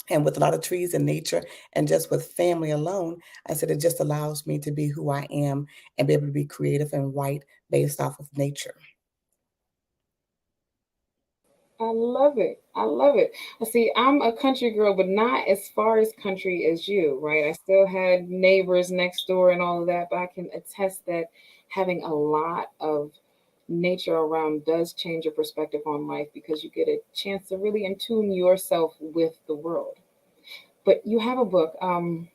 S11: And with a lot of trees and nature and just with family alone, I said it just allows me to be who I am and be able to be creative and write based off of nature.
S22: I love it. I love it. See, I'm a country girl, but not as far as country as you, right? I still had neighbors next door and all of that, but I can attest that having a lot of nature around does change your perspective on life because you get a chance to really attune yourself with the world. But you have a book,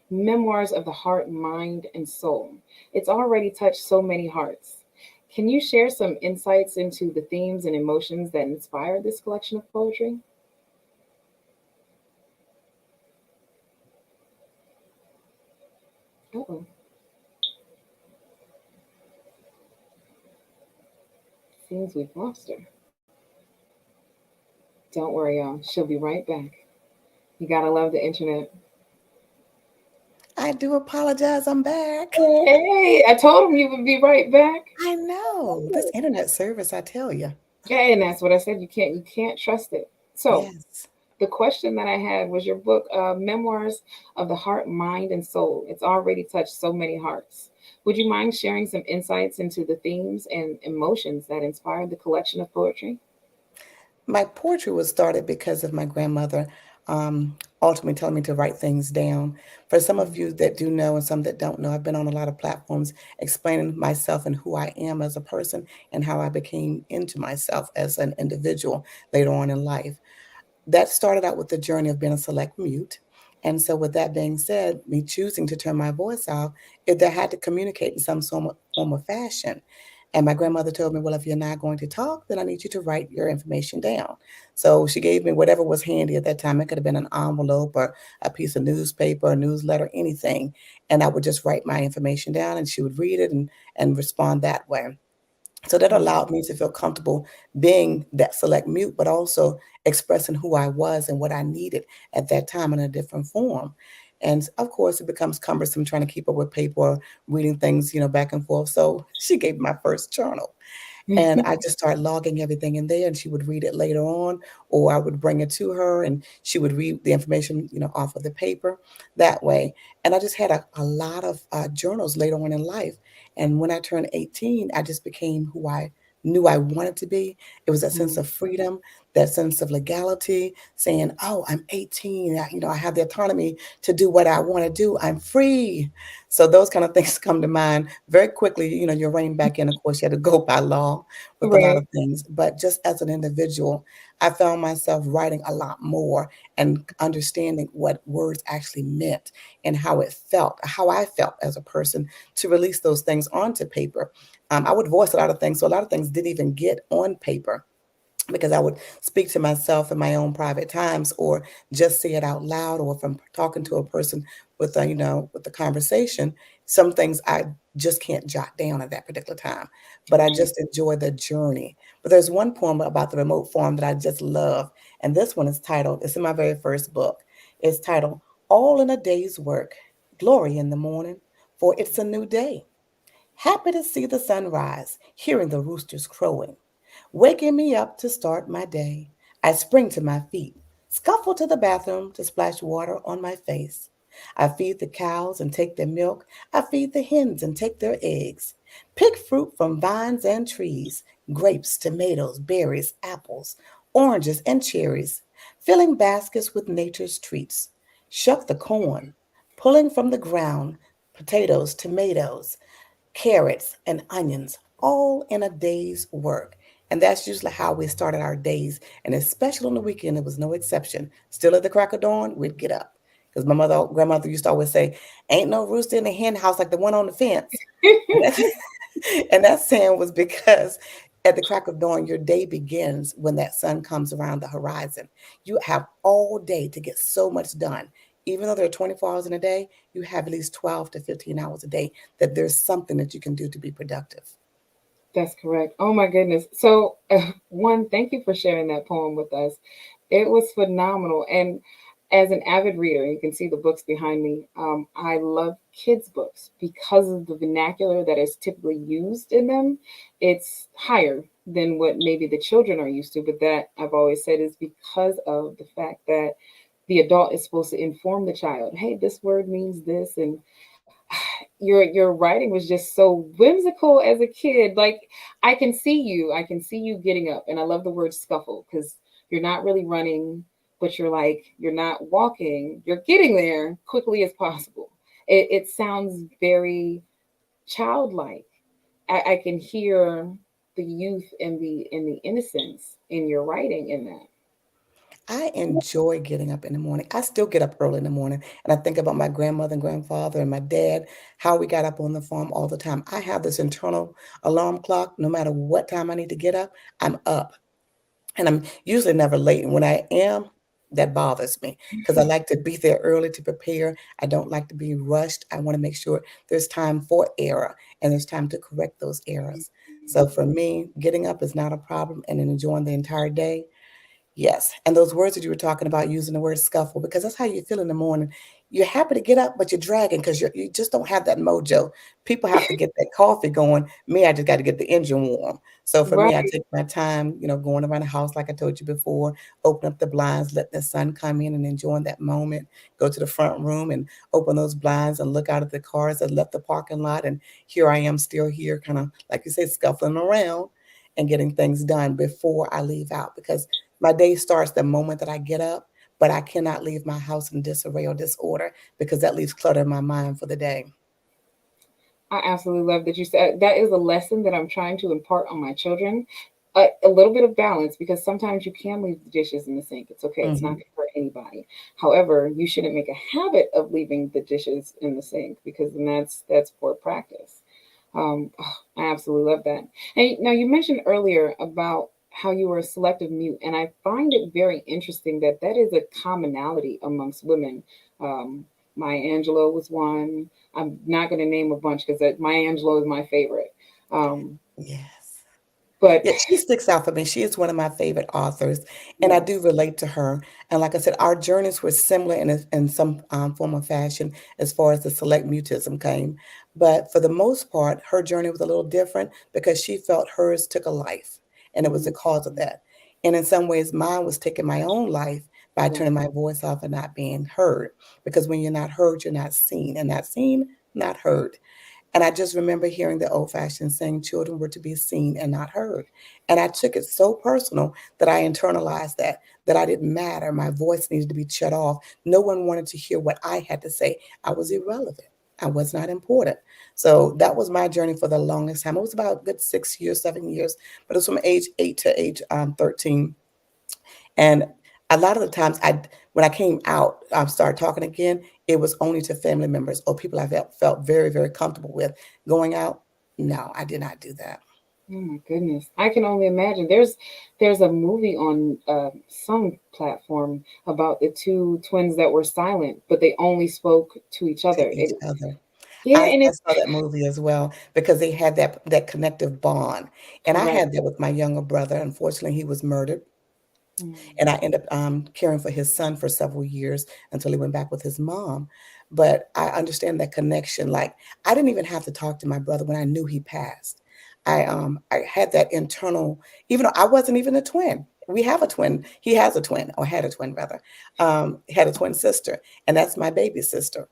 S22: Memoirs of the Heart, Mind, and Soul. It's already touched so many hearts. Can you share some insights into the themes and emotions that inspired this collection of poetry? Uh-oh. Seems we've lost her. Don't worry, y'all. She'll be right back. You gotta love the internet.
S11: I do apologize. I'm back.
S22: Hey, I told him you would be right back.
S11: I know. This internet service, I tell you.
S22: Yeah, and that's what I said. You can't trust it. So
S11: Yes.
S22: the question that I had was your book, Memoirs of the Heart, Mind, and Soul. It's already touched so many hearts. Would you mind sharing some insights into the themes and emotions that inspired the collection of poetry?
S11: My poetry was started because of my grandmother ultimately telling me to write things down. For some of you that do know and some that don't know, I've been on a lot of platforms explaining myself and who I am as a person and how I became into myself as an individual later on in life. That started out with the journey of being a select mute. And so, with that being said, me choosing to turn my voice off, if I had to communicate in some form of fashion. And my grandmother told me, well, if you're not going to talk, then I need you to write your information down. So she gave me whatever was handy at that time. It could have been an envelope or a piece of newspaper, a newsletter, anything. And I would just write my information down and she would read it and respond that way. So that allowed me to feel comfortable being that select mute, but also expressing who I was and what I needed at that time in a different form. And of course, it becomes cumbersome trying to keep up with paper, reading things, back and forth. So she gave me my first journal. And I just started logging everything in there, and she would read it later on, or I would bring it to her and she would read the information, off of the paper that way. And I just had a lot of journals later on in life. And when I turned 18, I just became who I knew I wanted to be. It was that sense of freedom, that sense of legality, saying, "Oh, I'm 18. I have the autonomy to do what I want to do. I'm free." So those kind of things come to mind very quickly. You're reining back in. Of course, you had to go by law with a lot
S22: Right.
S11: of things. But just as an individual, I found myself writing a lot more and understanding what words actually meant and how I felt as a person to release those things onto paper. I would voice a lot of things. So a lot of things didn't even get on paper because I would speak to myself in my own private times or just say it out loud, or if I'm talking to a person with with the conversation, some things I just can't jot down at that particular time. But I just enjoy the journey. But there's one poem about the remote farm that I just love. And this one is titled, it's in my very first book. It's titled All in a Day's Work, Glory in the Morning, for it's a new day. Happy to see the sunrise, hearing the roosters crowing, waking me up to start my day. I spring to my feet, scuffle to the bathroom to splash water on my face. I feed the cows and take their milk. I feed the hens and take their eggs. Pick fruit from vines and trees, grapes, tomatoes, berries, apples, oranges, and cherries, filling baskets with nature's treats. Shuck the corn, pulling from the ground potatoes, tomatoes, carrots, and onions, all in a day's work. And that's usually how we started our days. And especially on the weekend, it was no exception. Still at the crack of dawn, we'd get up. Because grandmother used to always say, "Ain't no rooster in the hen house like the one on the fence." And that's, and that saying was because at the crack of dawn, your day begins when that sun comes around the horizon. You have all day to get so much done. Even though there are 24 hours in a day, you have at least 12 to 15 hours a day that there's something that you can do to be productive.
S22: That's correct. Oh my goodness. So, one, thank you for sharing that poem with us. It was phenomenal. And as an avid reader, you can see the books behind me. I love kids' books because of the vernacular that is typically used in them. It's higher than what maybe the children are used to, but that I've always said is because of the fact that the adult is supposed to inform the child, hey, this word means this, and your writing was just so whimsical as a kid. Like I can see you getting up, and I love the word scuffle because you're not really running, but you're not walking, you're getting there quickly as possible. It sounds very childlike. I can hear the youth and the innocence in your writing in that.
S11: I enjoy getting up in the morning. I still get up early in the morning and I think about my grandmother and grandfather and my dad, how we got up on the farm all the time. I have this internal alarm clock. No matter what time I need to get up, I'm up. And I'm usually never late. And when I am, that bothers me because I like to be there early to prepare. I don't like to be rushed. I want to make sure there's time for error and there's time to correct those errors. So for me, getting up is not a problem and enjoying the entire day. Yes, and those words that you were talking about, using the word scuffle, because that's how you feel in the morning. You're happy to get up, but you're dragging because you just don't have that mojo. People have to get that coffee going. Me, I just got to get the engine warm. So for me, I
S22: Right.
S11: take my time, going around the house like I told you before, open up the blinds, let the sun come in and enjoying that moment. Go to the front room and open those blinds and look out at the cars that left the parking lot. And here I am still here, kind of like you say, scuffling around and getting things done before I leave out because my day starts the moment that I get up, but I cannot leave my house in disarray or disorder because that leaves clutter in my mind for the day.
S22: I absolutely love that you said that is a lesson that I'm trying to impart on my children. A little bit of balance because sometimes you can leave the dishes in the sink. It's okay. It's not
S11: Mhm.
S22: going to hurt anybody. However, you shouldn't make a habit of leaving the dishes in the sink because then that's poor practice. I absolutely love that. And now you mentioned earlier about how you were a selective mute, and I find it very interesting that that is a commonality amongst women. Um, Maya Angelou was one. I'm not going to name a bunch because Maya Angelou is my favorite. Um,
S11: Yes.
S22: but
S11: Yeah, she sticks out for me. She is one of my favorite authors, and I do
S22: yes,
S11: relate to her. And like I said, our journeys were similar in some form or fashion as far as the select mutism came. But for the most part, her journey was a little different because she felt hers took a life, and it was the cause of that. And in some ways, mine was taking my own life by turning my voice off and not being heard. Because when you're not heard, you're not seen, and not seen, not heard. And I just remember hearing the old fashioned saying children were to be seen and not heard. And I took it so personal that I internalized that I didn't matter. My voice needed to be shut off. No one wanted to hear what I had to say. I was irrelevant. I was not important. So that was my journey for the longest time. It was about a good 6 years, 7 years, but it was from age 8 to age 13. And a lot of the times when I came out, I started talking again, it was only to family members or people I felt very, very comfortable with. Going out, no, I did not do that.
S22: Oh my goodness. I can only imagine. There's a movie on some platform about the two twins that were silent, but they only spoke to each
S11: To
S22: other.
S11: each other.
S22: Yeah, and
S11: I
S22: it's
S11: saw that movie as well because they had that connective bond. And I
S22: correct.
S11: had that with my younger brother. Unfortunately, he was murdered. And I
S22: Mm.
S11: ended up caring for his son for several years until he went back with his mom. But I understand that connection. Like I didn't even have to talk to my brother when I knew he passed. I had that internal, even though I wasn't even a twin. We have a twin. He has a twin, or had a twin rather. Had a twin sister, and that's my baby sister.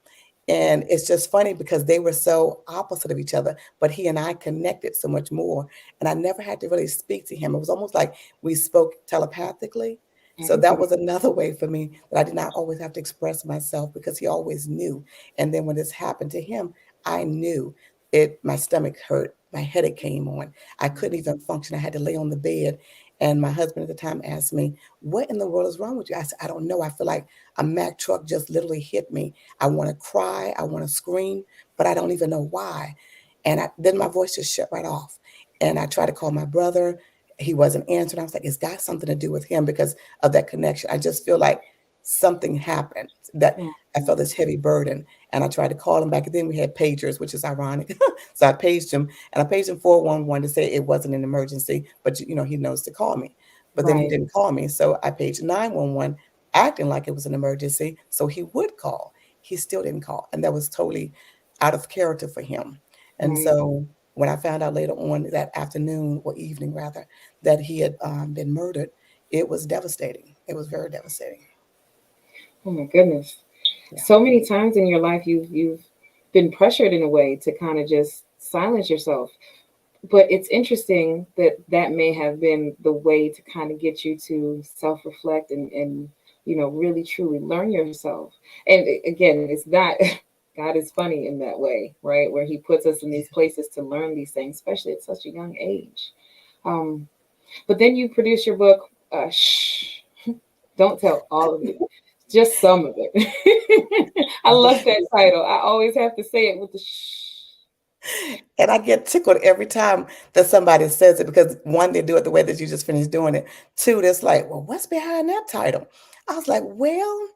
S11: And it's just funny because they were so opposite of each other, but he and I connected so much more. And I never had to really speak to him. It was almost like we spoke telepathically. So that
S22: Everybody.
S11: was another way for me that I did not always have to express myself because he always knew. And then when this happened to him, I knew it. My stomach hurt. My headache came on. I couldn't even function. I had to lay on the bed. And my husband at the time asked me, "What in the world is wrong with you?" I said, "I don't know. I feel like a Mack truck just literally hit me. I want to cry. I want to scream, but I don't even know why." And then my voice just shut right off. And I tried to call my brother. He wasn't answering. I was like, it's got something to do with him because of that connection. I just feel like something happened that I felt this heavy burden. And I tried to call him back. And then we had pagers, which is ironic. So I paged him and I paged him 411 to say it wasn't an emergency, but he knows to call me. But then he
S22: Right.
S11: didn't call me. So I paged 911 acting like it was an emergency so he would call. He still didn't call. And that was totally out of character for him. And
S22: Right.
S11: so when I found out later on that afternoon or evening rather, that he had been murdered, it was devastating. It was very devastating.
S22: Oh my goodness.
S11: Yeah.
S22: So many times in your life you've been pressured in a way to kind of just silence yourself. But it's interesting that that may have been the way to kind of get you to self-reflect and really truly learn yourself. And again, it's not God is funny in that way, right? Where he puts us in these places to learn these things, especially at such a young age. Um, but then you produce your book, Shh, don't tell all of it, just some of it. I love that title. I always have to say it with the shh.
S11: And I get tickled every time that somebody says it because one, they do it the way that you just finished doing it. Two, that's like, well, what's behind that title? I was like, well,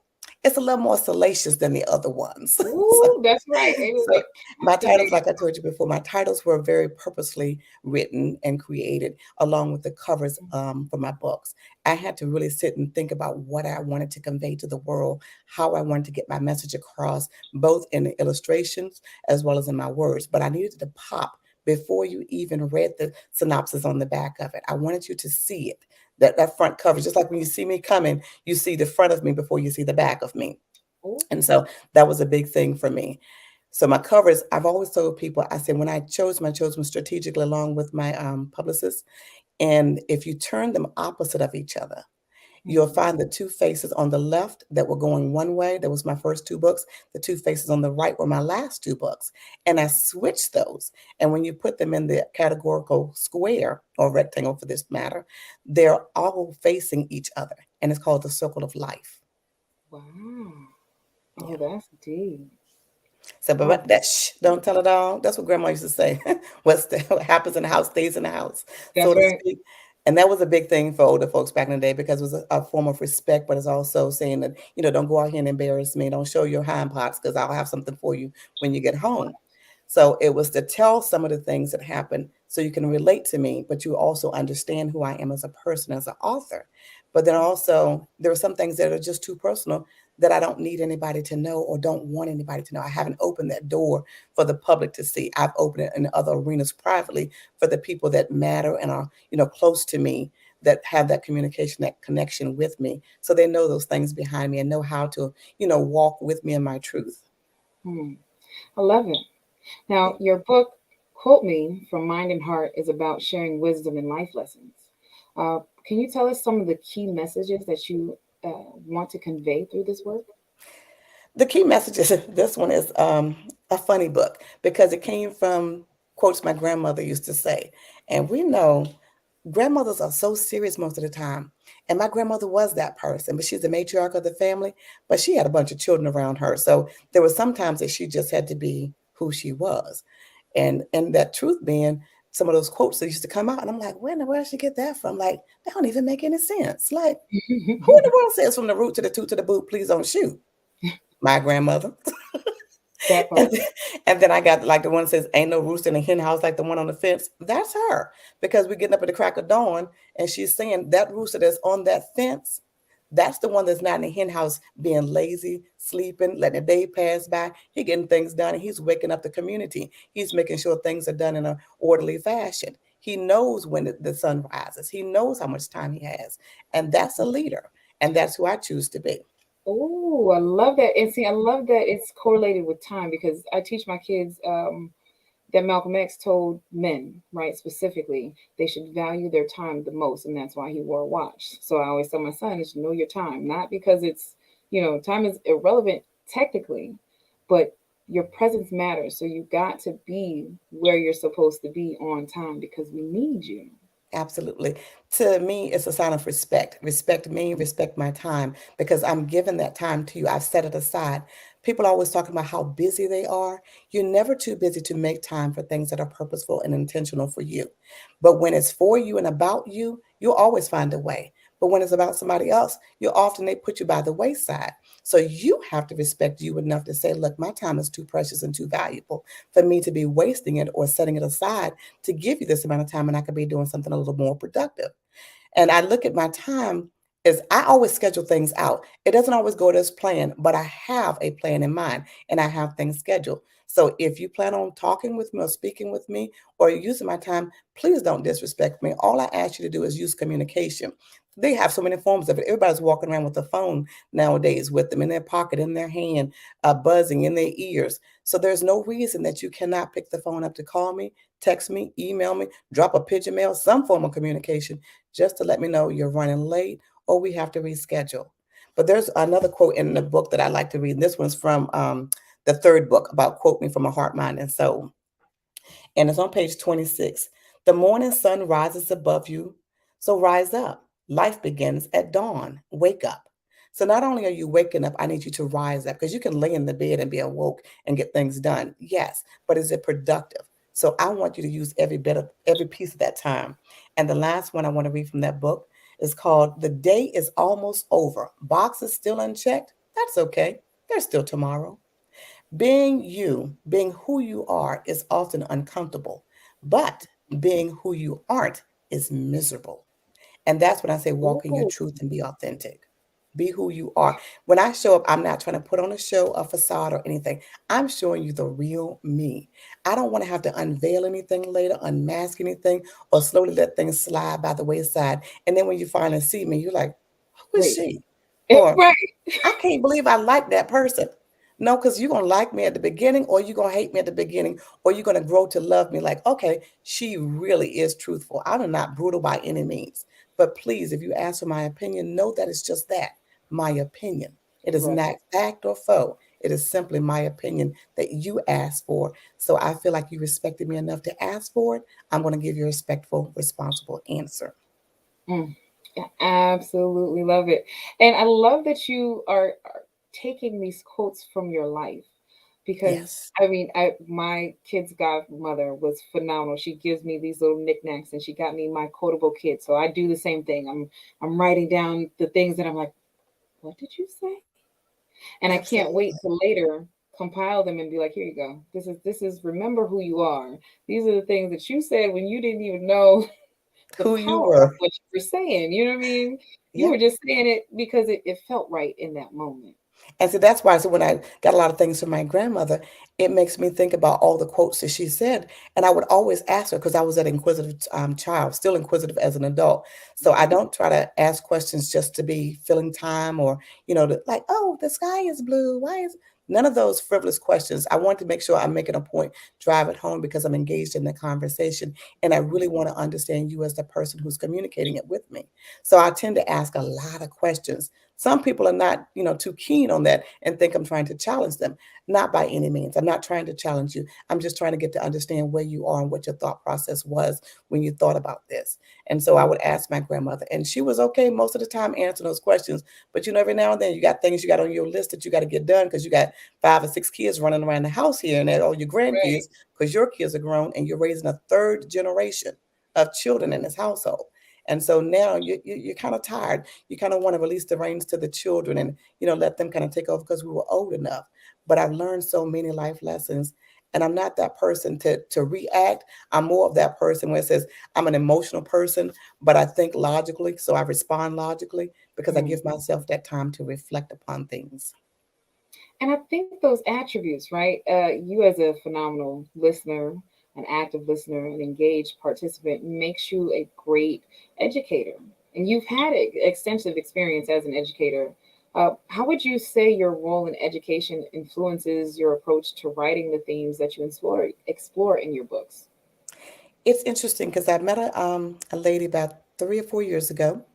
S11: it's a little more salacious than the other ones. so,
S22: Ooh, that's right. It was
S11: so my titles,
S22: activated.
S11: like I told you before, my titles were very purposely written and created along with the covers for my books. I had to really sit and think about what I wanted to convey to the world, how I wanted to get my message across, both in the illustrations as well as in my words. But I needed it to pop before you even read the synopsis on the back of it. I wanted you to see it. That front cover, just like when you see me coming, you see the front of me before you see the back of me.
S22: Ooh.
S11: And so that was a big thing for me. So my covers, I've always told people, I said when I chose them strategically along with my publicist. And if you turn them opposite of each other, you'll find the two faces on the left that were going one way. That was my first two books. The two faces on the right were my last two books. And I switched those. And when you put them in the categorical square or rectangle for this matter, they're all facing each other. And it's called the circle of life.
S22: Wow.
S11: Yeah.
S22: Oh, that's deep.
S11: So,
S22: Oh,
S11: but that don't tell it all. That's what grandma used to say. What happens in the house stays in the house, so
S22: that's
S11: to
S22: right.
S11: speak. And that was a big thing for older folks back in the day because it was a form of respect, but it's also saying that, don't go out here and embarrass me. Don't show your hind parts because I'll have something for you when you get home. So it was to tell some of the things that happened so you can relate to me, but you also understand who I am as a person, as an author. But then also, there are some things that are just too personal that I don't need anybody to know or don't want anybody to know. I haven't opened that door for the public to see. I've opened it in other arenas privately for the people that matter and are, close to me, that have that communication, that connection with me. So they know those things behind me and know how to, walk with me in my truth.
S22: I love it. Now, your book, Quote Me from Mind and Heart, is about sharing wisdom and life lessons. Can you tell us some of the key messages that you want to convey through this work?
S11: The key messages, this one is a funny book because it came from quotes my grandmother used to say. And we know grandmothers are so serious most of the time. And my grandmother was that person, but she's the matriarch of the family, but she had a bunch of children around her. So there were some times that she just had to be who she was. And that truth being some of those quotes that used to come out. And I'm like, where in the world did she get that from? Like, that don't even make any sense. Like, who in the world says from the root to the toot to the boot, please don't shoot? My grandmother. And then I got like the one that says, ain't no rooster in a hen house like the one on the fence. That's her. Because we're getting up at the crack of dawn and she's saying that rooster that's on that fence, that's the one that's not in the hen house being lazy, sleeping, letting the day pass by. He getting things done and he's waking up the community. He's making sure things are done in an orderly fashion. He knows when the sun rises. He knows how much time he has. And that's a leader. And that's who I choose to be.
S22: Oh, I love that. And see, I love that it's correlated with time because I teach my kids that Malcolm X told men, right, specifically, they should value their time the most. And that's why he wore a watch. So I always tell my son, is know your time, not because it's, time is irrelevant technically, but your presence matters. So you got to be where you're supposed to be on time because we need you.
S11: Absolutely. To me, it's a sign of respect. Respect me, respect my time, because I'm giving that time to you. I've set it aside. People are always talking about how busy they are. You're never too busy to make time for things that are purposeful and intentional for you. But when it's for you and about you, you'll always find a way. But when it's about somebody else, they put you by the wayside. So you have to respect you enough to say, look, my time is too precious and too valuable for me to be wasting it or setting it aside to give you this amount of time and I could be doing something a little more productive. And I look at my time as I always schedule things out. It doesn't always go as planned, but I have a plan in mind and I have things scheduled. So if you plan on talking with me or speaking with me or using my time, please don't disrespect me. All I ask you to do is use communication. They have so many forms of it. Everybody's walking around with a phone nowadays with them in their pocket, in their hand, buzzing in their ears. So there's no reason that you cannot pick the phone up to call me, text me, email me, drop a pigeon mail, some form of communication, just to let me know you're running late or we have to reschedule. But there's another quote in the book that I like to read. And this one's from the third book about Quote Me from a Heart, Mind, and Soul. And it's on page 26. The morning sun rises above you, so rise up. Life begins at dawn. Wake up. So not only are you waking up, I need you to rise up because you can lay in the bed and be awoke and get things done. Yes, but is it productive? So I want you to use every piece of that time. And the last one I want to read from that book is called The Day is Almost Over. Box is still unchecked. That's okay. There's still tomorrow. Being you, being who you are, is often uncomfortable, but being who you aren't is miserable. And that's when I say walk in your truth and be authentic. Be who you are. When I show up, I'm not trying to put on a show, a facade, or anything. I'm showing you the real me. I don't want to have to unveil anything later, unmask anything, or slowly let things slide by the wayside. And then when you finally see me, you're like, who is she? Or I can't believe I like that person. No, because you're going to like me at the beginning, or you're going to hate me at the beginning, or you're going to grow to love me like, okay, she really is truthful. I'm not brutal by any means. But please, if you ask for my opinion, know that it's just that, my opinion. It is not fact or foe. It is simply my opinion that you asked for. So I feel like you respected me enough to ask for it. I'm going to give you a respectful, responsible answer.
S22: I absolutely love it. And I love that you are taking these quotes from your life because I mean, my kid's godmother was phenomenal. She gives me these little knickknacks and she got me my quotable kit. So I do the same thing. I'm writing down the things that I'm like, what did you say? And I can't wait till later compile them and be like, here you go. This is remember who you are. These are the things that you said when you didn't even know the
S11: Who you
S22: power of
S11: were.
S22: what you were saying. You know what I mean? You
S11: Yeah.
S22: were just saying it because it felt right in that moment.
S11: And so that's why, so when I got a lot of things from my grandmother, it makes me think about all the quotes that she said. And I would always ask her because I was an inquisitive child, still inquisitive as an adult. So I don't try to ask questions just to be filling time or, like, oh, the sky is blue. Why is none of those frivolous questions? I want to make sure I'm making a point, drive it home because I'm engaged in the conversation. And I really want to understand you as the person who's communicating it with me. So I tend to ask a lot of questions. Some people are not, too keen on that and think I'm trying to challenge them. Not by any means. I'm not trying to challenge you. I'm just trying to get to understand where you are and what your thought process was when you thought about this. And so I would ask my grandmother, and she was okay most of the time answering those questions. But every now and then you got things you got on your list that you got to get done because you got 5 or 6 kids running around the house here and there, all your
S22: Right.
S11: grandkids, because your kids are grown and you're raising a third generation of children in this household. And so now you're kind of tired. You kind of want to release the reins to the children and, let them kind of take over because we were old enough. But I've learned so many life lessons. And I'm not that person to react. I'm more of that person where it says I'm an emotional person, but I think logically. So I respond logically because I give myself that time to reflect upon things.
S22: And I think those attributes, right? You as a phenomenal listener, an active listener, an engaged participant makes you a great educator. And you've had extensive experience as an educator. How would you say your role in education influences your approach to writing the themes that you explore in your books?
S11: It's interesting because I met a lady about 3 or 4 years ago.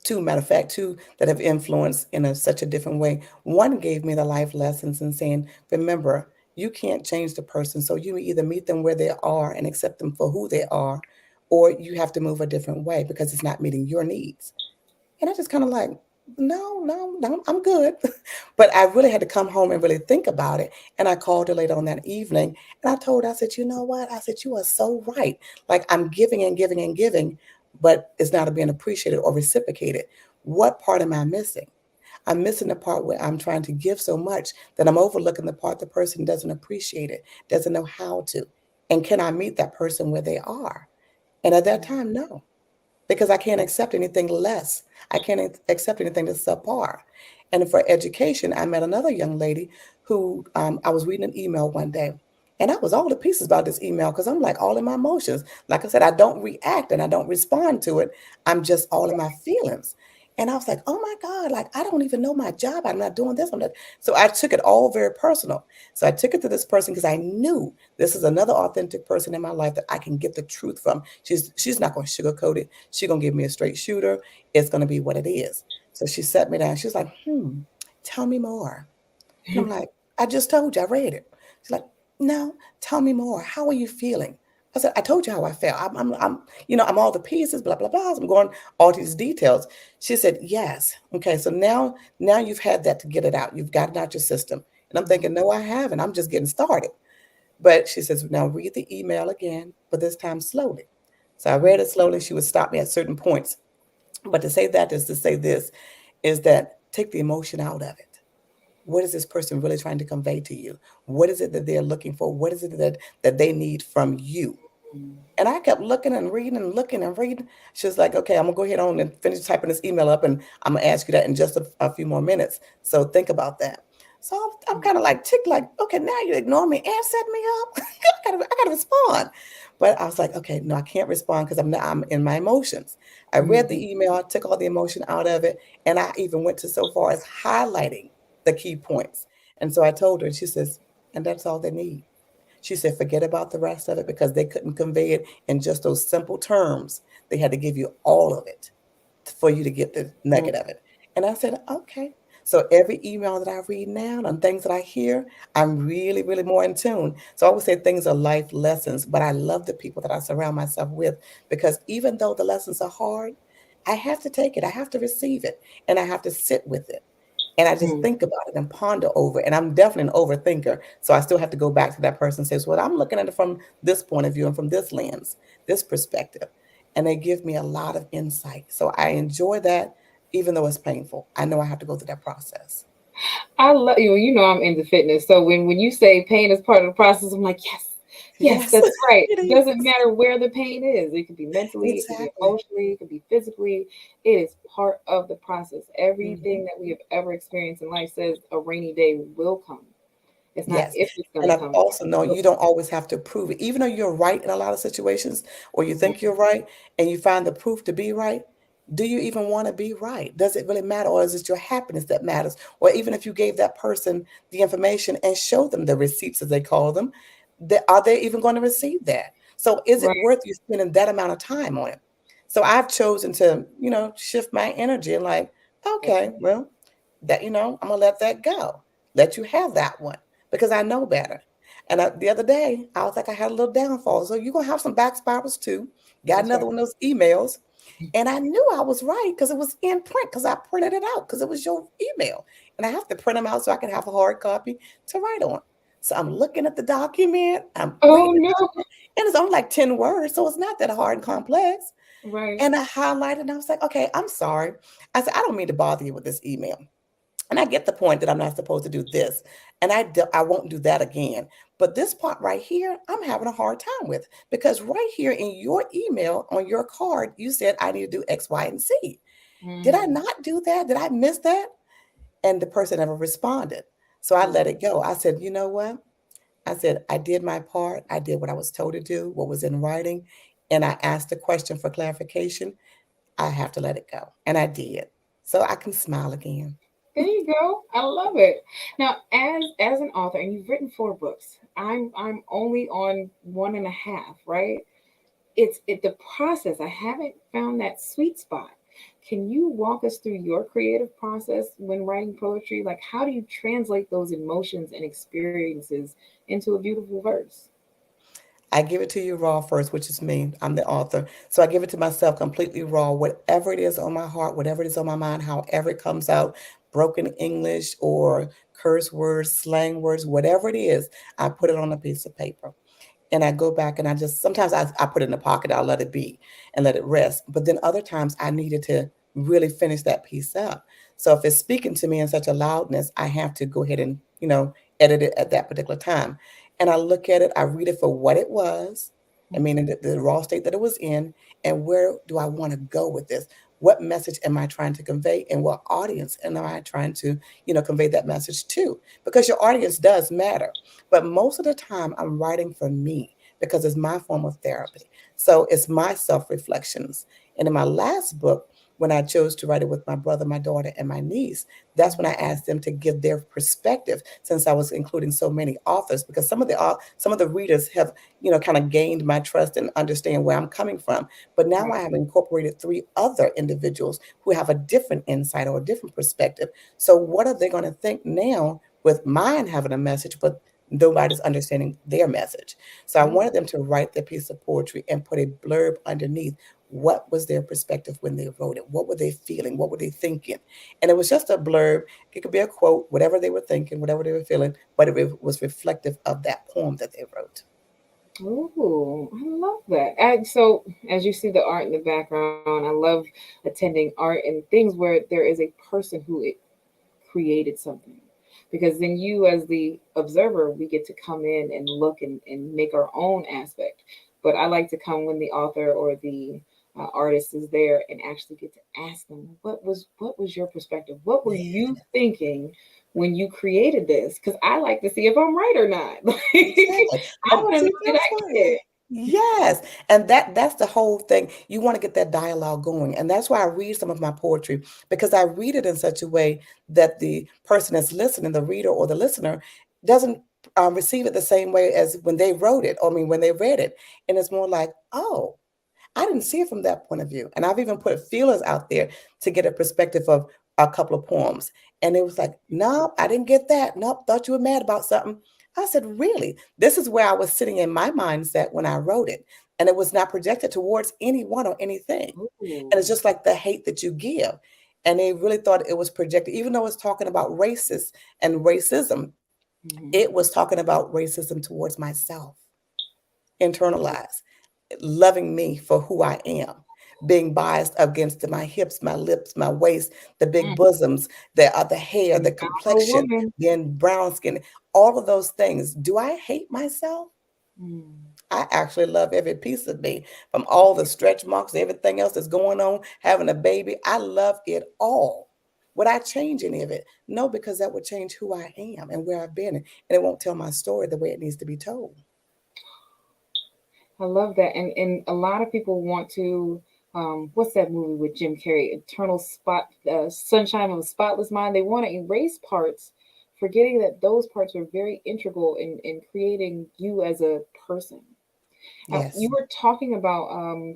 S11: Two, matter of fact, two that have influenced in such a different way. One gave me the life lessons and saying, remember, you can't change the person. So you either meet them where they are and accept them for who they are, or you have to move a different way because it's not meeting your needs. And I just kind of like, no, I'm good. But I really had to come home and really think about it. And I called her later on that evening and I told her, I said, you know what? I said, you are so right. Like I'm giving and giving and giving, but it's not being appreciated or reciprocated. What part am I missing? I'm missing the part where I'm trying to give so much that I'm overlooking the part the person doesn't appreciate it, doesn't know how to. And can I meet that person where they are? And at that time, no, because I can't accept anything less. I can't accept anything that's subpar. And for education, I met another young lady who I was reading an email one day. And I was all to pieces about this email because I'm like all in my emotions. Like I said, I don't react and I don't respond to it. I'm just all in my feelings. And I was like, oh my God, like I don't even know my job. I'm not doing this. I'm not. So I took it all very personal. So I took it to this person because I knew this is another authentic person in my life that I can get the truth from. She's not going to sugarcoat it. She's going to give me a straight shooter. It's going to be what it is. So she sat me down. She's like, tell me more. And I'm like, I just told you, I read it. She's like, no, tell me more. How are you feeling? I said, I told you how I felt. I'm all the pieces, blah, blah, blah. I'm going all these details. She said, yes. Okay. So now you've had that to get it out. You've got it out your system. And I'm thinking, no, I haven't. I'm just getting started. But she says, now read the email again, but this time slowly. So I read it slowly. She would stop me at certain points. But to say that is to say this, is that take the emotion out of it. What is this person really trying to convey to you? What is it that they're looking for? What is it that they need from you? And I kept looking and reading and looking and reading. She was like, okay, I'm gonna go ahead on and finish typing this email up and I'm gonna ask you that in just a few more minutes. So think about that. So I'm kind of like ticked, like, okay, now you ignore me and set me up. I gotta respond. But I was like, okay, no, I can't respond because I'm in my emotions. I read the email, I took all the emotion out of it, and I even went to so far as highlighting the key points. And so I told her, and she says, and that's all they need. She said, forget about the rest of it because they couldn't convey it in just those simple terms. They had to give you all of it for you to get the nugget of it. And I said, okay. So every email that I read now and things that I hear, I'm really, really more in tune. So I would say things are life lessons, but I love the people that I surround myself with because even though the lessons are hard, I have to take it. I have to receive it and I have to sit with it. And I just think about it and ponder over it. And I'm definitely an overthinker. So I still have to go back to that person and say, well, I'm looking at it from this point of view and from this lens, this perspective. And they give me a lot of insight. So I enjoy that, even though it's painful. I know I have to go through that process.
S22: I love you. You know I'm into fitness. So when you say pain is part of the process, I'm like, yes, Yes,
S11: Yes,
S22: that's right.
S11: it
S22: It
S11: is.
S22: doesn't matter where the pain is. It could be mentally, it could be
S11: Exactly.
S22: emotionally, it could be physically. It is part of the process.
S11: Mhm.
S22: Everything that we have ever experienced in life says a rainy day will come. It's not
S11: Yes.
S22: if it's going
S11: And
S22: to
S11: I've
S22: come.
S11: also
S22: It
S11: known
S22: will
S11: you don't always have to prove it. Even though you're right in a lot of situations, or you
S22: come.
S11: think you're right, and you find the proof to be right, do you even want to be right? Does it really matter? Or is it your happiness that matters? Or even if you gave that person the information and showed them the receipts, as they call them, are they even going to receive that? So is it
S22: Right.
S11: worth you spending that amount of time on it? So I've chosen to, shift my energy and like,
S22: That's
S11: okay, well, that, I'm gonna let that go. Let you have that one because I know better. And the other day, I was like, I had a little downfall. So you're gonna have some back spirals too. Got
S22: that's right.
S11: another one of those emails. And I knew I was right because it was in print because I printed it out because it was your email. And I have to print them out so I can have a hard copy to write on. So I'm looking at the document, I'm
S22: Oh
S11: reading
S22: no.
S11: it, and it's only like 10 words, so it's not that hard and complex.
S22: Right.
S11: And I highlighted and I was like, okay, I'm sorry. I said, I don't mean to bother you with this email. And I get the point that I'm not supposed to do this. And I won't do that again. But this part right here, I'm having a hard time with because right here in your email on your card, you said I need to do X, Y, and Z. Did I
S22: Mm.
S11: not do that? Did I miss that? And the person never responded. So I let
S22: Right.
S11: it go. I said, you know what? I said, I did my part. I did what I was told to do, what was in writing. And I asked the question for clarification. I have to let it go. And I did. So I can smile again.
S22: There you go. I love it. Now, as an author, and you've written 4 books. I'm only on one and a half, right? It's the process. I haven't found that sweet spot. Can you walk us through your creative process when writing poetry? Like, how do you translate those emotions and experiences into a beautiful verse?
S11: I give it to you raw first, which is me. I'm the author. So I give it to myself completely raw, whatever it is on my heart, whatever it is on my mind, however it comes out, broken English or curse words, slang words, whatever it is, I put it on a piece of paper. And I go back and I just sometimes I put it in a pocket, I'll let it be and let it rest. But then other times I needed to really finish that piece up. So if it's speaking to me in such a loudness, I have to go ahead and, edit it at that particular time. And I look at it, I read it for what it was, I mean, in the raw state that it was in, and where do I want to go with this? What message am I trying to convey, and what audience am I trying to, convey that message to? Because your audience does matter. But most of the time, I'm writing for me because it's my form of therapy. So it's my self reflections. And in my last book, when I chose to write it with my brother, my daughter, and my niece, that's when I asked them to give their perspective. Since I was including so many authors, because some of the readers have kind of gained my trust and understand where I'm coming from. But now
S22: Right.
S11: I have incorporated 3 other individuals who have a different insight or a different perspective. So what are they going to think now with mine having a message, but nobody's understanding their message? So I
S22: Oh.
S11: wanted them to write their piece of poetry and put a blurb underneath. What was their perspective when they wrote it? What were they feeling? What were they thinking? And it was just a blurb. It could be a quote, whatever they were thinking, whatever they were feeling, but was reflective of that poem that they wrote.
S22: Ooh, I love that. And so, as you see the art in the background, I love attending art and things where there is a person who created something. Because then you, as the observer, we get to come in and look and make our own aspect. But I like to come when the author or the artist is there and actually get to ask them, what was your perspective? What were you thinking when you created this? Because I like to see if I'm right or not.
S11: Exactly.
S22: I
S11: And
S22: want to
S11: see,
S22: know, did
S11: that's
S22: I
S11: right.
S22: get it?
S11: Yes. And that's the whole thing. You want to get that dialogue going. And that's why I read some of my poetry because I read it in such a way that the person that's listening, the reader or the listener, doesn't receive it the same way as when they wrote it, or I mean, when they read it. And it's more like, oh, I didn't see it from that point of view. And I've even put feelers out there to get a perspective of a couple of poems. And it was like, no, I didn't get that. Nope, thought you were mad about something. I said, really? This is where I was sitting in my mindset when I wrote it. And it was not projected towards anyone or anything. And it's
S22: Ooh.
S11: just like the hate that you give. And they really thought it was projected, even though it's talking about racist and racism,
S22: Mhm.
S11: it was talking about racism towards myself, internalized, loving me for who I am, being biased against my hips, my lips, my waist, the big
S22: Mm.
S11: bosoms, the hair,
S22: And
S11: the
S22: I'm a
S11: complexion,
S22: woman.
S11: being brown skin, all of those things. Do I hate myself?
S22: Mm.
S11: I actually love every piece of me, from all the stretch marks, everything else that's going on, having a baby. I love it all. Would I change any of it? No, because that would change who I am and where I've been, and it won't tell my story the way it needs to be told.
S22: I love that. And a lot of people want to, what's that movie with Jim Carrey? Sunshine of a Spotless Mind. They want to erase parts, forgetting that those parts were very integral in creating you as a person.
S11: Yes.
S22: You were talking about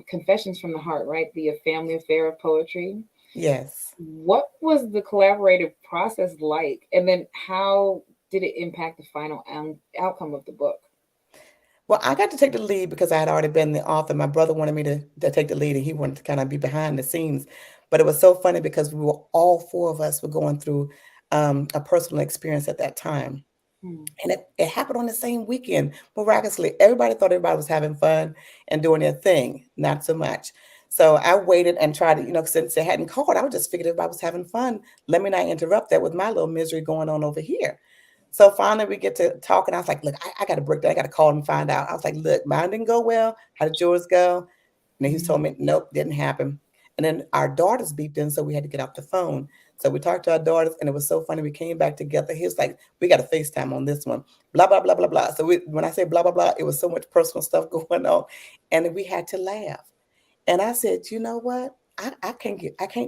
S22: Confessions from the Heart, right? The family affair of poetry.
S11: Yes.
S22: What was the collaborative process like? And then how did it impact the final outcome of the book?
S11: Well, I got to take the lead because I had already been the author. My brother wanted me to take the lead, and he wanted to kind of be behind the scenes. But it was so funny because we were all four of us were going through a personal experience at that time. And it happened on the same weekend, miraculously. Everybody thought everybody was having fun and doing their thing. Not so much. So I waited and tried to, since they hadn't called, I was just figured everybody was having fun. Let me not interrupt that with my little misery going on over here. So finally we get to talking. I was like, look, I got to break that. I got to call and find out. I was like, look, mine didn't go well. How did yours go? And then he told me, nope, didn't happen. And then our daughters beeped in, so we had to get off the phone. So we talked to our daughters, and it was so funny. We came back together. He was like, we got to FaceTime on this one. Blah, blah, blah, blah, blah. So when I say blah, blah, blah, it was so much personal stuff going on. And we had to laugh. And I said, you know what? I can't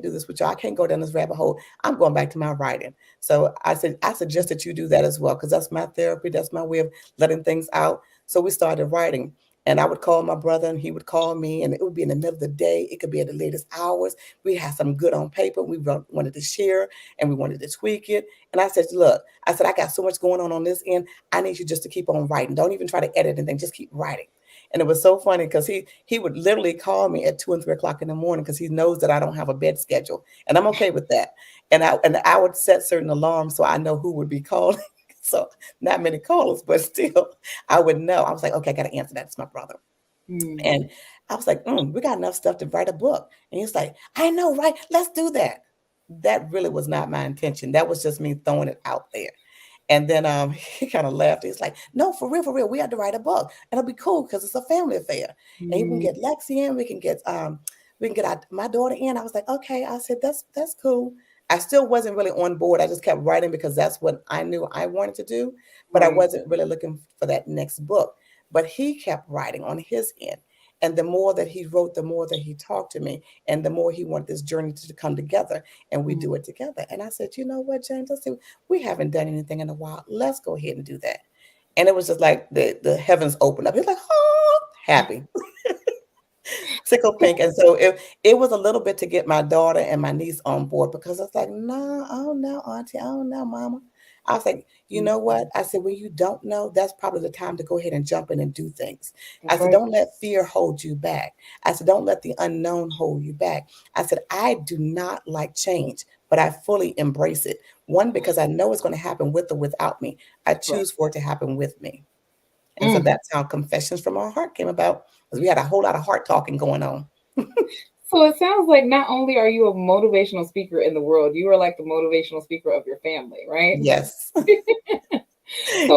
S11: do this with y'all. I can't go down this rabbit hole. I'm going back to my writing. So I said, I suggest that you do that as well, because that's my therapy. That's my way of letting things out. So we started writing. And I would call my brother and he would call me, and it would be in the middle of the day. It could be at the latest hours. We had some good on paper. We wanted to share and we wanted to tweak it. And I said, look, I got so much going on this end. I need you just to keep on writing. Don't even try to edit anything. Just keep writing. And it was so funny because he would literally call me at 2 and 3 o'clock in the morning because he knows that I don't have a bed schedule. And I'm okay with that. And I would set certain alarms so I know who would be calling. So not many callers, but still I would know. I was like, okay, I got to answer that. It's my brother. And I was like, we got enough stuff to write a book. And he's like, I know, right? Let's do that. That really was not my intention. That was just me throwing it out there. And then he kind of laughed. He's like, no, for real, we had to write a book. And it'll be cool because it's a family affair. And you can get Lexi in, we can get my daughter in. I was like, okay. I said, that's cool. I still wasn't really on board. I just kept writing because that's what I knew I wanted to do. But I wasn't really looking for that next book. But he kept writing on his end. And the more that he wrote, the more that he talked to me, and the more he wanted this journey to come together, and we do it together. And I said, you know what, James? I said, we haven't done anything in a while. Let's go ahead and do that. And it was just like the heavens opened up. He's like, oh, happy. Sickle pink. And so it was a little bit to get my daughter and my niece on board, because I was like, no, I don't know, Auntie. I don't know, Mama. I was like, you know what? I said, when you don't know, that's probably the time to go ahead and jump in and do things. I said, don't let fear hold you back. I said, don't let the unknown hold you back. I said, I do not like change, but I fully embrace it. One, because I know it's going to happen with or without me. I choose for it to happen with me. And so that's how Confessions from Our Heart came about, because we had a whole lot of heart talking going on.
S22: So it sounds like not only are you a motivational speaker in the world, you are like the motivational speaker of your family, right?
S11: Yes. So,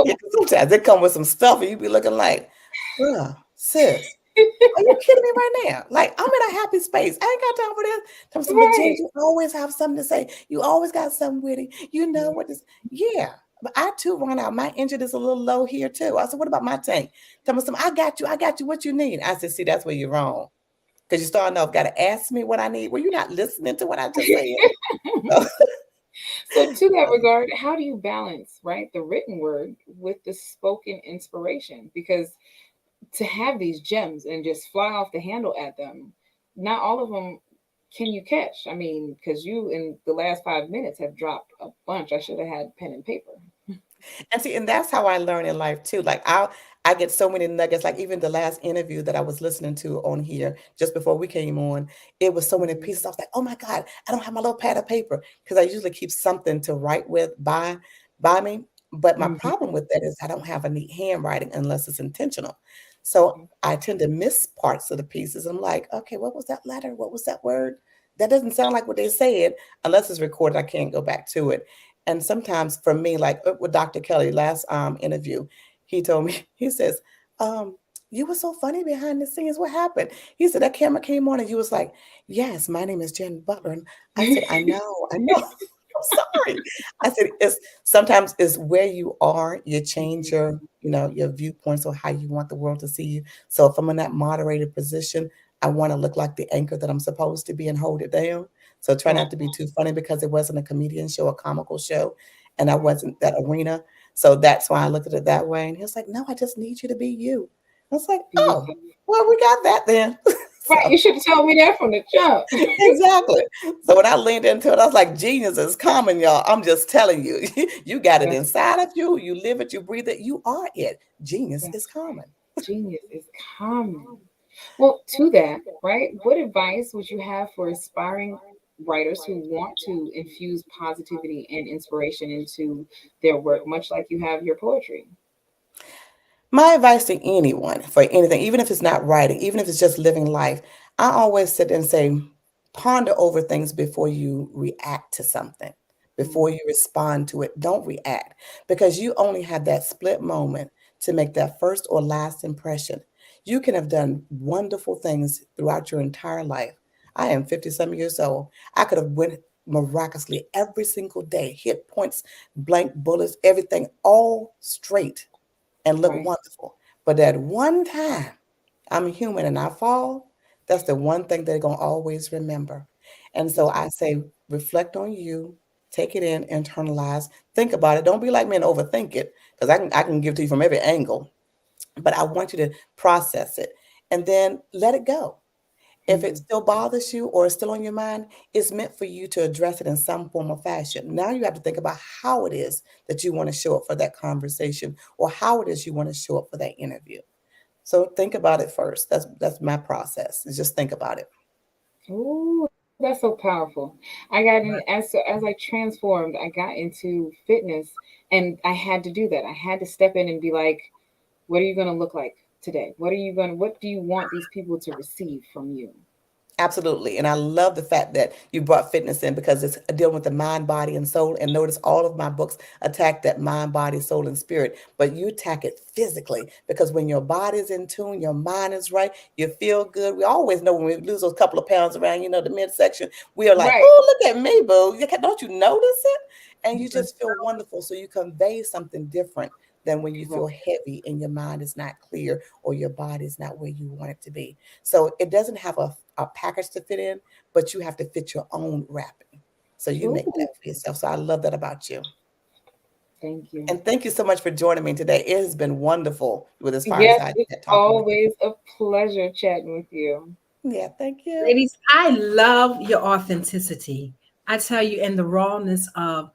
S11: yeah, sometimes they come with some stuff and you be looking like, sis, are you kidding me right now? Like, I'm in a happy space. I ain't got time for this. But James, you always have something to say. You always got something witty. You know what this, yeah. But I too run out. My engine is a little low here too. I said, what about my tank? Tell me something. I got you. What you need? I said, see, that's where you're wrong. Because you starting off, got to ask me what I need. Were you not listening to what I just said?
S22: So to that regard, how do you balance, right, the written word with the spoken inspiration? Because to have these gems and just fly off the handle at them, not all of them can you catch. I mean, because you in the last 5 minutes have dropped a bunch. I should have had pen and paper.
S11: And see, and that's how I learn in life too. Like I get so many nuggets. Like even the last interview that I was listening to on here just before we came on, it was so many pieces. I was like, oh my God, I don't have my little pad of paper, because I usually keep something to write with by me. But my problem with that is I don't have a neat handwriting unless it's intentional. So I tend to miss parts of the pieces. I'm like, okay, what was that letter? What was that word? That doesn't sound like what they said. Unless it's recorded, I can't go back to it. And sometimes for me, like with Dr. Kelly, last interview, he told me, he says, you were so funny behind the scenes. What happened? He said, that camera came on and you was like, yes, my name is Jen Butler. And I said, I know. I'm sorry. I said, sometimes it's where you are, you change your, your viewpoints or how you want the world to see you. So if I'm in that moderated position, I want to look like the anchor that I'm supposed to be and hold it down. So try not to be too funny because it wasn't a comedian show, a comical show, and I wasn't that arena. So that's why I looked at it that way. And he was like, no, I just need you to be you. I was like, oh, well, we got that then.
S22: Right, you should have told me that from the jump.
S11: Exactly. So when I leaned into it, I was like, genius is common, y'all. I'm just telling you, you got it inside of you. You live it, you breathe it. You are it. Genius is common.
S22: Genius is common. Well, to that, right? What advice would you have for aspiring writers who want to infuse positivity and inspiration into their work, much like you have your poetry?
S11: My advice to anyone for anything, even if it's not writing, even if it's just living life, I always sit and say, ponder over things before you react to something, before you respond to it. Don't react because you only have that split moment to make that first or last impression. You can have done wonderful things throughout your entire life. I am 50-some years old. I could have went miraculously every single day, hit points, blank bullets, everything all straight and look wonderful. But that one time I'm human and I fall, that's the one thing they're going to always remember. And so I say, reflect on you, take it in, internalize, think about it. Don't be like me and overthink it because I can give to you from every angle. But I want you to process it and then let it go. If it still bothers you or is still on your mind, it's meant for you to address it in some form or fashion. Now you have to think about how it is that you want to show up for that conversation or how it is you want to show up for that interview. So think about it first. That's my process. Is just think about it.
S22: Oh, that's so powerful. I got in as I transformed, I got into fitness and I had to do that. I had to step in and be like, what are you going to look like today? What do you want these people to receive from you?
S11: Absolutely. And I love the fact that you brought fitness in because it's dealing with the mind, body, and soul. And notice all of my books attack that mind, body, soul, and spirit, but you attack it physically because when your body is in tune, your mind is right, you feel good. We always know when we lose those couple of pounds around, the midsection, we are like, oh, look at me, boo. Don't you notice it? And you just feel wonderful. So you convey something different than when you feel heavy and your mind is not clear or your body is not where you want it to be. So it doesn't have a package to fit in, but you have to fit your own wrapping. So you make that for yourself. So I love that about you.
S22: Thank you.
S11: And thank you so much for joining me today. It has been wonderful with this
S22: Yes,
S11: fireside
S22: it's
S11: chat talking.
S22: always a pleasure chatting with you.
S11: Yeah, thank you.
S10: Ladies, I love your authenticity. I tell you, and the rawness of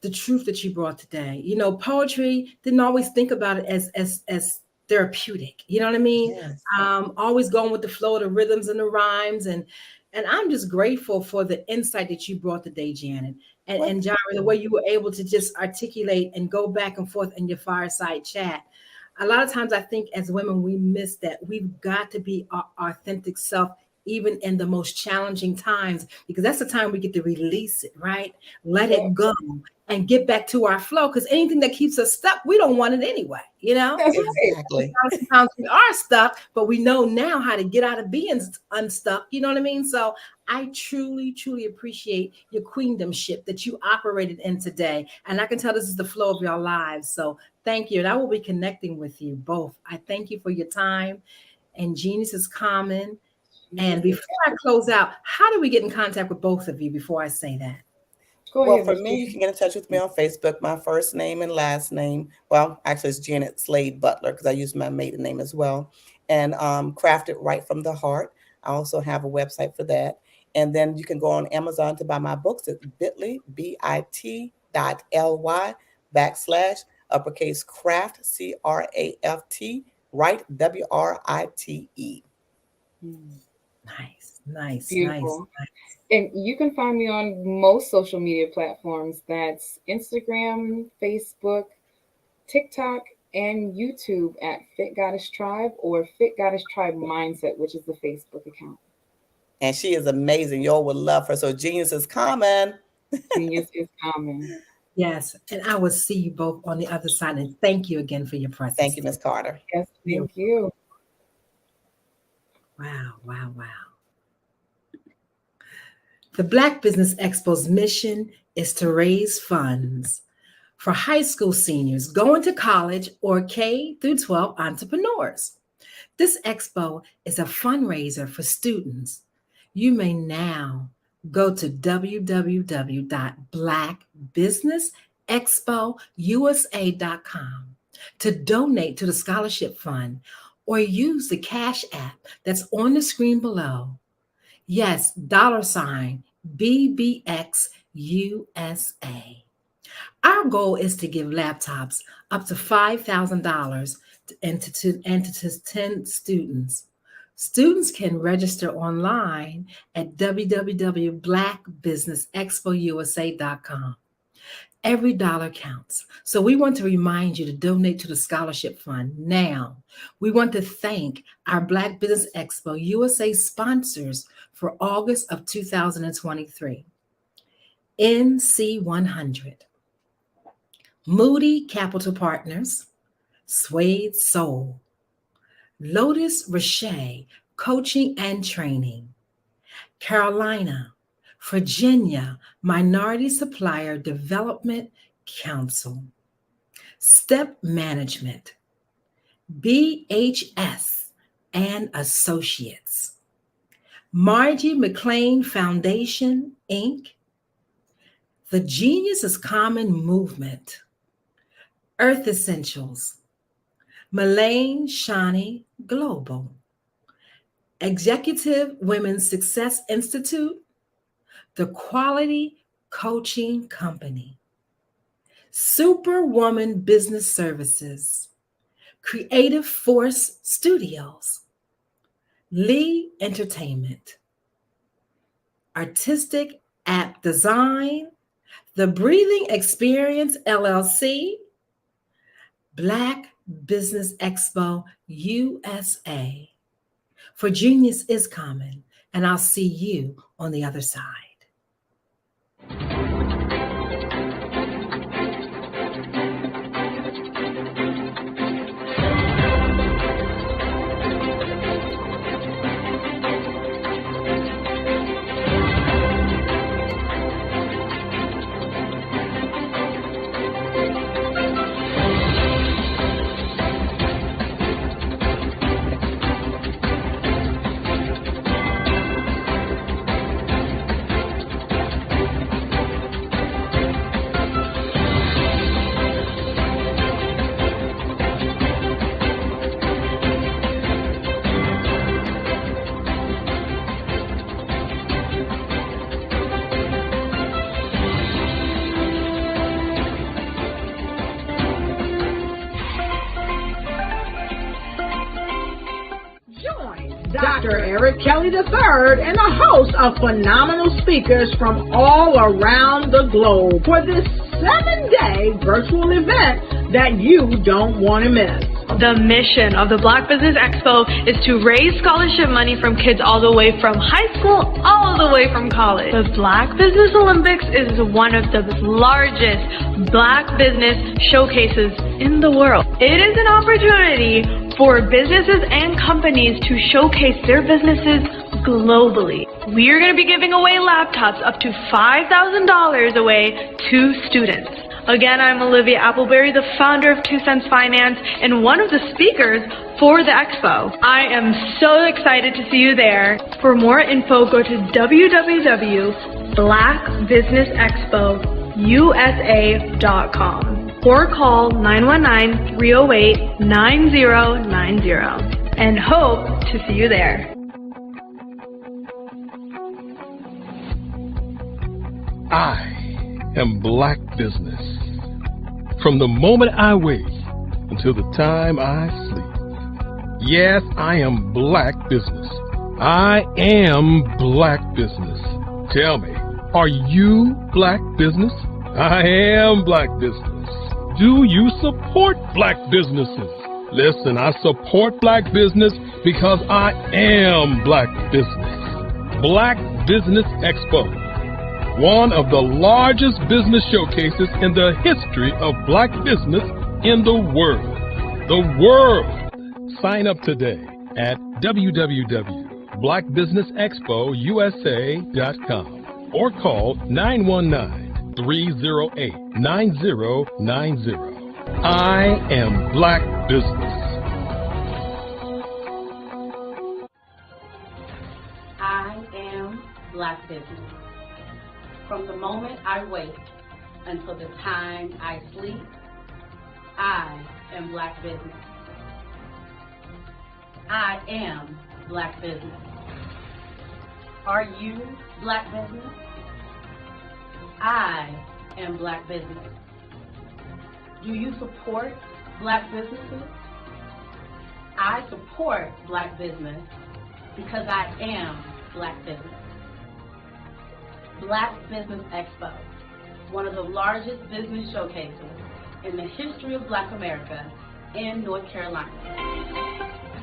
S10: the truth that you brought today. Poetry, didn't always think about it as therapeutic. You know what I mean?
S11: Yes.
S10: Always going with the flow of the rhythms and the rhymes. And I'm just grateful for the insight that you brought today, Janet. And Jara, the way you were able to just articulate and go back and forth in your fireside chat. A lot of times I think as women, we miss that. We've got to be our authentic self, even in the most challenging times, because that's the time we get to release it, right? Let it go and get back to our flow. Because anything that keeps us stuck, we don't want it anyway,
S11: Exactly.
S10: Sometimes we are stuck, but we know now how to get out of being unstuck. You know what I mean? So I truly, truly appreciate your queendomship that you operated in today. And I can tell this is the flow of your lives. So thank you. And I will be connecting with you both. I thank you for your time. And genius is common. And before I close out, how do we get in contact with both of you before I say that?
S11: Well, for me, you can get in touch with me on Facebook, my first name and last name. Well, actually, it's Janet Slade Butler because I use my maiden name as well. And Crafted Right from the Heart. I also have a website for that. And then you can go on Amazon to buy my books at bit.ly, bit.ly / craft, CRAFT, right, WRITE.
S10: Nice.
S22: Beautiful. And you can find me on most social media platforms. That's Instagram, Facebook, TikTok, and YouTube at Fit Goddess Tribe or Fit Goddess Tribe Mindset, which is the Facebook account.
S11: And she is amazing. Y'all will love her. So genius is common.
S22: Genius is common.
S10: Yes. And I will see you both on the other side. And thank you again for your presence.
S11: Thank you, Ms. Carter.
S22: Yes, thank you.
S10: Wow, wow, wow. The Black Business Expo's mission is to raise funds for high school seniors going to college or K through 12 entrepreneurs. This expo is a fundraiser for students. You may now go to www.blackbusinessexpousa.com to donate to the scholarship fund or use the Cash App that's on the screen below. Yes, $BBXUSA. Our goal is to give laptops up to $5,000 and to 10 students. Students can register online at www.blackbusinessexpousa.com. Every dollar counts. So we want to remind you to donate to the scholarship fund now. We want to thank our Black Business Expo USA sponsors for August of 2023. NC100, Moody Capital Partners, Suede Soul, Lotus Roche Coaching and Training, Carolina, Virginia Minority Supplier Development Council, Step Management, BHS and Associates, Margie McLean Foundation, Inc., The Genius is Common Movement, Earth Essentials, Malaine Shani Global, Executive Women's Success Institute, The Quality Coaching Company, Superwoman Business Services, Creative Force Studios, Lee Entertainment, Artistic App Design, The Breathing Experience LLC, Black Business Expo USA. For genius is common, and I'll see you on the other side.
S1: Dr. Eric Kelly III and a host of phenomenal speakers from all around the globe for this 7-day virtual event that you don't want to miss.
S2: The mission of the Black Business Expo is to raise scholarship money from kids all the way from high school all the way from college. The Black Business Olympics is one of the largest Black business showcases in the world. It is an opportunity for businesses and companies to showcase their businesses globally. We are going to be giving away laptops up to $5,000 away to students. Again, I'm Olivia Appleberry, the founder of 2 Cents Finance and one of the speakers for the expo. I am so excited to see you there. For more info, go to www.blackbusinessexpousa.com or call 919-308-9090 and hope to see you there.
S3: I am Black Business. From the moment I wake until the time I sleep. Yes, I am Black Business. I am Black Business. Tell me, are you Black Business? I am Black Business. Do you support Black businesses? Listen, I support Black business because I am Black Business. Black Business Expo, one of the largest business showcases in the history of Black business in the world. The world! Sign up today at www blackbusinessexpo.usa.com or call 919-308-9090. I am Black Business.
S4: I am Black Business. From the moment I wake until the time I sleep, I am Black Business. I am Black Business. Are you Black Business? I am Black Business. Do you support Black businesses? I support Black business because I am Black Business. Black Business Expo, one of the largest business showcases in the history of Black America in North Carolina.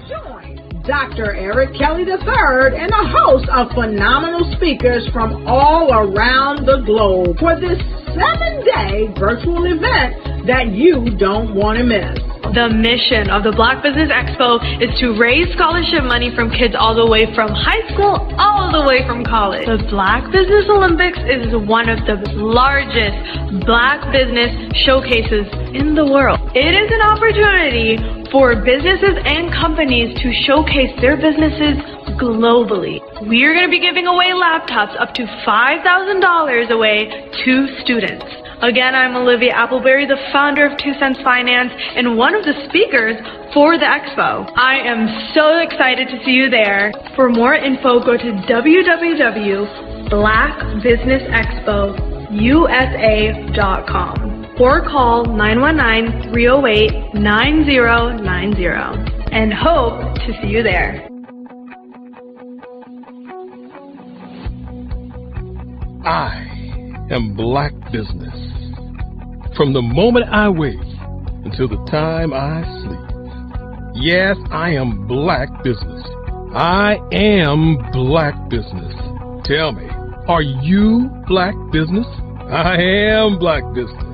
S1: Join Dr. Eric Kelly III and a host of phenomenal speakers from all around the globe for this 7-day virtual event that you don't want to miss.
S2: The mission of the Black Business Expo is to raise scholarship money from kids all the way from high school, all the way from college. The Black Business Olympics is one of the largest Black business showcases in the world. It is an opportunity for businesses and companies to showcase their businesses globally. We are going to be giving away laptops up to $5,000 away to students. Again, I'm Olivia Appleberry, the founder of 2 Cents Finance and one of the speakers for the expo. I am so excited to see you there. For more info, go to www.blackbusinessexpousa.com or call 919-308-9090 and hope to see you there.
S3: I am Black Business. From the moment I wake until the time I sleep. Yes, I am Black Business. I am Black Business. Tell me, are you Black Business? I am Black Business.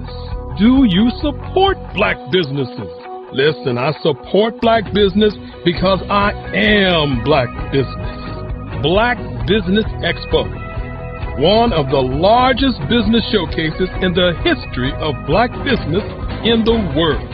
S3: Do you support Black businesses? Listen, I support Black business because I am Black Business. Black Business Expo, one of the largest business showcases in the history of Black business in the world.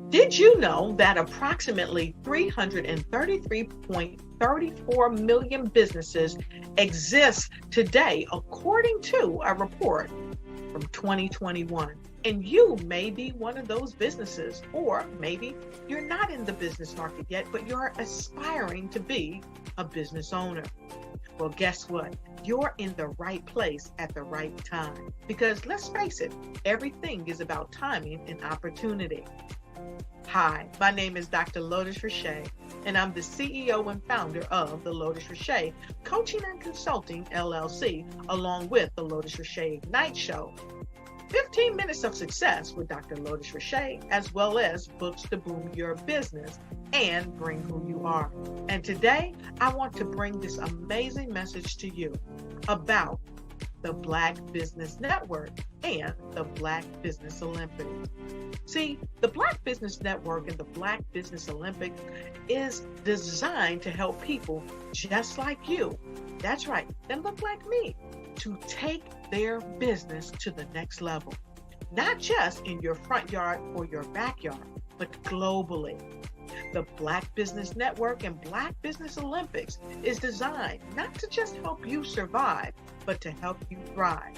S5: Did you know that approximately 333.34 million businesses exist today, according to a report from 2021? And you may be one of those businesses, or maybe you're not in the business market yet, but you're aspiring to be a business owner. Well, guess what? You're in the right place at the right time. Because let's face it, everything is about timing and opportunity. Hi, my name is Dr. Lotus Richey, and I'm the CEO and founder of the Lotus Richey Coaching and Consulting LLC, along with the Lotus Richey Ignite Show. 15 minutes of success with Dr. Lotus Richey, as well as books to boom your business and bring who you are. And today, I want to bring this amazing message to you about the Black Business Network and the Black Business Olympics. See, the Black Business Network and the Black Business Olympics is designed to help people just like you, that's right, that look like me, to take their business to the next level. Not just in your front yard or your backyard, but globally. The Black Business Network and Black Business Olympics is designed not to just help you survive, but to help you thrive.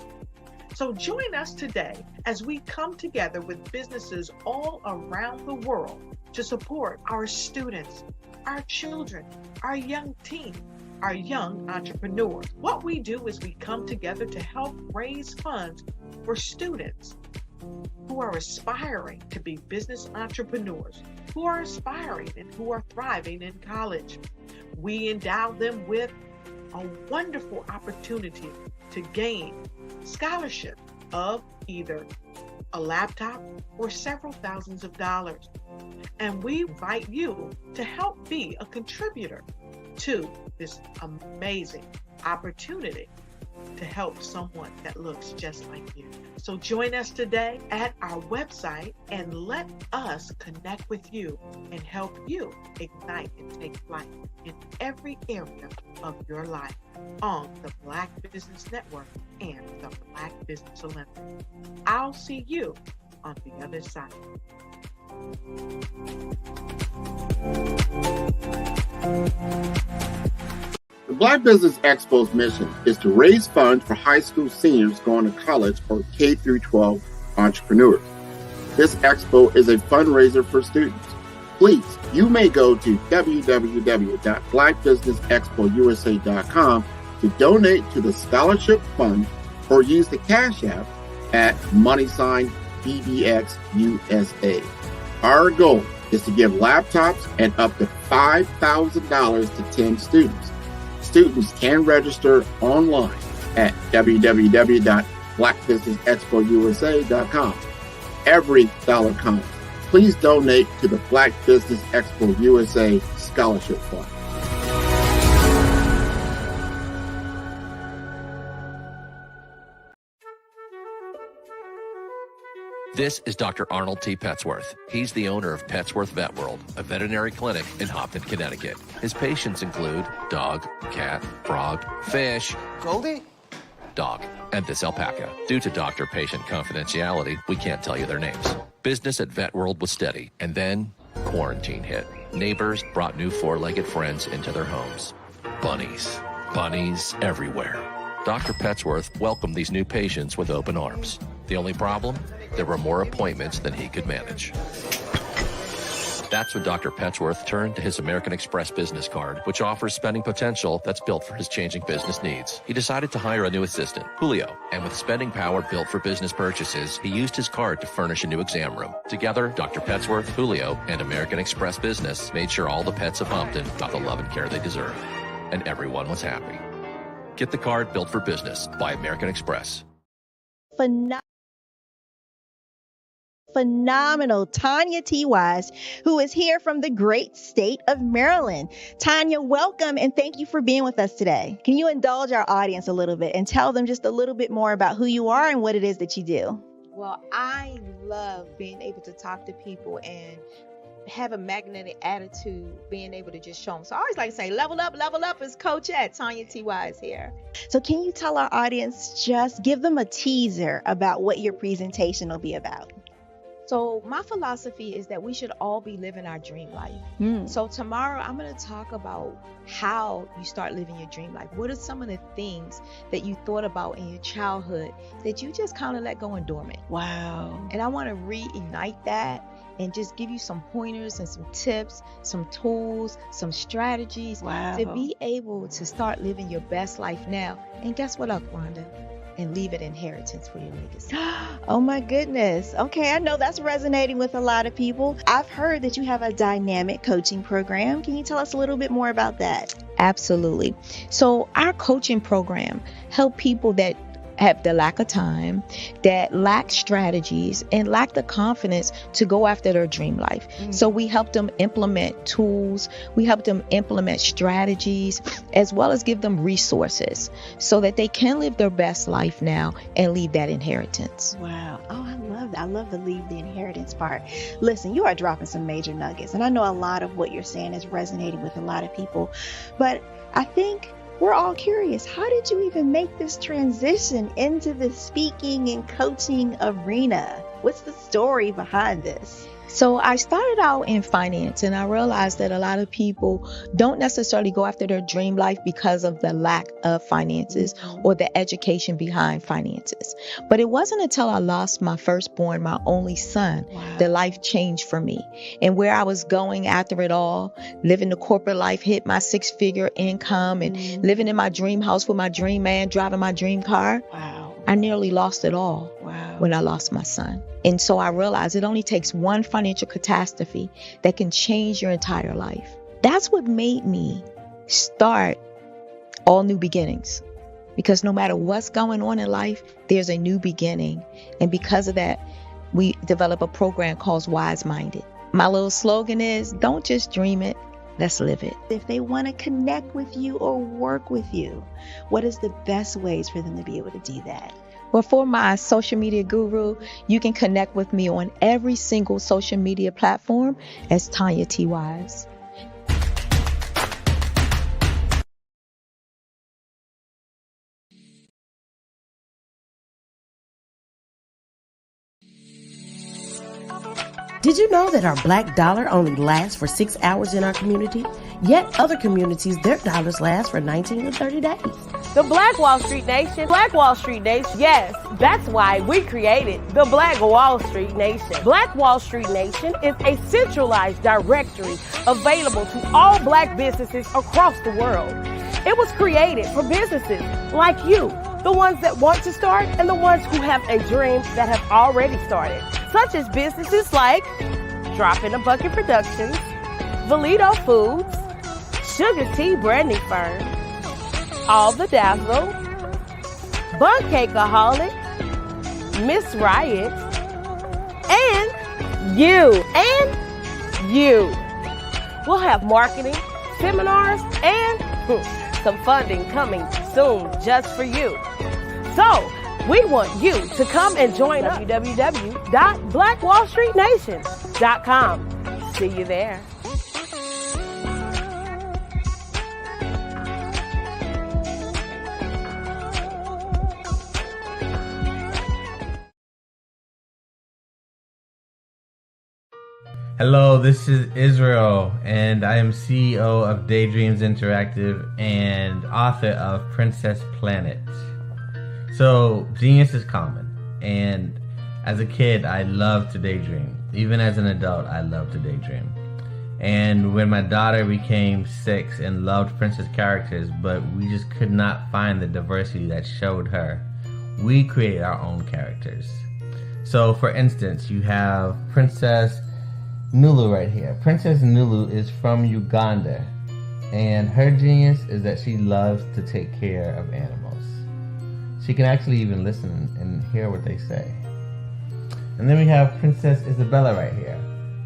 S5: So join us today as we come together with businesses all around the world to support our students, our children, our young teens, our young entrepreneurs. What we do is we come together to help raise funds for students who are aspiring to be business entrepreneurs, who are aspiring and who are thriving in college. We endow them with a wonderful opportunity to gain scholarship of either a laptop or several thousands of dollars. And we invite you to help be a contributor to this amazing opportunity to help someone that looks just like you. So join us today at our website and let us connect with you and help you ignite and take flight in every area of your life on the Black Business Network and the Black Business Olympics. I'll see you on the other side.
S7: The Black Business Expo's mission is to raise funds for high school seniors going to college or K through 12 entrepreneurs. This expo is a fundraiser for students. Please, you may go to www.blackbusinessexpousa.com to donate to the scholarship fund or use the Cash App at $BBXUSA. Our goal is to give laptops and up to $5,000 to 10 students. Students can register online at www.blackbusinessexpousa.com. Every dollar counts. Please donate to the Black Business Expo USA Scholarship Fund.
S9: This is Dr. Arnold T. Petsworth. He's the owner of Petsworth Vet World, a veterinary clinic in Hopton, Connecticut. His patients include dog, cat, frog, fish,
S21: Goldie?
S9: dog, and this alpaca. Due to doctor-patient confidentiality, we can't tell you their names. Business at Vet World was steady, and then quarantine hit. Neighbors brought new four-legged friends into their homes. Bunnies. Bunnies everywhere. Dr. Petsworth welcomed these new patients with open arms. The only problem? There were more appointments than he could manage. That's when Dr. Petsworth turned to his American Express business card, which offers spending potential that's built for his changing business needs. He decided to hire a new assistant, Julio, and with spending power built for business purchases, he used his card to furnish a new exam room. Together, Dr. Petsworth, Julio, and American Express Business made sure all the pets of Hopton got the love and care they deserve. And everyone was happy. Get the card built for business by American Express.
S14: Phenomenal Tanya T. Wise, who is here from the great state of Maryland. Tanya, welcome and thank you for being with us today. Can you indulge our audience a little bit and tell them just a little bit more about who you are and what it is that you do?
S15: Well, I love being able to talk to people and have a magnetic attitude, being able to just show them. So I always like to say, level up is Coach at Tanya T. Wise here.
S14: So can you tell our audience, just give them a teaser about what your presentation will be about?
S15: So my philosophy is that we should all be living our dream life. So tomorrow I'm going to talk about how you start living your dream life. What are some of the things that you thought about in your childhood that you just kind of let go and dormant?
S14: Wow.
S15: And I want to reignite that and just give you some pointers and some tips, some tools, some strategies to be able to start living your best life now. And guess what, Wanda? And leave an inheritance for your legacy.
S14: Oh my goodness. Okay, I know that's resonating with a lot of people. I've heard that you have a dynamic coaching program. Can you tell us a little bit more about that?
S15: Absolutely. So our coaching program help people that have the lack of time, that lack strategies, and lack the confidence to go after their dream life. So we help them implement tools, we help them implement strategies, as well as give them resources so that they can live their best life now and leave that inheritance.
S14: Wow. Oh, I love that. I love the leave the inheritance part. Listen, you are dropping some major nuggets, and I know a lot of what you're saying is resonating with a lot of people, but I think we're all curious. How did you even make this transition into the speaking and coaching arena? What's the story behind this?
S15: So I started out in finance, and I realized that a lot of people don't necessarily go after their dream life because of the lack of finances or the education behind finances. But it wasn't until I lost my firstborn, my only son, that life changed for me. And where I was going after it all, living the corporate life, hit my 6-figure income and living in my dream house with my dream man, driving my dream car. I nearly lost it all when I lost my son. And so I realized it only takes one financial catastrophe that can change your entire life. That's what made me start All New Beginnings. Because no matter what's going on in life, there's a new beginning. And because of that, we develop a program called Wise Minded. My little slogan is, don't just dream it, let's live it.
S14: If they want to connect with you or work with you, what is the best ways for them to be able to do that?
S15: Well, for my social media guru, you can connect with me on every single social media platform as Tanya T. Wise.
S12: Did you know that our black dollar only lasts for 6 hours in our community? Yet other communities, their dollars last for 19 to 30 days.
S13: The Black Wall Street Nation. Black Wall Street Nation. Yes, that's why we created the Black Wall Street Nation. Black Wall Street Nation is a centralized directory available to all black businesses across the world. It was created for businesses like you, the ones that want to start and the ones who have a dream that have already started, such as businesses like Drop in a Bucket Productions, Valito Foods, Sugar Tea Branding Firm, All the Dazzle, Bun Cakeaholic, Miss Riot, and you. We'll have marketing, seminars, and some funding coming soon just for you. So, we want you to come and join us. www.blackwallstreetnation.com. See you there.
S23: Hello, this is Israel, and I am CEO of Daydreams Interactive and author of Princess Planet. So, genius is common, and as a kid, I loved to daydream. Even as an adult, I love to daydream. And when my daughter became 6 and loved princess characters, but we just could not find the diversity that showed her, we created our own characters. So, for instance, you have Princess Nulu right here. Princess Nulu is from Uganda, and her genius is that she loves to take care of animals. She can actually even listen and hear what they say. And then we have Princess Isabella right here.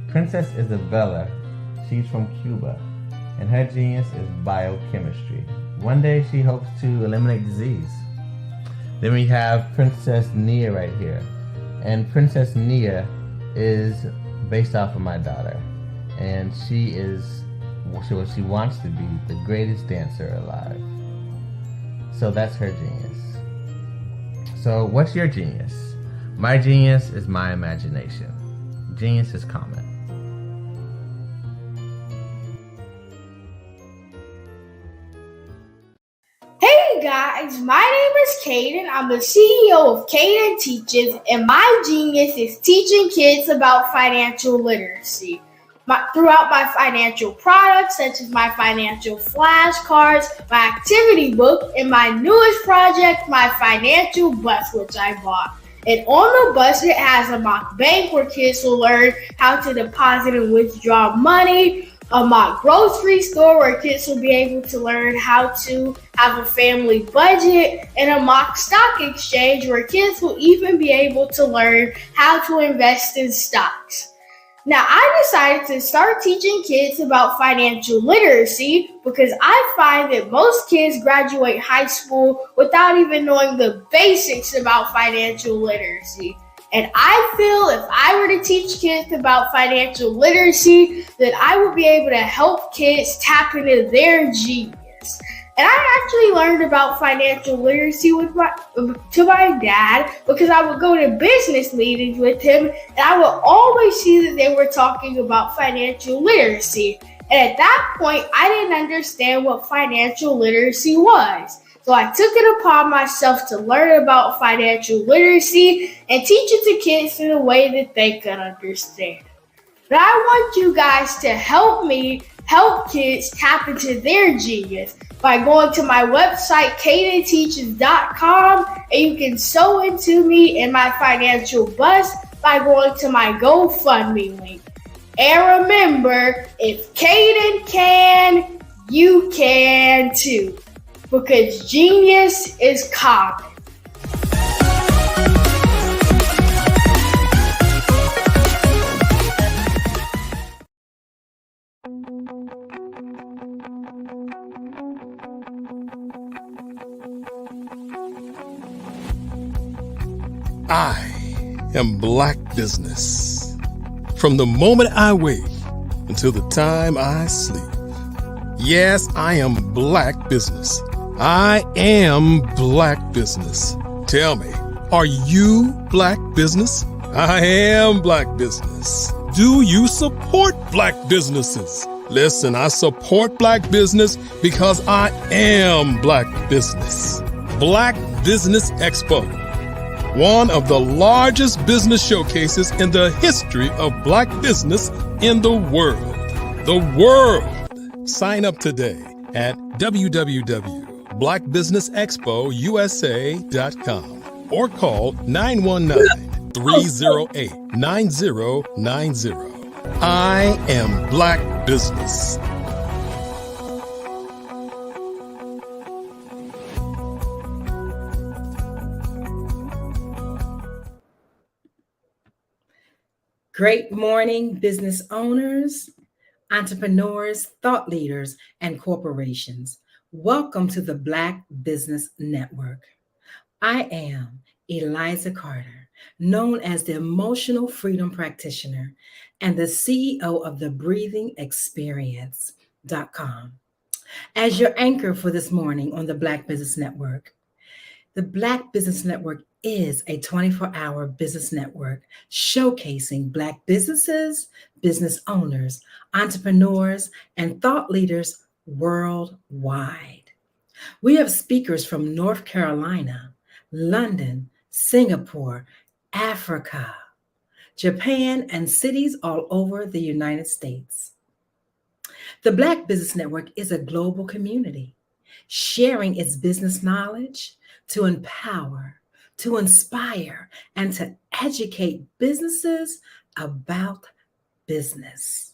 S23: Princess Isabella, she's from Cuba, and her genius is biochemistry. One day she hopes to eliminate disease. Then we have Princess Nia right here, and Princess Nia is based off of my daughter, and she is what she wants to be, the greatest dancer alive. So that's her genius. So what's your genius? My genius is my imagination. Genius is common.
S24: Hey guys, my name is Caden. I'm the CEO of Caden Teaches, and my genius is teaching kids about financial literacy. Throughout my financial products, such as my financial flashcards, my activity book, and my newest project, my financial bus, which I bought. And on the bus, it has a mock bank where kids will learn how to deposit and withdraw money, a mock grocery store where kids will be able to learn how to have a family budget, and a mock stock exchange where kids will even be able to learn how to invest in stocks. Now, I decided to start teaching kids about financial literacy because I find that most kids graduate high school without even knowing the basics about financial literacy. And I feel if I were to teach kids about financial literacy, that I would be able to help kids tap into their genius. And I actually learned about financial literacy to my dad because I would go to business meetings with him, and I would always see that they were talking about financial literacy. And at that point, I didn't understand what financial literacy was. So I took it upon myself to learn about financial literacy and teach it to kids in a way that they could understand. But I want you guys to help me help kids tap into their genius by going to my website, cadenteaches.com, and you can sew into me in my financial bus by going to my GoFundMe link. And remember, if Caden can, you can too, because genius is common.
S3: I am Black Business. From the moment I wake until the time I sleep. Yes, I am Black Business. I am Black Business. Tell me, are you Black Business? I am Black Business. Do you support Black businesses? Listen, I support Black business because I am Black Business. Black Business Expo, one of the largest business showcases in the history of Black business in the world. The world! Sign up today at www.blackbusinessexpousa.com or call 919-308-9090. I am Black Business.
S10: Great morning, business owners, entrepreneurs, thought leaders, and corporations. Welcome to the Black Business Network. I am Eliza Carter, known as the Emotional Freedom Practitioner and the CEO of the breathingexperience.com. As your anchor for this morning on the Black Business Network, the Black Business Network is a 24-hour business network showcasing Black businesses, business owners, entrepreneurs, and thought leaders worldwide. We have speakers from North Carolina, London, Singapore, Africa, Japan, and cities all over the United States. The Black Business Network is a global community sharing its business knowledge to empower, to inspire, and to educate businesses about business.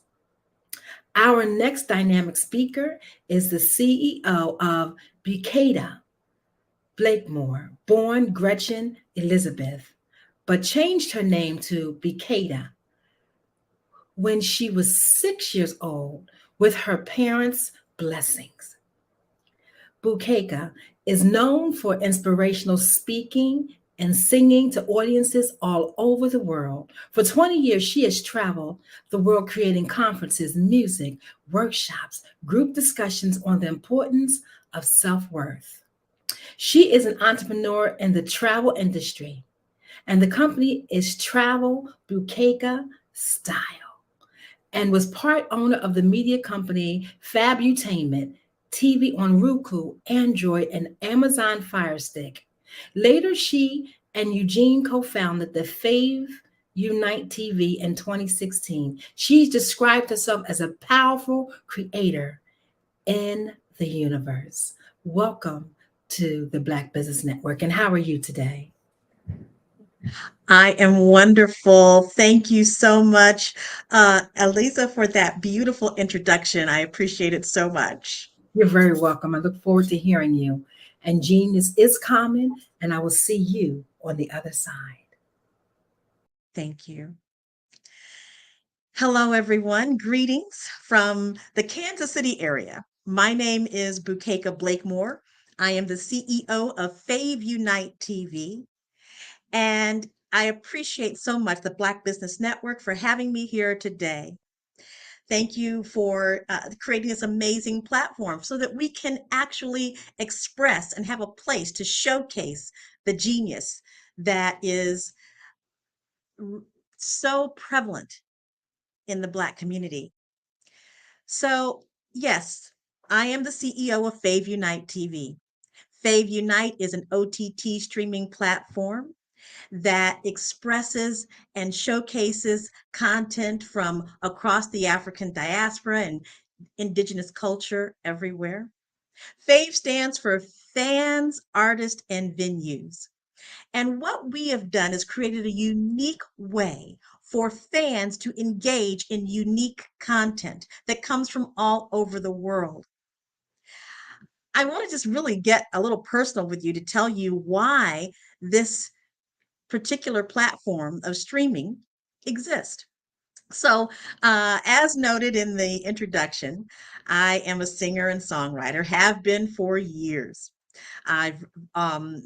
S10: Our next dynamic speaker is the CEO of Bukeita Blakemore, born Gretchen Elizabeth, but changed her name to Bukeita when she was 6 years old with her parents' blessings. Bukeita is known for inspirational speaking and singing to audiences all over the world. For 20 years, she has traveled the world creating conferences, music, workshops, group discussions on the importance of self-worth. She is an entrepreneur in the travel industry, and the company is Travel Bukeita Style, and was part owner of the media company Fabutainment, TV on Roku, Android, and Amazon Fire Stick. Later, she and Eugene co-founded the Fave Unite TV in 2016. She's described herself as a powerful creator in the universe. Welcome to the Black Business Network. And how are you today?
S16: I am wonderful. Thank you so much, Eliza, for that beautiful introduction. I appreciate it so much.
S10: You're very welcome. I look forward to hearing you. And genius is common, and I will see you on the other side.
S16: Thank you. Hello, everyone. Greetings from the Kansas City area. My name is Bukeita Blakemore. I am the CEO of Fave Unite TV. And I appreciate so much the Black Business Network for having me here today. Thank you for creating this amazing platform so that we can actually express and have a place to showcase the genius that is so prevalent in the Black community. So, yes, I am the CEO of Fave Unite TV. Fave Unite is an OTT streaming platform that expresses and showcases content from across the African diaspora and indigenous culture everywhere. Fave stands for fans, artists, and venues. And what we have done is created a unique way for fans to engage in unique content that comes from all over the world. I want to just really get a little personal with you to tell you why this particular platform of streaming exist. So, as noted in the introduction, I am a singer and songwriter, have been for years. I've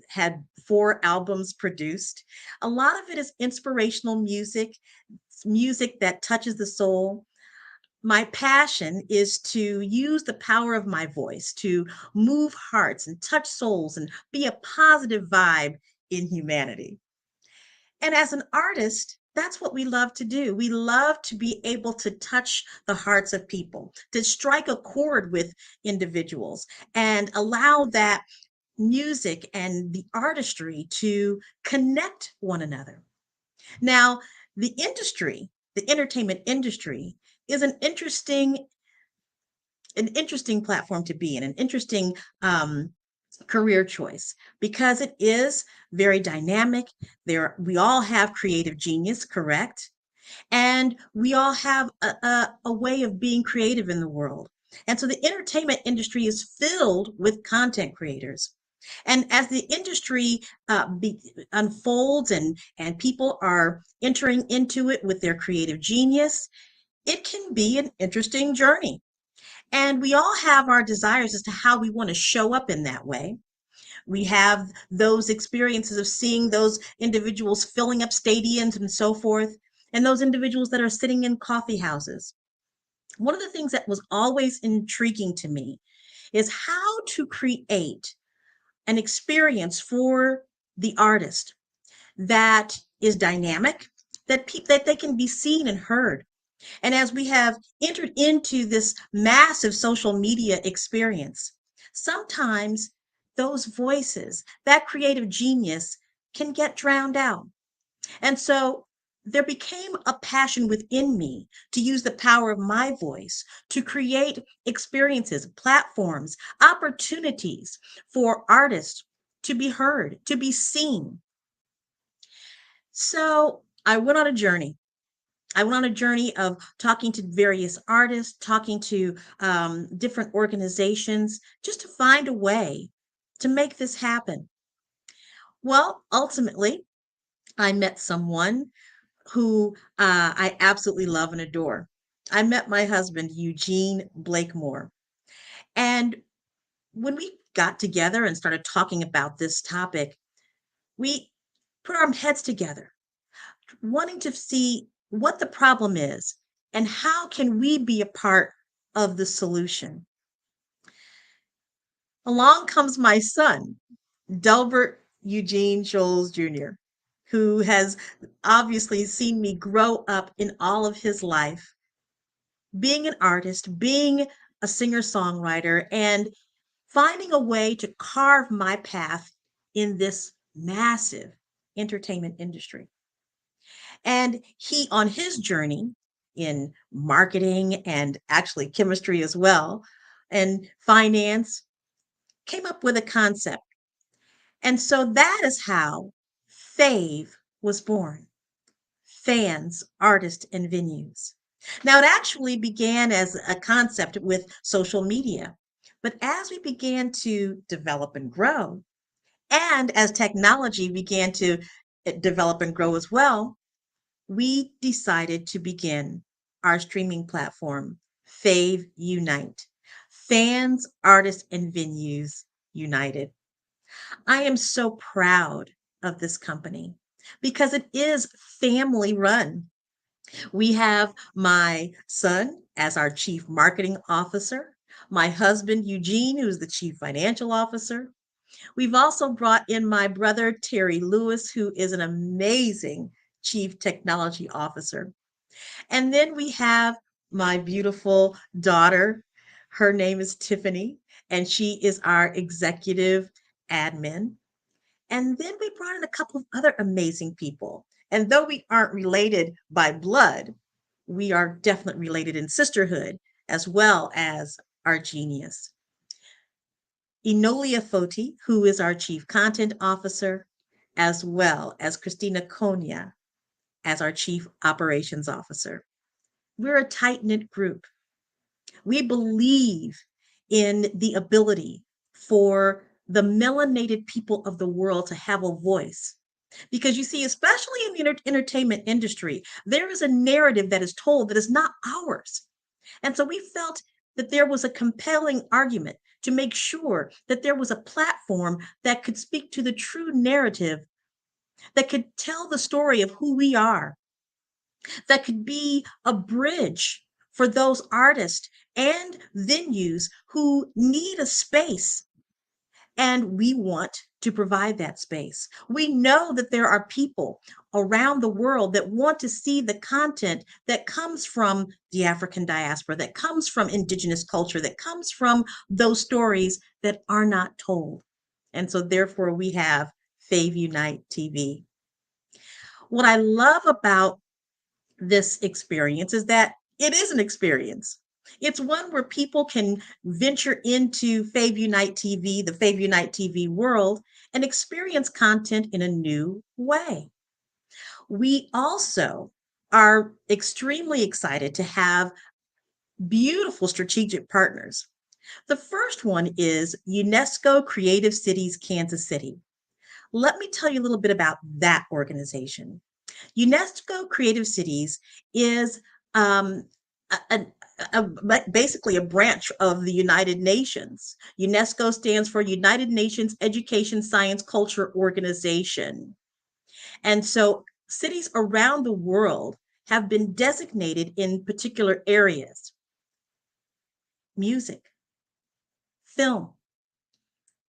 S16: had 4 albums produced. A lot of it is inspirational music, music that touches the soul. My passion is to use the power of my voice to move hearts and touch souls and be a positive vibe in humanity. And as an artist, that's what we love to do. We love to be able to touch the hearts of people, to strike a chord with individuals and allow that music and the artistry to connect one another. Now, the industry, the entertainment industry, is an interesting platform to be in, an interesting career choice because it is very dynamic. We all have creative genius, correct? And we all have a way of being creative in the world. And so the entertainment industry is filled with content creators. And as the industry unfolds and people are entering into it with their creative genius, it can be an interesting journey. And we all have our desires as to how we want to show up in that way. We have those experiences of seeing those individuals filling up stadiums and so forth, and those individuals that are sitting in coffee houses. One of the things that was always intriguing to me is how to create an experience for the artist that is dynamic, that they can be seen and heard. And as we have entered into this massive social media experience, sometimes those voices, that creative genius can get drowned out. And so there became a passion within me to use the power of my voice to create experiences, platforms, opportunities for artists to be heard, to be seen. So I went on a journey. I went on a journey of talking to various artists, talking to different organizations, just to find a way to make this happen. Well, ultimately, I met someone who I absolutely love and adore. I met my husband, Eugene Blakemore. And when we got together and started talking about this topic, we put our heads together, wanting to see what the problem is and how can we be a part of the solution. Along comes my son, Delbert Eugene Scholes Jr., who has obviously seen me grow up in all of his life, being an artist, being a singer-songwriter, and finding a way to carve my path in this massive entertainment industry. And he, on his journey in marketing and actually chemistry as well, and finance, came up with a concept. And so that is how FAVE was born. Fans, Artists, and Venues. Now, it actually began as a concept with social media. But as we began to develop and grow, and as technology began to develop and grow as well, we decided to begin our streaming platform, Fave Unite. Fans, Artists, and Venues United. I am so proud of this company because it is family run. We have my son as our chief marketing officer, my husband, Eugene, who's the chief financial officer. We've also brought in my brother, Terry Lewis, who is an amazing chief technology officer. And then we have my beautiful daughter. Her name is Tiffany, and she is our executive admin. And then we brought in a couple of other amazing people. And though we aren't related by blood, we are definitely related in sisterhood as well as our genius. Enolia Foti, who is our chief content officer, as well as Christina Konya as our chief operations officer. We're a tight-knit group. We believe in the ability for the melanated people of the world to have a voice. Because you see, especially in the entertainment industry, there is a narrative that is told that is not ours. And so we felt that there was a compelling argument to make sure that there was a platform that could speak to the true narrative, that could tell the story of who we are, that could be a bridge for those artists and venues who need a space. And we want to provide that space. We know that there are people around the world that want to see the content that comes from the African diaspora, that comes from indigenous culture, that comes from those stories that are not told. And so therefore we have Fave Unite TV. What I love about this experience is that it is an experience. It's one where people can venture into Fave Unite TV, the Fave Unite TV world, and experience content in a new way. We also are extremely excited to have beautiful strategic partners. The first one is UNESCO Creative Cities Kansas City. Let me tell you a little bit about that organization. UNESCO Creative Cities is basically a branch of the United Nations. UNESCO stands for United Nations Education, Science, Culture Organization. And so cities around the world have been designated in particular areas: music, film,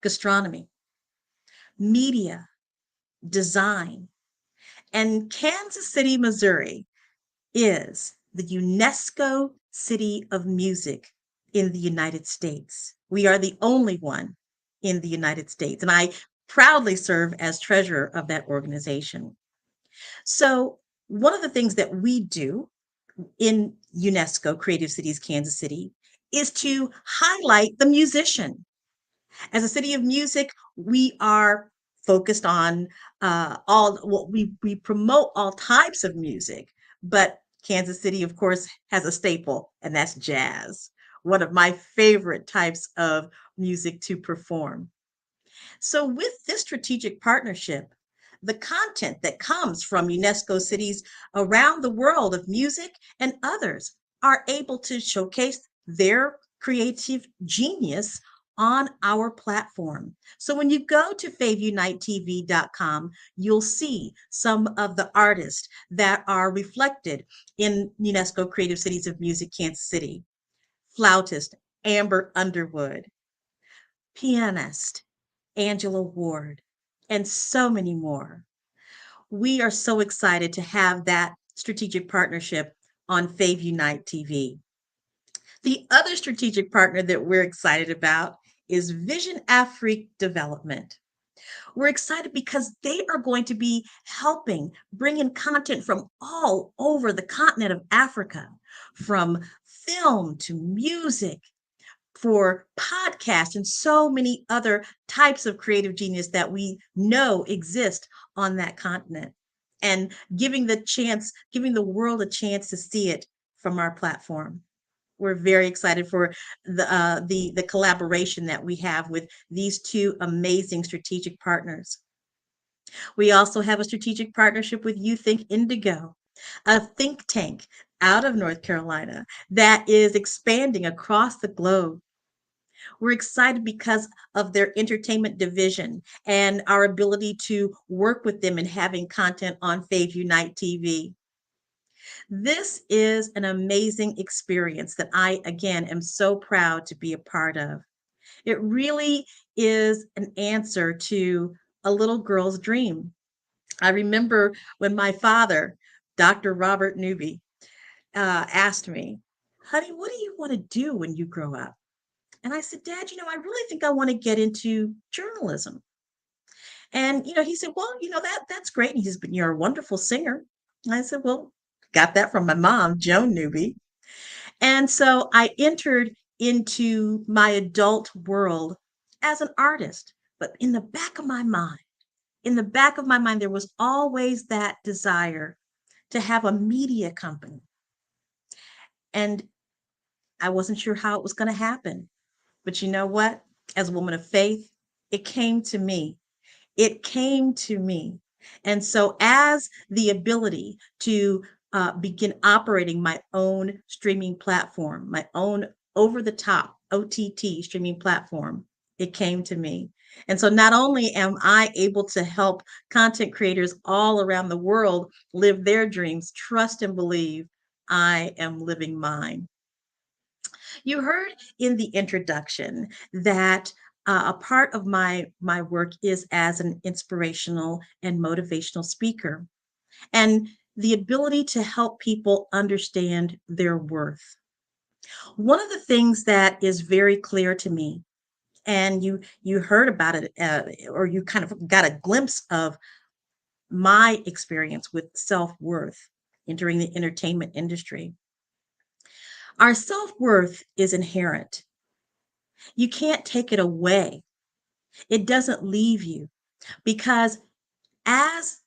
S16: gastronomy, media, design. And Kansas City, Missouri is the UNESCO City of Music in the United States. We are the only one in the United States, and I proudly serve as treasurer of that organization. So one of the things that we do in UNESCO Creative Cities Kansas City is to highlight the musician. As a city of music, we are focused on we promote all types of music, but Kansas City, of course, has a staple, and that's jazz, one of my favorite types of music to perform. So with this strategic partnership, the content that comes from UNESCO cities around the world of music and others are able to showcase their creative genius on our platform. So when you go to faveunitetv.com, you'll see some of the artists that are reflected in UNESCO Creative Cities of Music Kansas City. Flautist Amber Underwood, pianist Angela Ward, and so many more. We are so excited to have that strategic partnership on Fave Unite TV. The other strategic partner that we're excited about is Vision Afrique Development. We're excited because they are going to be helping bring in content from all over the continent of Africa, from film to music, for podcasts, and so many other types of creative genius that we know exist on that continent, and giving the world a chance to see it from our platform. We're very excited for the collaboration that we have with these two amazing strategic partners. We also have a strategic partnership with You Think Indigo, a think tank out of North Carolina that is expanding across the globe. We're excited because of their entertainment division and our ability to work with them in having content on Fave Unite TV. This is an amazing experience that I, again, am so proud to be a part of. It really is an answer to a little girl's dream. I remember when my father, Dr. Robert Newby, asked me, "Honey, what do you want to do when you grow up?" And I said, "Dad, I really think I want to get into journalism." And, he said, "Well, that's great." And he says, "But you're a wonderful singer." And I said, "Well, got that from my mom, Joan Newby." And so I entered into my adult world as an artist. But in the back of my mind, there was always that desire to have a media company. And I wasn't sure how it was going to happen. But you know what? As a woman of faith, it came to me. It came to me. And so as the ability to begin operating my own streaming platform, my own over-the-top OTT streaming platform, it came to me. And so not only am I able to help content creators all around the world live their dreams, trust and believe I am living mine. You heard in the introduction that a part of my work is as an inspirational and motivational speaker, and the ability to help people understand their worth. One of the things that is very clear to me, and you heard about it, or you kind of got a glimpse of my experience with self-worth entering the entertainment industry. Our self-worth is inherent. You can't take it away. It doesn't leave you, because as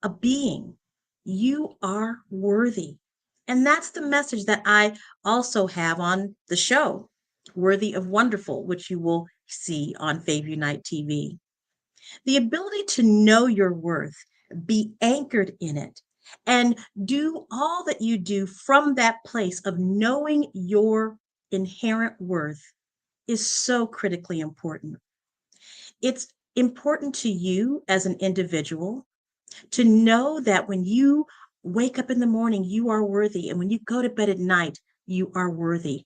S16: a being, you are worthy. And that's the message that I also have on the show, Worthy of Wonderful, which you will see on Fave Unite TV. The ability to know your worth, be anchored in it, and do all that you do from that place of knowing your inherent worth is so critically important. It's important to you as an individual to know that when you wake up in the morning, you are worthy. And when you go to bed at night, you are worthy.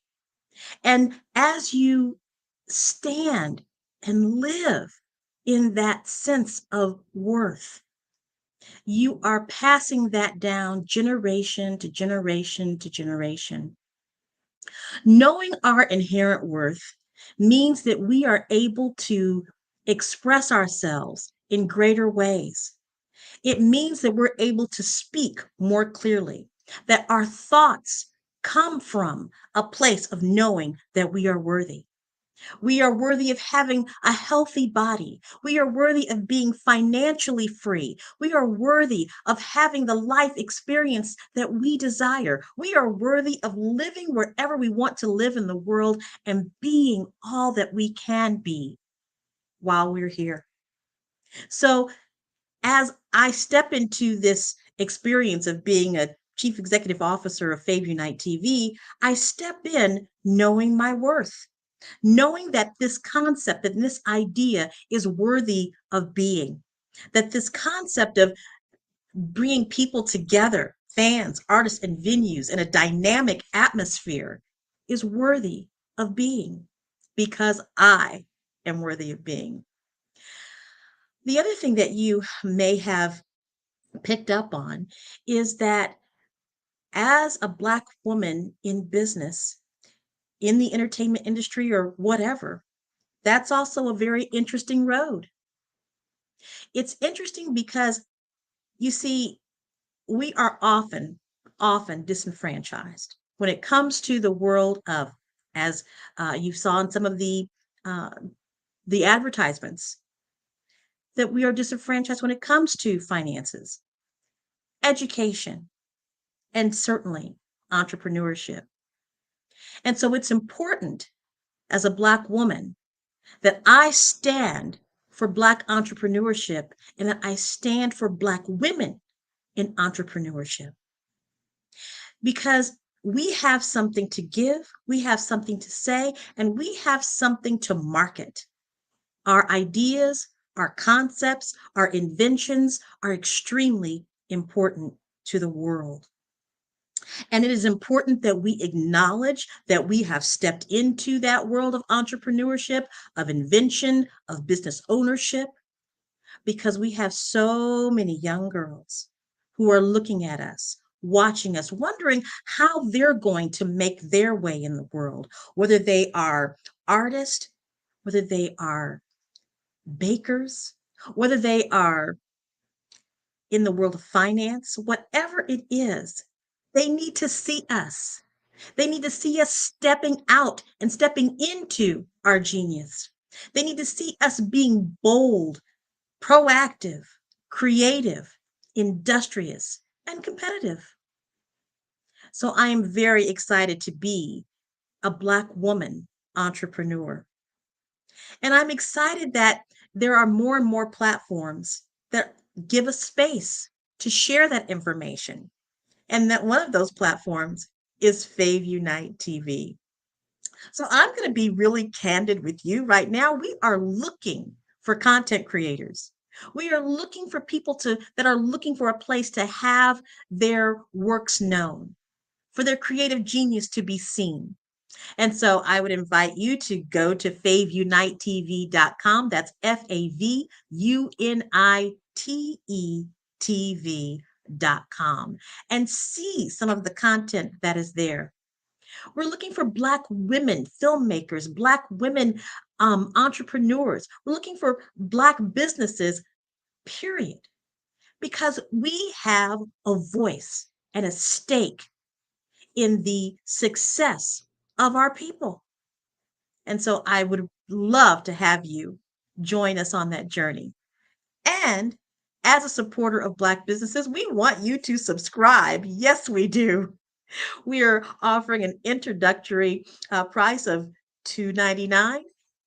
S16: And as you stand and live in that sense of worth, you are passing that down generation to generation to generation. Knowing our inherent worth means that we are able to express ourselves in greater ways. It means that we're able to speak more clearly, that our thoughts come from a place of knowing that we are worthy. We are worthy of having a healthy body. We are worthy of being financially free. We are worthy of having the life experience that we desire. We are worthy of living wherever we want to live in the world and being all that we can be while we're here. So as I step into this experience of being a chief executive officer of Fave Unite TV, I step in knowing my worth, knowing that this concept and this idea is worthy of being, that this concept of bringing people together, fans, artists, and venues in a dynamic atmosphere is worthy of being, because I am worthy of being. The other thing that you may have picked up on is that as a Black woman in business, in the entertainment industry or whatever, that's also a very interesting road. It's interesting because, you see, we are often disenfranchised when it comes to the world of, as you saw in some of the advertisements, that we are disenfranchised when it comes to finances, education, and certainly entrepreneurship. And so it's important as a Black woman that I stand for Black entrepreneurship and that I stand for Black women in entrepreneurship. Because we have something to give, we have something to say, and we have something to market. Our ideas, our concepts, our inventions are extremely important to the world. And it is important that we acknowledge that we have stepped into that world of entrepreneurship, of invention, of business ownership, because we have so many young girls who are looking at us, watching us, wondering how they're going to make their way in the world, whether they are artists, whether they are bakers, whether they are in the world of finance, whatever it is. They need to see us. They need to see us stepping out and stepping into our genius. They need to see us being bold, proactive, creative, industrious, and competitive. So I am very excited to be a Black woman entrepreneur. And I'm excited that there are more and more platforms that give us space to share that information. And that one of those platforms is Fave Unite TV. So I'm going to be really candid with you right now. We are looking for content creators. We are looking for people that are looking for a place to have their works known, for their creative genius to be seen. And so I would invite you to go to faveunitetv.com. That's FAVUNITETV.com and see some of the content that is there. We're looking for Black women filmmakers, Black women entrepreneurs. We're looking for Black businesses, period, because we have a voice and a stake in the success of our people. And so I would love to have you join us on that journey. And as a supporter of Black businesses, we want you to subscribe. Yes, we do. We are offering an introductory price of $2.99.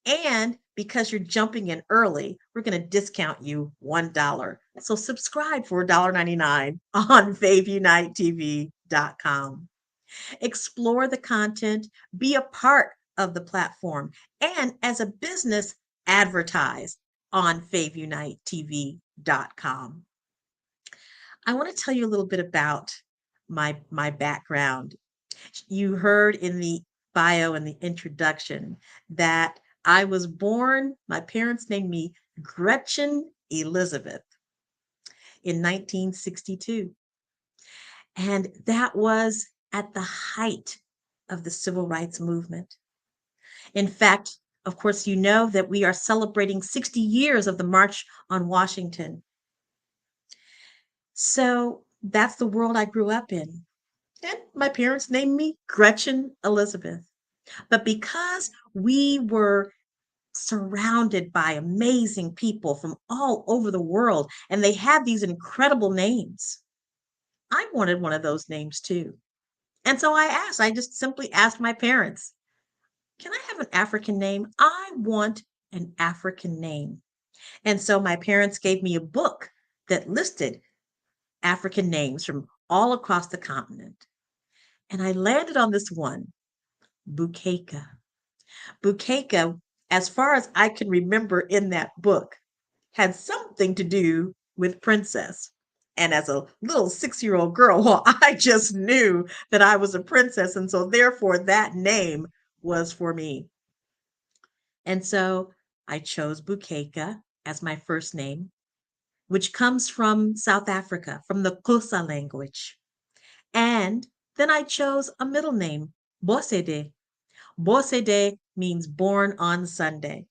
S16: And because you're jumping in early, we're going to discount you $1. So subscribe for $1.99 on faveunitetv.com. Explore the content, be a part of the platform, and as a business, advertise on faveunitetv.com. I want to tell you a little bit about my background. You heard in the bio and the introduction that I was born, my parents named me Gretchen Elizabeth in 1962. And that was at the height of the civil rights movement. In fact, of course, you know that we are celebrating 60 years of the March on Washington. So that's the world I grew up in. And my parents named me Gretchen Elizabeth. But because we were surrounded by amazing people from all over the world, and they had these incredible names, I wanted one of those names too. And so I just simply asked my parents, can I have an African name? I want an African name. And so my parents gave me a book that listed African names from all across the continent. And I landed on this one, Bukeka. Bukeka, as far as I can remember in that book, had something to do with princess. And as a little 6-year-old girl, well, I just knew that I was a princess. And so therefore that name was for me. And so I chose Bukeka as my first name, which comes from South Africa, from the Xhosa language. And then I chose a middle name, Bosede. Bosede means born on Sunday.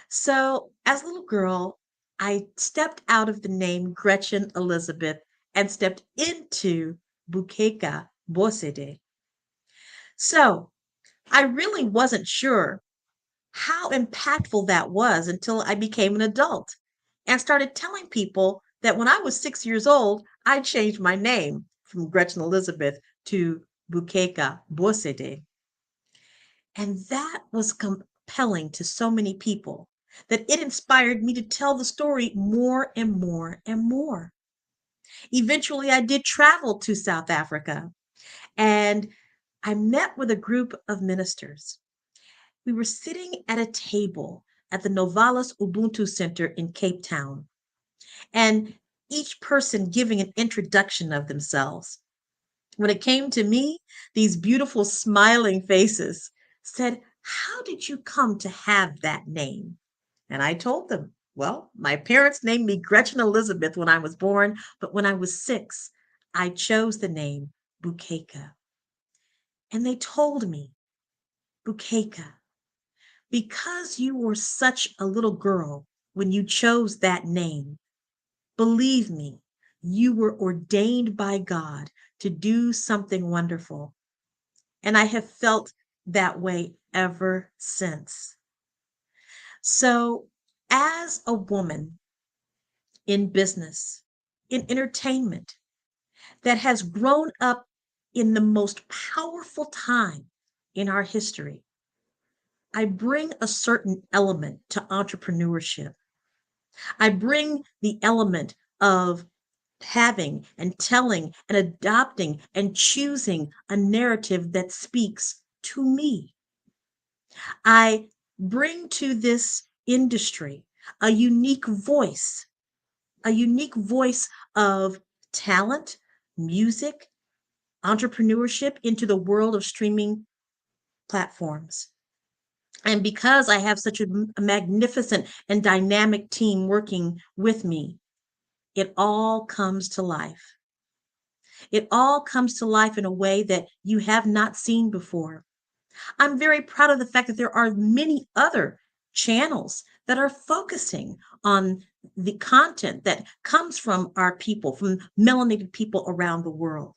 S16: So as a little girl, I stepped out of the name Gretchen Elizabeth and stepped into Bukeka Bosede. So I really wasn't sure how impactful that was until I became an adult and started telling people that when I was 6 years old, I changed my name from Gretchen Elizabeth to Bukeka Bosede. And that was compelling to so many people that it inspired me to tell the story more and more and more. Eventually, I did travel to South Africa and I met with a group of ministers. We were sitting at a table at the Novalis Ubuntu Center in Cape Town, and each person giving an introduction of themselves. When it came to me, these beautiful smiling faces said, how did you come to have that name? And I told them, well, my parents named me Gretchen Elizabeth when I was born, but when I was 6, I chose the name Bukeka. And they told me, Bukeka, because you were such a little girl when you chose that name, believe me, you were ordained by God to do something wonderful. And I have felt that way ever since. So, as a woman in business, in entertainment, that has grown up in the most powerful time in our history, I bring a certain element to entrepreneurship. I bring the element of having and telling and adopting and choosing a narrative that speaks to me. I bring to this industry a unique voice of talent, music, entrepreneurship into the world of streaming platforms. And because I have such a magnificent and dynamic team working with me, it all comes to life. It all comes to life in a way that you have not seen before. I'm very proud of the fact that there are many other channels that are focusing on the content that comes from our people, from melanated people around the world.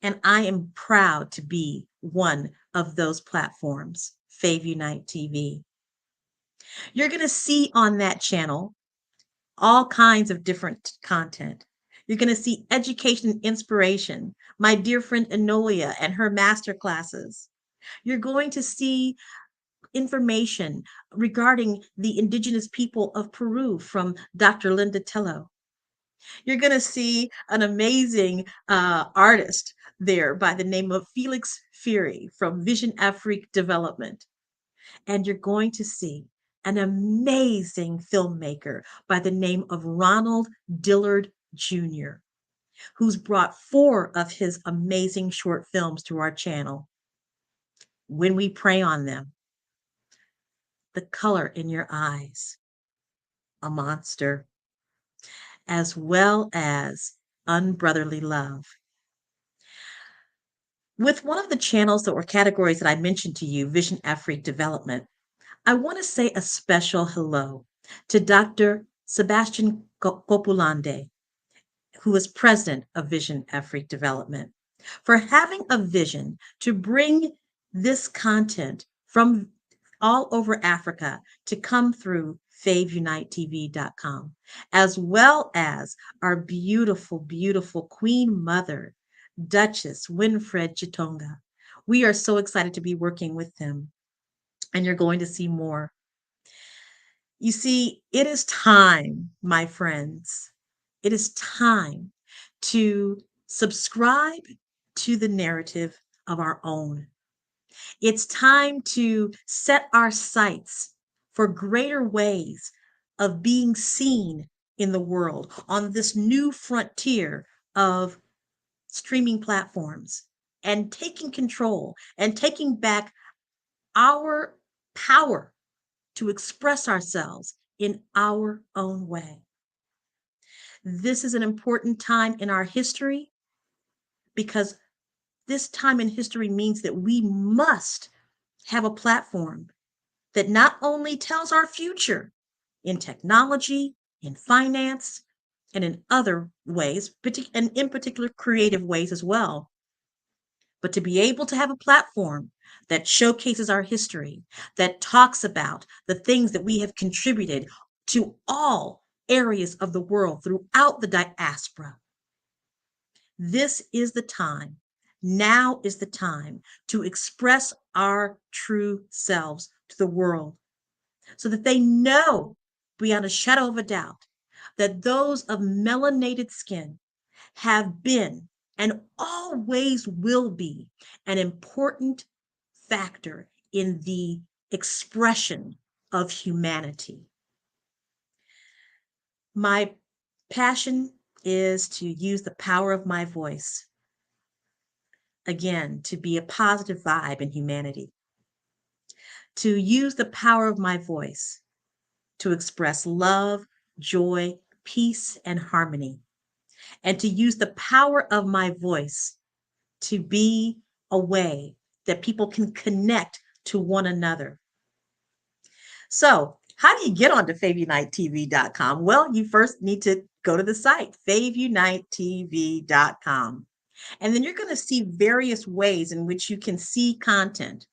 S16: And I am proud to be one of those platforms, Fave Unite TV. You're going to see on that channel all kinds of different content. You're going to see education and inspiration, my dear friend Enolia and her master classes. You're going to see information regarding the indigenous people of Peru from Dr. Linda Tello. You're going to see an amazing artist there by the name of Felix Fury from Vision Afrique Development. And you're going to see an amazing filmmaker by the name of Ronald Dillard Jr., who's brought 4 of his amazing short films to our channel. When We Pray on Them, The Color in Your Eyes, A Monster, as well as Unbrotherly Love. With one of the channels that were categories that I mentioned to you, Vision Afrique Development, I want to say a special hello to Dr. Sebastian Copulande, who is president of Vision Afrique Development, for having a vision to bring this content from all over Africa to come through FaveUniteTV.com, as well as our beautiful, beautiful Queen Mother, Duchess Winfred Chitonga. We are so excited to be working with them, and you're going to see more. You see, it is time, my friends. It is time to subscribe to the narrative of our own. It's time to set our sights for greater ways of being seen in the world on this new frontier of streaming platforms and taking control and taking back our power to express ourselves in our own way. This is an important time in our history because this time in history means that we must have a platform that not only tells our future in technology, in finance, and in other ways, and in particular creative ways as well, but to be able to have a platform that showcases our history, that talks about the things that we have contributed to all areas of the world throughout the diaspora. This is the time. Now is the time to express our true selves to the world so that they know beyond a shadow of a doubt that those of melanated skin have been and always will be an important factor in the expression of humanity. My passion is to use the power of my voice, again, to be a positive vibe in humanity, to use the power of my voice to express love, joy, peace, and harmony, and to use the power of my voice to be a way that people can connect to one another. So, how do you get onto FaveUniteTV.com? Well, you first need to go to the site, FaveUniteTV.com. And then you're going to see various ways in which you can see content.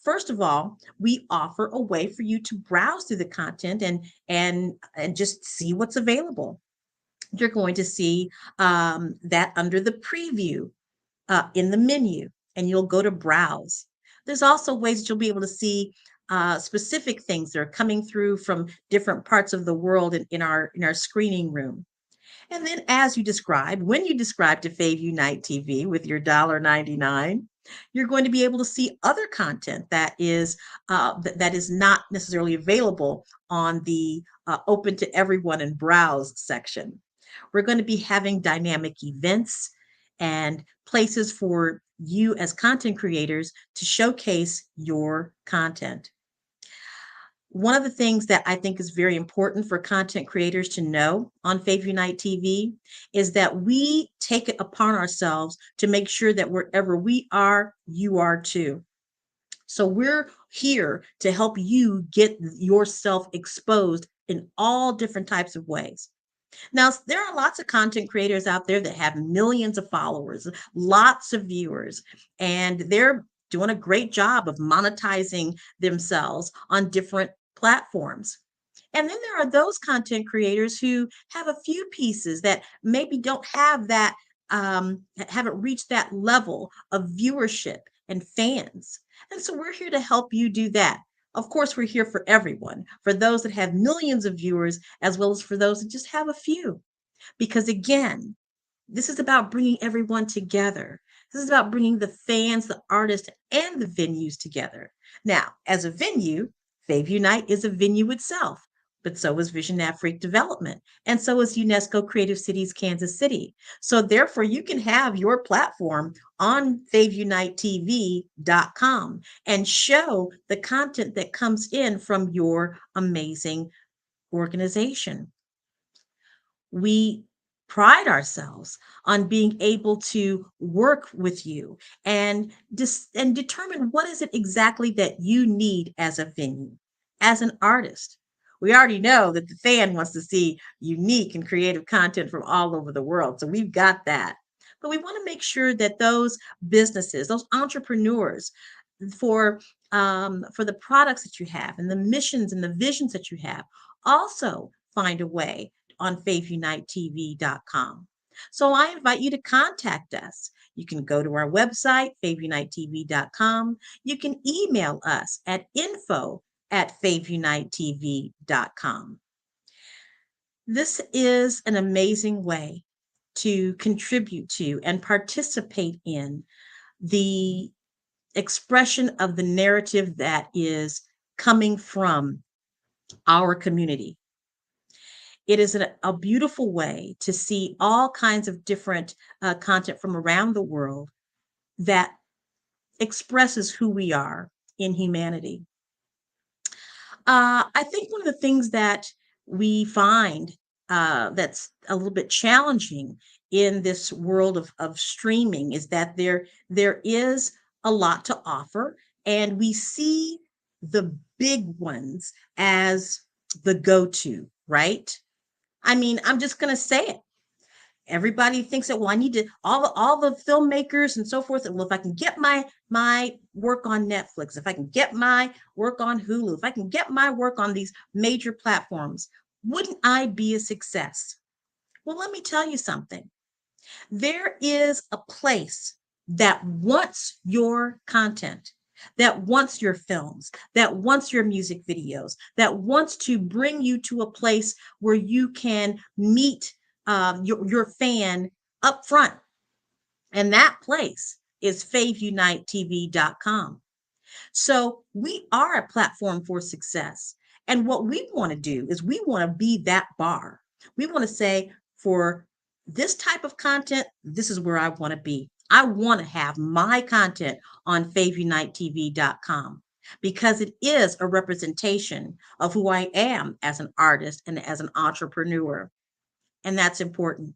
S16: First of all, we offer a way for you to browse through the content and just see what's available. You're going to see that under the preview in the menu, and you'll go to browse. There's also ways that you'll be able to see specific things that are coming through from different parts of the world in our screening room. And then as you describe, when you describe to Fave Unite TV with your $1.99, You're going to be able to see other content that is not necessarily available on the open to everyone and browse section. We're going to be having dynamic events and places for you as content creators to showcase your content. One of the things that I think is very important for content creators to know on Fave Unite TV is that we take it upon ourselves to make sure that wherever we are, you are too. So we're here to help you get yourself exposed in all different types of ways. Now, there are lots of content creators out there that have millions of followers, lots of viewers, and they're doing a great job of monetizing themselves on different platforms. And then there are those content creators who have a few pieces that maybe don't have that, haven't reached that level of viewership and fans. And so we're here to help you do that. Of course, we're here for everyone, for those that have millions of viewers, as well as for those that just have a few. Because again, this is about bringing everyone together. This is about bringing the fans, the artists, and the venues together. Now, as a venue, Fave Unite is a venue itself, but so is Vision Afrique Development, and so is UNESCO Creative Cities Kansas City. So therefore, you can have your platform on faveunitetv.com and show the content that comes in from your amazing organization. We pride ourselves on being able to work with you and determine what is it exactly that you need as a venue, as an artist. We already know that the fan wants to see unique and creative content from all over the world, so we've got that. But we want to make sure that those businesses, those entrepreneurs, for the products that you have and the missions and the visions that you have, also find a way on faveunitetv.com. So I invite you to contact us. You can go to our website, faveunitetv.com. You can email us at info@faveunitetv.com. This is an amazing way to contribute to and participate in the expression of the narrative that is coming from our community. It is a beautiful way to see all kinds of different content from around the world that expresses who we are in humanity. I think one of the things that we find that's a little bit challenging in this world of streaming is that there is a lot to offer, and we see the big ones as the go-to, right? I mean, I'm just going to say it. Everybody thinks that, well, I need to, all the filmmakers and so forth. Well, if I can get my work on Netflix, if I can get my work on Hulu, if I can get my work on these major platforms, wouldn't I be a success? Well, let me tell you something. There is a place that wants your content, that wants your films, that wants your music videos, that wants to bring you to a place where you can meet your fan up front. And that place is faveunitetv.com. So we are a platform for success. And what we want to do is we want to be that bar. We want to say, for this type of content, this is where I want to be. I want to have my content on faveunitetv.com because it is a representation of who I am as an artist and as an entrepreneur. And that's important.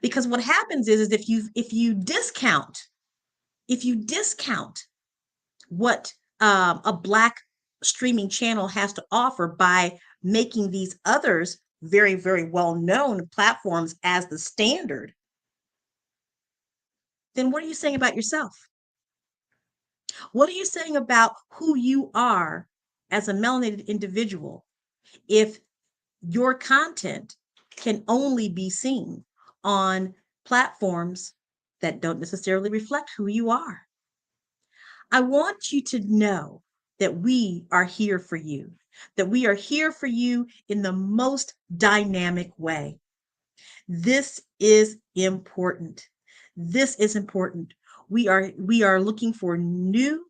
S16: Because what happens is if you discount what a Black streaming channel has to offer by making these others very, very well-known platforms as the standard, then what are you saying about yourself? What are you saying about who you are as a melanated individual if your content can only be seen on platforms that don't necessarily reflect who you are? I want you to know that we are here for you, that we are here for you in the most dynamic way. This is important. This is important. We are looking for new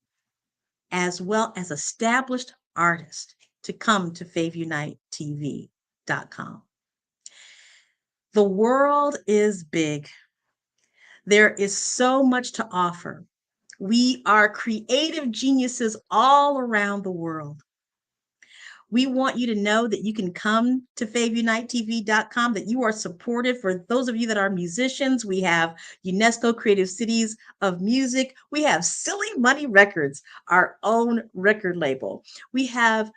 S16: as well as established artists to come to faveunitetv.com. The world is big. There is so much to offer. We are creative geniuses all around the world. We want you to know that you can come to faveunitetv.com, that you are supported. For those of you that are musicians, we have UNESCO Creative Cities of Music. We have Silly Money Records, our own record label. We have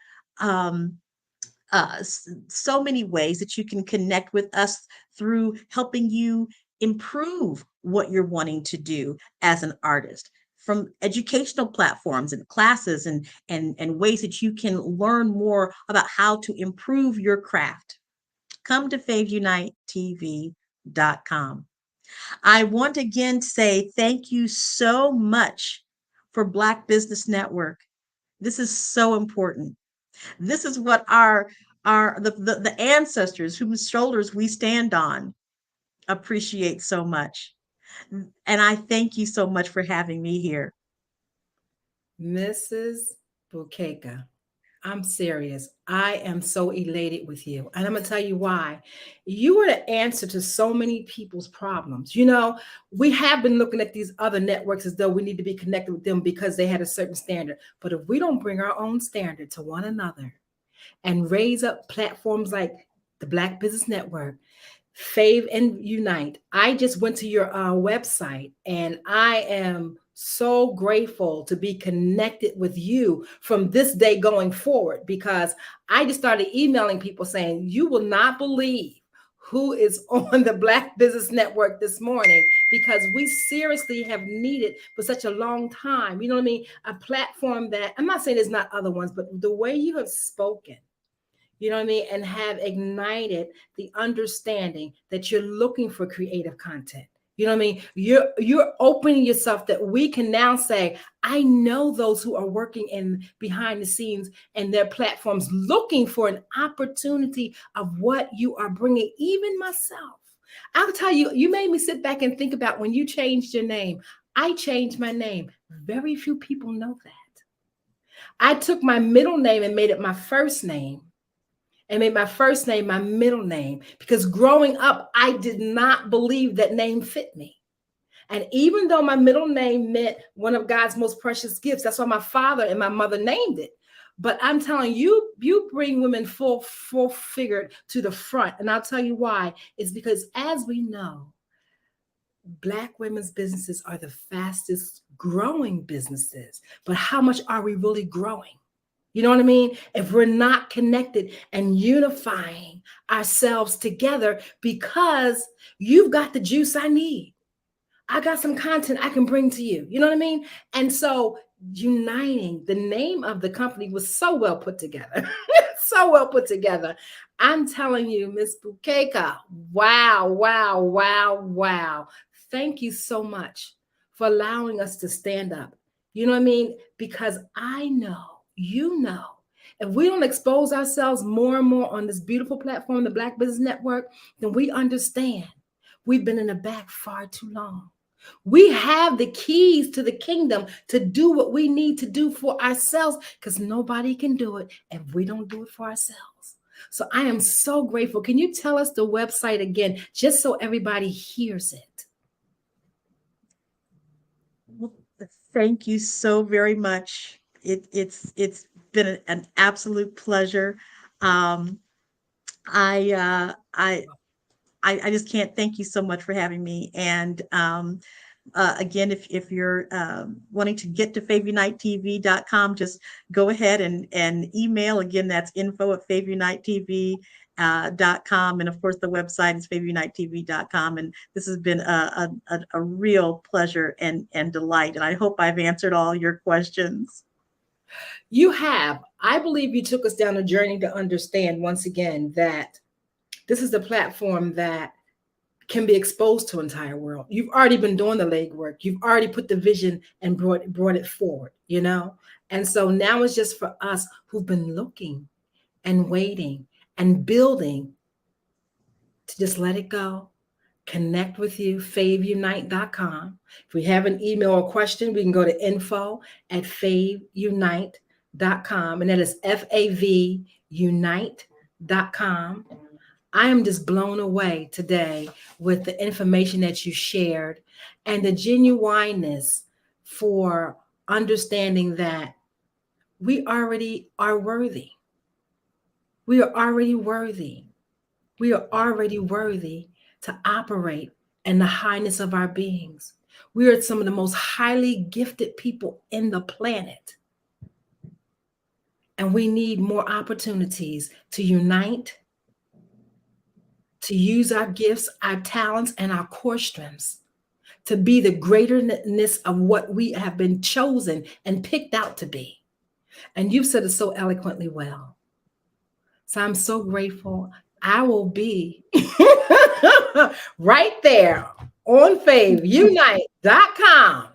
S16: so many ways that you can connect with us through helping you improve what you're wanting to do as an artist, from educational platforms and classes and ways that you can learn more about how to improve your craft. Come to faveunitetv.com. I want again to say thank you so much for Black Business Network. This is so important. This is what the ancestors whose shoulders we stand on appreciate so much. And I thank you so much for having me here.
S10: Mrs. Bukeka, I'm serious. I am so elated with you. And I'm going to tell you why. You are the answer to so many people's problems. You know, we have been looking at these other networks as though we need to be connected with them because they had a certain standard. But if we don't bring our own standard to one another and raise up platforms like the Black Business Network, Fave and Unite. I just went to your website and I am so grateful to be connected with you from this day going forward, because I just started emailing people saying, you will not believe who is on the Black Business Network this morning, because we seriously have needed for such a long time. You know what I mean? A platform that, I'm not saying there's not other ones, but the way you have spoken, you know what I mean, and have ignited the understanding that you're looking for creative content. You know what I mean? You're opening yourself that we can now say, I know those who are working in behind the scenes and their platforms looking for an opportunity of what you are bringing, even myself. I'll tell you, you made me sit back and think about when you changed your name. I changed my name. Very few people know that. I took my middle name and made it my first name, and made my first name my middle name, because growing up, I did not believe that name fit me. And even though my middle name meant one of God's most precious gifts, that's why my father and my mother named it. But I'm telling you, you bring women full figured to the front. And I'll tell you why. It's because, as we know, Black women's businesses are the fastest growing businesses. But how much are we really growing? You know what I mean? If we're not connected and unifying ourselves together, because you've got the juice I need. I got some content I can bring to you. You know what I mean? And so uniting, the name of the company was so well put together. So well put together. I'm telling you, Miss Bukeka, wow, wow, wow, wow. Thank you so much for allowing us to stand up. You know what I mean? Because I know, you know, if we don't expose ourselves more and more on this beautiful platform, the Black Business Network, then we understand we've been in the back far too long. We have the keys to the kingdom to do what we need to do for ourselves, because nobody can do it if we don't do it for ourselves. So I am so grateful. Can you tell us the website again, just so everybody hears it?
S16: Well, thank you so very much. It's been an absolute pleasure. I just can't thank you so much for having me. And again, if you're wanting to get to faveunitetv.com, just go ahead and email. Again, that's info@faveunitetv.com. And of course, the website is faveunitetv.com. And this has been a real pleasure and delight. And I hope I've answered all your questions.
S10: You have. I believe you took us down a journey to understand, once again, that this is the platform that can be exposed to the entire world. You've already been doing the legwork. You've already put the vision and brought it forward, you know? And so now it's just for us who've been looking and waiting and building to just let it go, connect with you, faveunite.com. If we have an email or question, we can go to info@faveunite.com, and that is FAVunite.com. I am just blown away today with the information that you shared and the genuineness for understanding that we already are worthy. We are already worthy. We are already worthy to operate in the highness of our beings. We are some of the most highly gifted people in the planet. And we need more opportunities to unite, to use our gifts, our talents, and our core strengths to be the greaterness of what we have been chosen and picked out to be. And you've said it so eloquently well. So I'm so grateful. I will be right there on faveunite.com.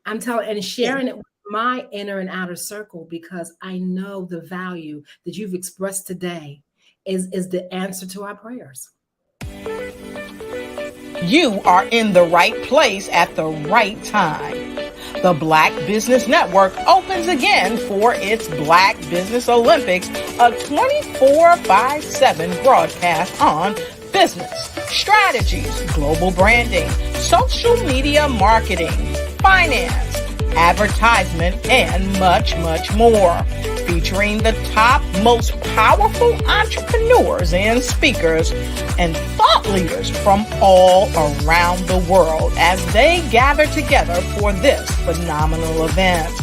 S10: I'm telling and sharing it with my inner and outer circle, because I know the value that you've expressed today is the answer to our prayers.
S5: You are in the right place at the right time. The Black Business Network opens again for its Black Business Olympics, a 24/7 broadcast on business, strategies, global branding, social media marketing, finance, advertisement, and much, much more. Featuring the top, most powerful entrepreneurs and speakers and thought leaders from all around the world as they gather together for this phenomenal event.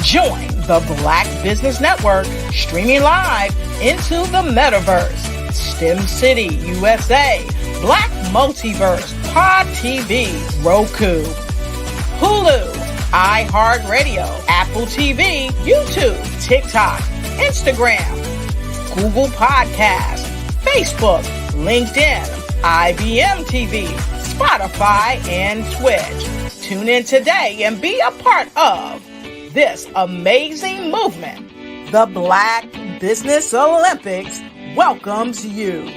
S5: Join the Black Business Network streaming live into the metaverse, STEM City, USA, Black Multiverse, Pod TV, Roku, Hulu, iHeartRadio, Apple TV, YouTube, TikTok, Instagram, Google Podcasts, Facebook, LinkedIn, IBM TV, Spotify, and Twitch. Tune in today and be a part of this amazing movement. The Black Business Olympics welcomes you.